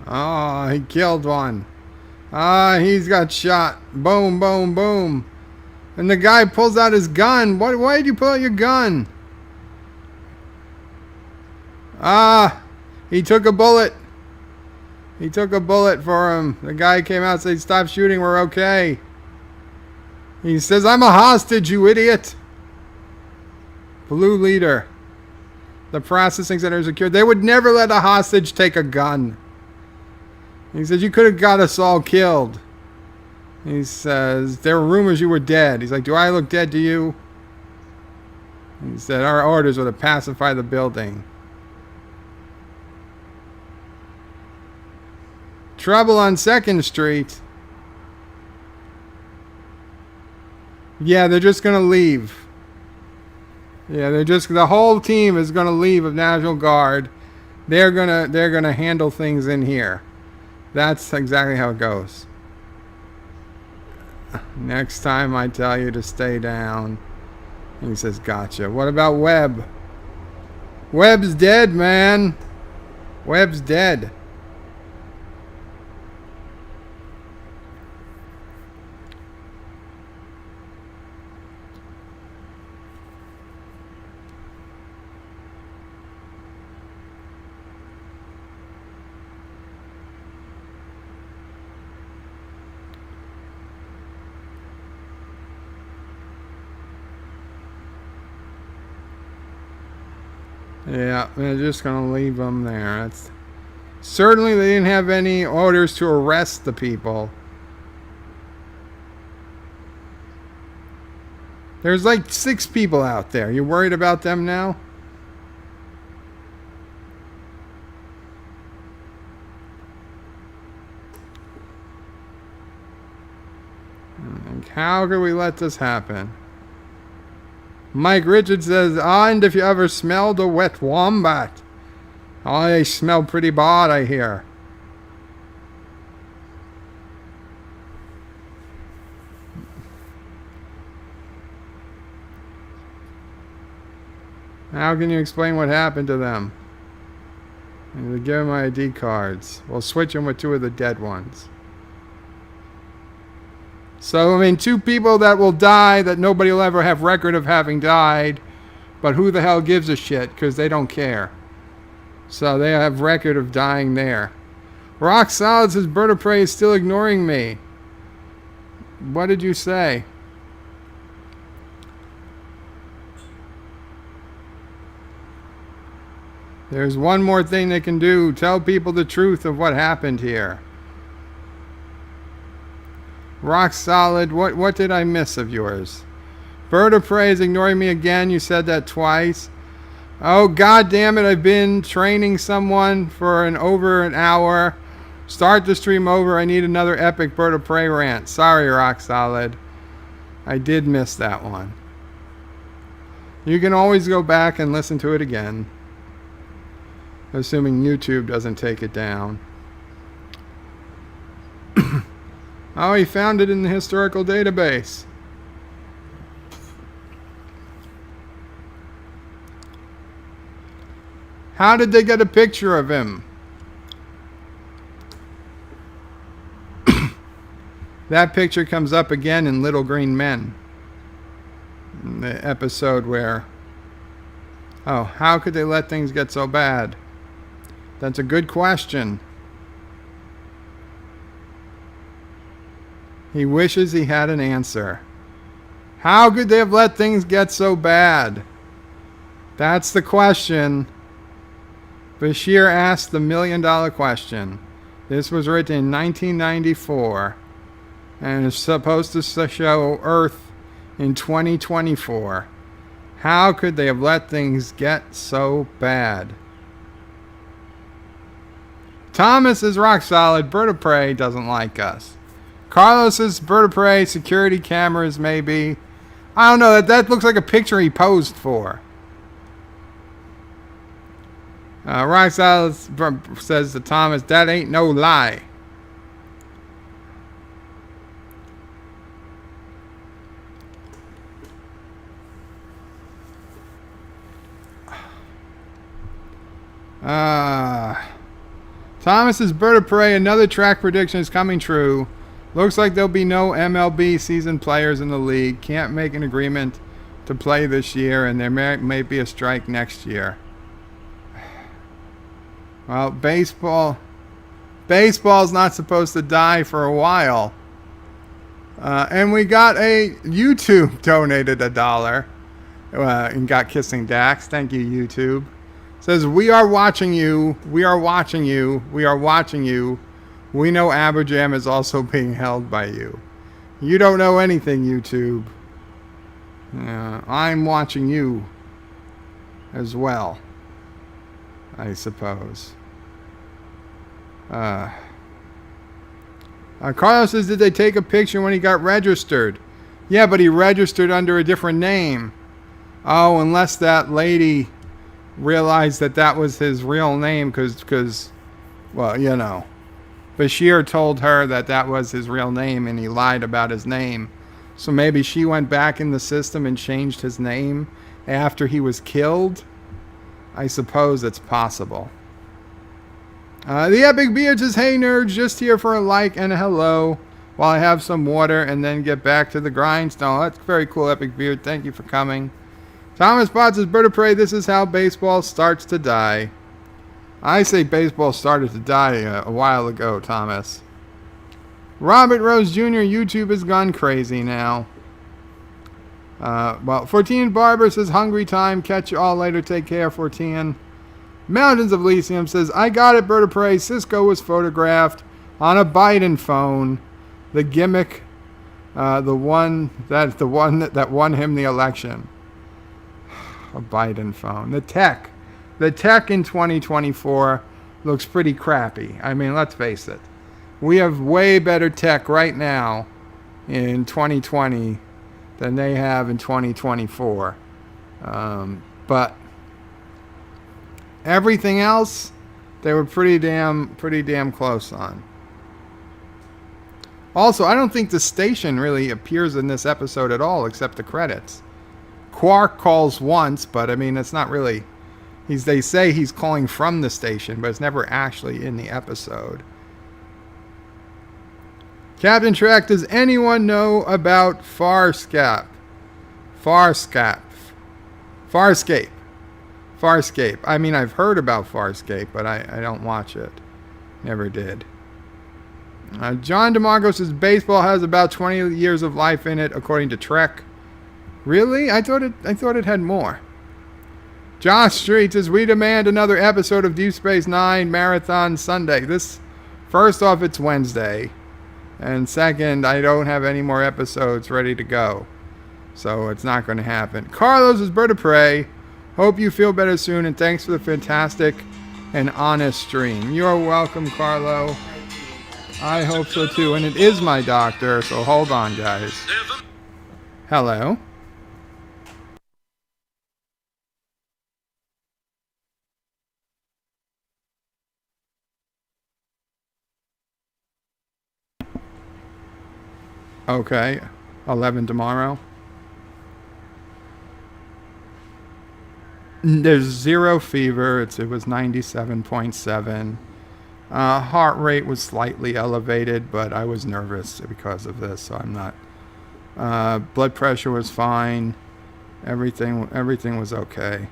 A: Oh, he killed one. Ah, he's got shot. Boom, boom, boom. And the guy pulls out his gun. Why did you pull out your gun? Ah, he took a bullet. He took a bullet for him. The guy came out and said, stop shooting, we're okay. He says, I'm a hostage, you idiot. Blue leader. The processing center is secured. They would never let a hostage take a gun. He says, you could have got us all killed. He says, there were rumors you were dead. He's like, do I look dead to you? He said, our orders were to pacify the building. Trouble on 2nd Street. Yeah, they're just going to leave. Yeah, the whole team is going to leave of National Guard. They're going to handle things in here. That's exactly how it goes. Next time I tell you to stay down. And he says, gotcha. What about Webb? Webb's dead, man. Webb's dead. Yeah, they're just going to leave them there. That's certainly they didn't have any orders to arrest the people. There's like 6 people out there. You worried about them now? How could we let this happen? Mike Richards says, and if you ever smelled a wet wombat. Oh, they smell pretty bad, I hear. How can you explain what happened to them? And to give them my ID cards. We'll switch them with 2 of the dead ones. So, I mean, 2 people that will die that nobody will ever have record of having died. But who the hell gives a shit? Because they don't care. So they have record of dying there. Rock Solid says Bird of Prey is still ignoring me. What did you say? There's one more thing they can do. Tell people the truth of what happened here. Rock Solid, what did I miss of yours? Bird of Prey is ignoring me again. You said that twice. Oh, God damn it. I've been training someone for over an hour. Start the stream over. I need another epic Bird of Prey rant. Sorry, Rock Solid. I did miss that one. You can always go back and listen to it again. Assuming YouTube doesn't take it down. Oh, he found it in the historical database. How did they get a picture of him? That picture comes up again in Little Green Men. In the episode where... Oh, how could they let things get so bad? That's a good question. He wishes he had an answer. How could they have let things get so bad? That's the question. Bashir asked the $1 million question. This was written in 1994 and is supposed to show Earth in 2024. How could they have let things get so bad? Thomas is rock solid. Bird of Prey doesn't like us. Carlos is Bird of Prey. Security cameras, maybe. I don't know. That looks like a picture he posed for. Rock solid says to Thomas, that ain't no lie. Thomas's Bird of Prey, another track prediction is coming true. Looks like there'll be no MLB season players in the league. Can't make an agreement to play this year, and there may be a strike next year. Well, baseball's not supposed to die for a while. And we got YouTube donated $1 and got Kissing Dax. Thank you, YouTube. Says, we are watching you. We are watching you. We are watching you. We know Aberjam is also being held by you. You don't know anything, YouTube. I'm watching you as well, I suppose. Carlos says, did they take a picture when he got registered? Yeah, but he registered under a different name. Oh, unless that lady realized that was his real name because, well, you know, Bashir told her that was his real name and he lied about his name. So maybe she went back in the system and changed his name after he was killed. I suppose it's possible. The Epic Beard says, hey nerds, just here for a like and a hello while I have some water and then get back to the grindstone. That's very cool, Epic Beard. Thank you for coming. Thomas Potts says, Bird of Prey, this is how baseball starts to die. I say baseball started to die a while ago, Thomas. Robert Rose Jr., YouTube has gone crazy now. Well, 14 Barber says, hungry time. Catch you all later. Take care, 14. Mountains of Elysium says, I got it, Bird of Prey. Cisco was photographed on a Biden phone. The gimmick, the one that won him the election. A Biden phone. The tech in 2024 looks pretty crappy. I mean, let's face it. We have way better tech right now in 2020 than they have in 2024. But everything else, they were pretty damn close on. Also, I don't think the station really appears in this episode at all, except the credits. Quark calls once, but I mean, it's not really. They say he's calling from the station, but it's never actually in the episode. Captain Trek, does anyone know about Farscape? Farscape. I mean, I've heard about Farscape, but I don't watch it. Never did. John DeMarco says baseball has about 20 years of life in it, according to Trek. Really? I thought it had more. Josh Street says we demand another episode of Deep Space Nine Marathon Sunday. First off, it's Wednesday, and second, I don't have any more episodes ready to go, so it's not going to happen. Carlos is Bird of Prey. Hope you feel better soon, and thanks for the fantastic and honest stream. You're welcome, Carlo. I hope so too, and it is my doctor, so hold on, guys. Hello. Okay, 11 tomorrow. There's 0 fever. It was 97.7. Heart rate was slightly elevated, but I was nervous because of this, so I'm not. Blood pressure was fine. Everything was okay.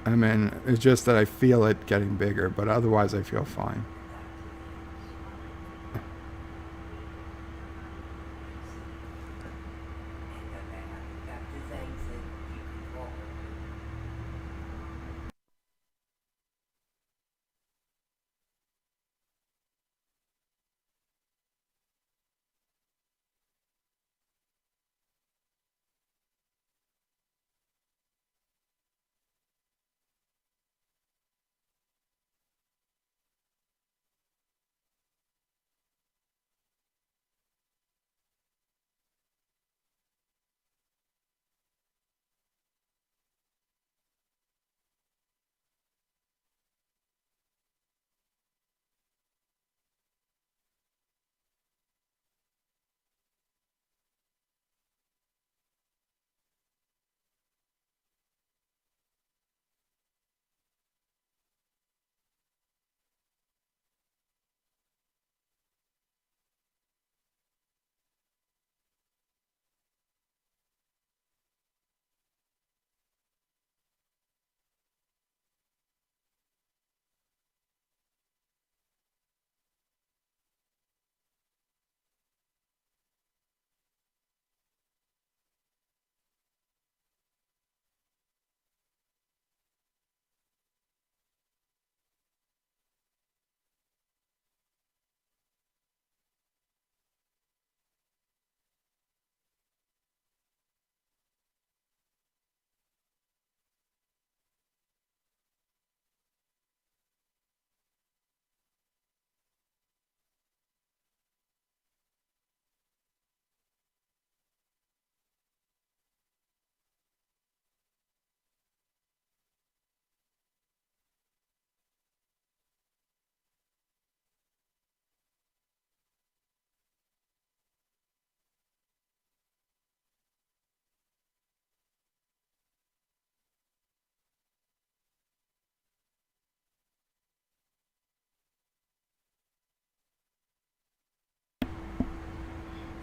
A: I mean, it's just that I feel it getting bigger, but otherwise I feel fine.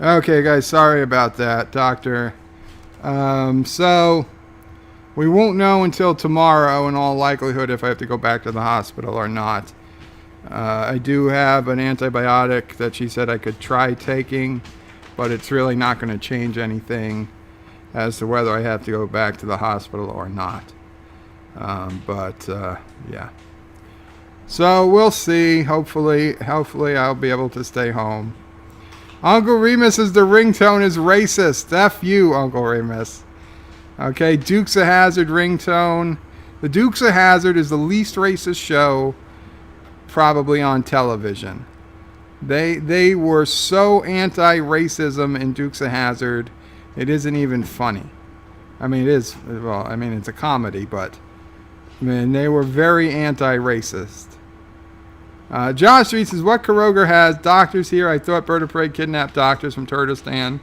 A: Okay, guys, sorry about that, doctor. So we won't know until tomorrow, in all likelihood, if I have to go back to the hospital or not. I do have an antibiotic that she said I could try taking, but it's really not going to change anything as to whether I have to go back to the hospital or not. Yeah. So we'll see. Hopefully I'll be able to stay home. Uncle Remus says the ringtone is racist. F you, Uncle Remus. Okay, Dukes of Hazzard ringtone. The Dukes of Hazzard is the least racist show probably on television. They were so anti-racism in Dukes of Hazzard, it isn't even funny. I mean, it is. Well, I mean, it's a comedy, but I mean, they were very anti-racist. Josh Street says, what Kuroga has doctors here? I thought Bird of Prey kidnapped doctors from Turtestan.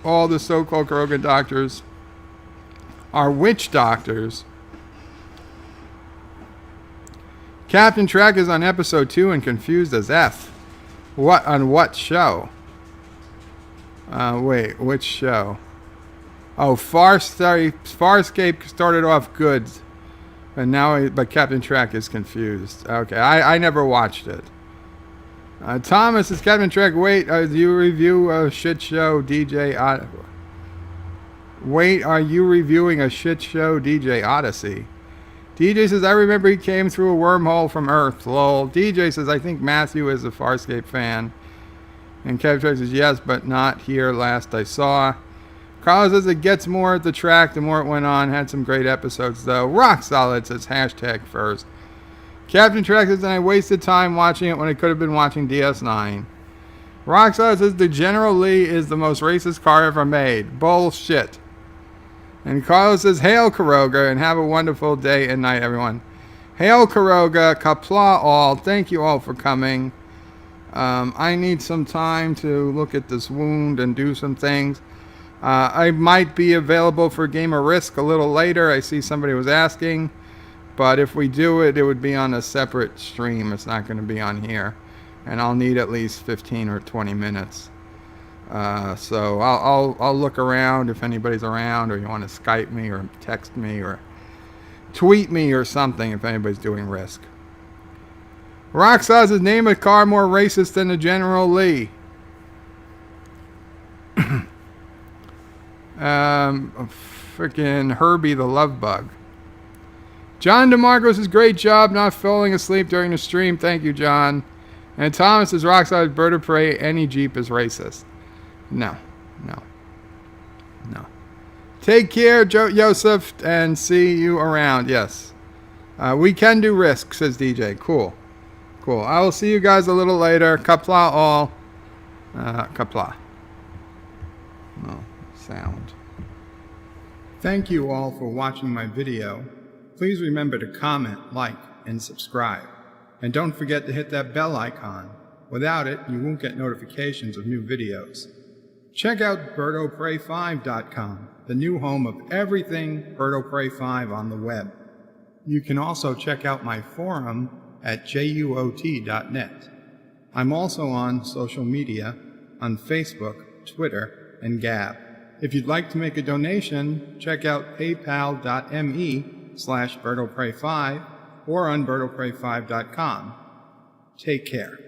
A: All the so-called Kuroga doctors are witch doctors. Captain Trek is on episode 2 and confused as F. What on what show? Wait, which show? Oh, Farscape started off good, and but Captain Trek is confused. Okay, I never watched it. Thomas is Captain Trek. Wait, do you review a shit show, DJ? Wait, are you reviewing a shit show, DJ Odyssey? DJ says, I remember he came through a wormhole from Earth. Lol. DJ says, I think Matthew is a Farscape fan. And Captain Trek says, yes, but not here last I saw. Carlos says, it gets more at the track the more it went on. Had some great episodes, though. Rock solid, says hashtag first. Captain Trek says, and I wasted time watching it when I could have been watching DS9. Rock solid says, the General Lee is the most racist car ever made. Bullshit. And Carlos says, hail Karoga, and have a wonderful day and night, everyone. Hail Karoga, Qapla all. Thank you all for coming. I need some time to look at this wound and do some things. I might be available for Game of Risk a little later. I see somebody was asking. But if we do it, it would be on a separate stream. It's not going to be on here. And I'll need at least 15 or 20 minutes. So I'll look around if anybody's around, or you want to Skype me or text me or tweet me or something if anybody's doing Risk. Roxas, name a car more racist than the General Lee. Freaking Herbie the Love Bug. John DeMarco says, great job not falling asleep during the stream. Thank you, John. And Thomas says, Roxas, bird of prey, any Jeep is racist. No. Take care, Joseph, and see you around. Yes. We can do Risk, says DJ. Cool. I will see you guys a little later. Qapla all. Qapla. No sound. Thank you all for watching my video. Please remember to comment, like, and subscribe. And don't forget to hit that bell icon. Without it, you won't get notifications of new videos. Check out BirdoPrey5.com, the new home of everything Birdo Prey 5 on the web. You can also check out my forum at juot.net. I'm also on social media on Facebook, Twitter, and Gab. If you'd like to make a donation, check out paypal.me/BirdoPrey5 or on BirdoPrey5.com. Take care.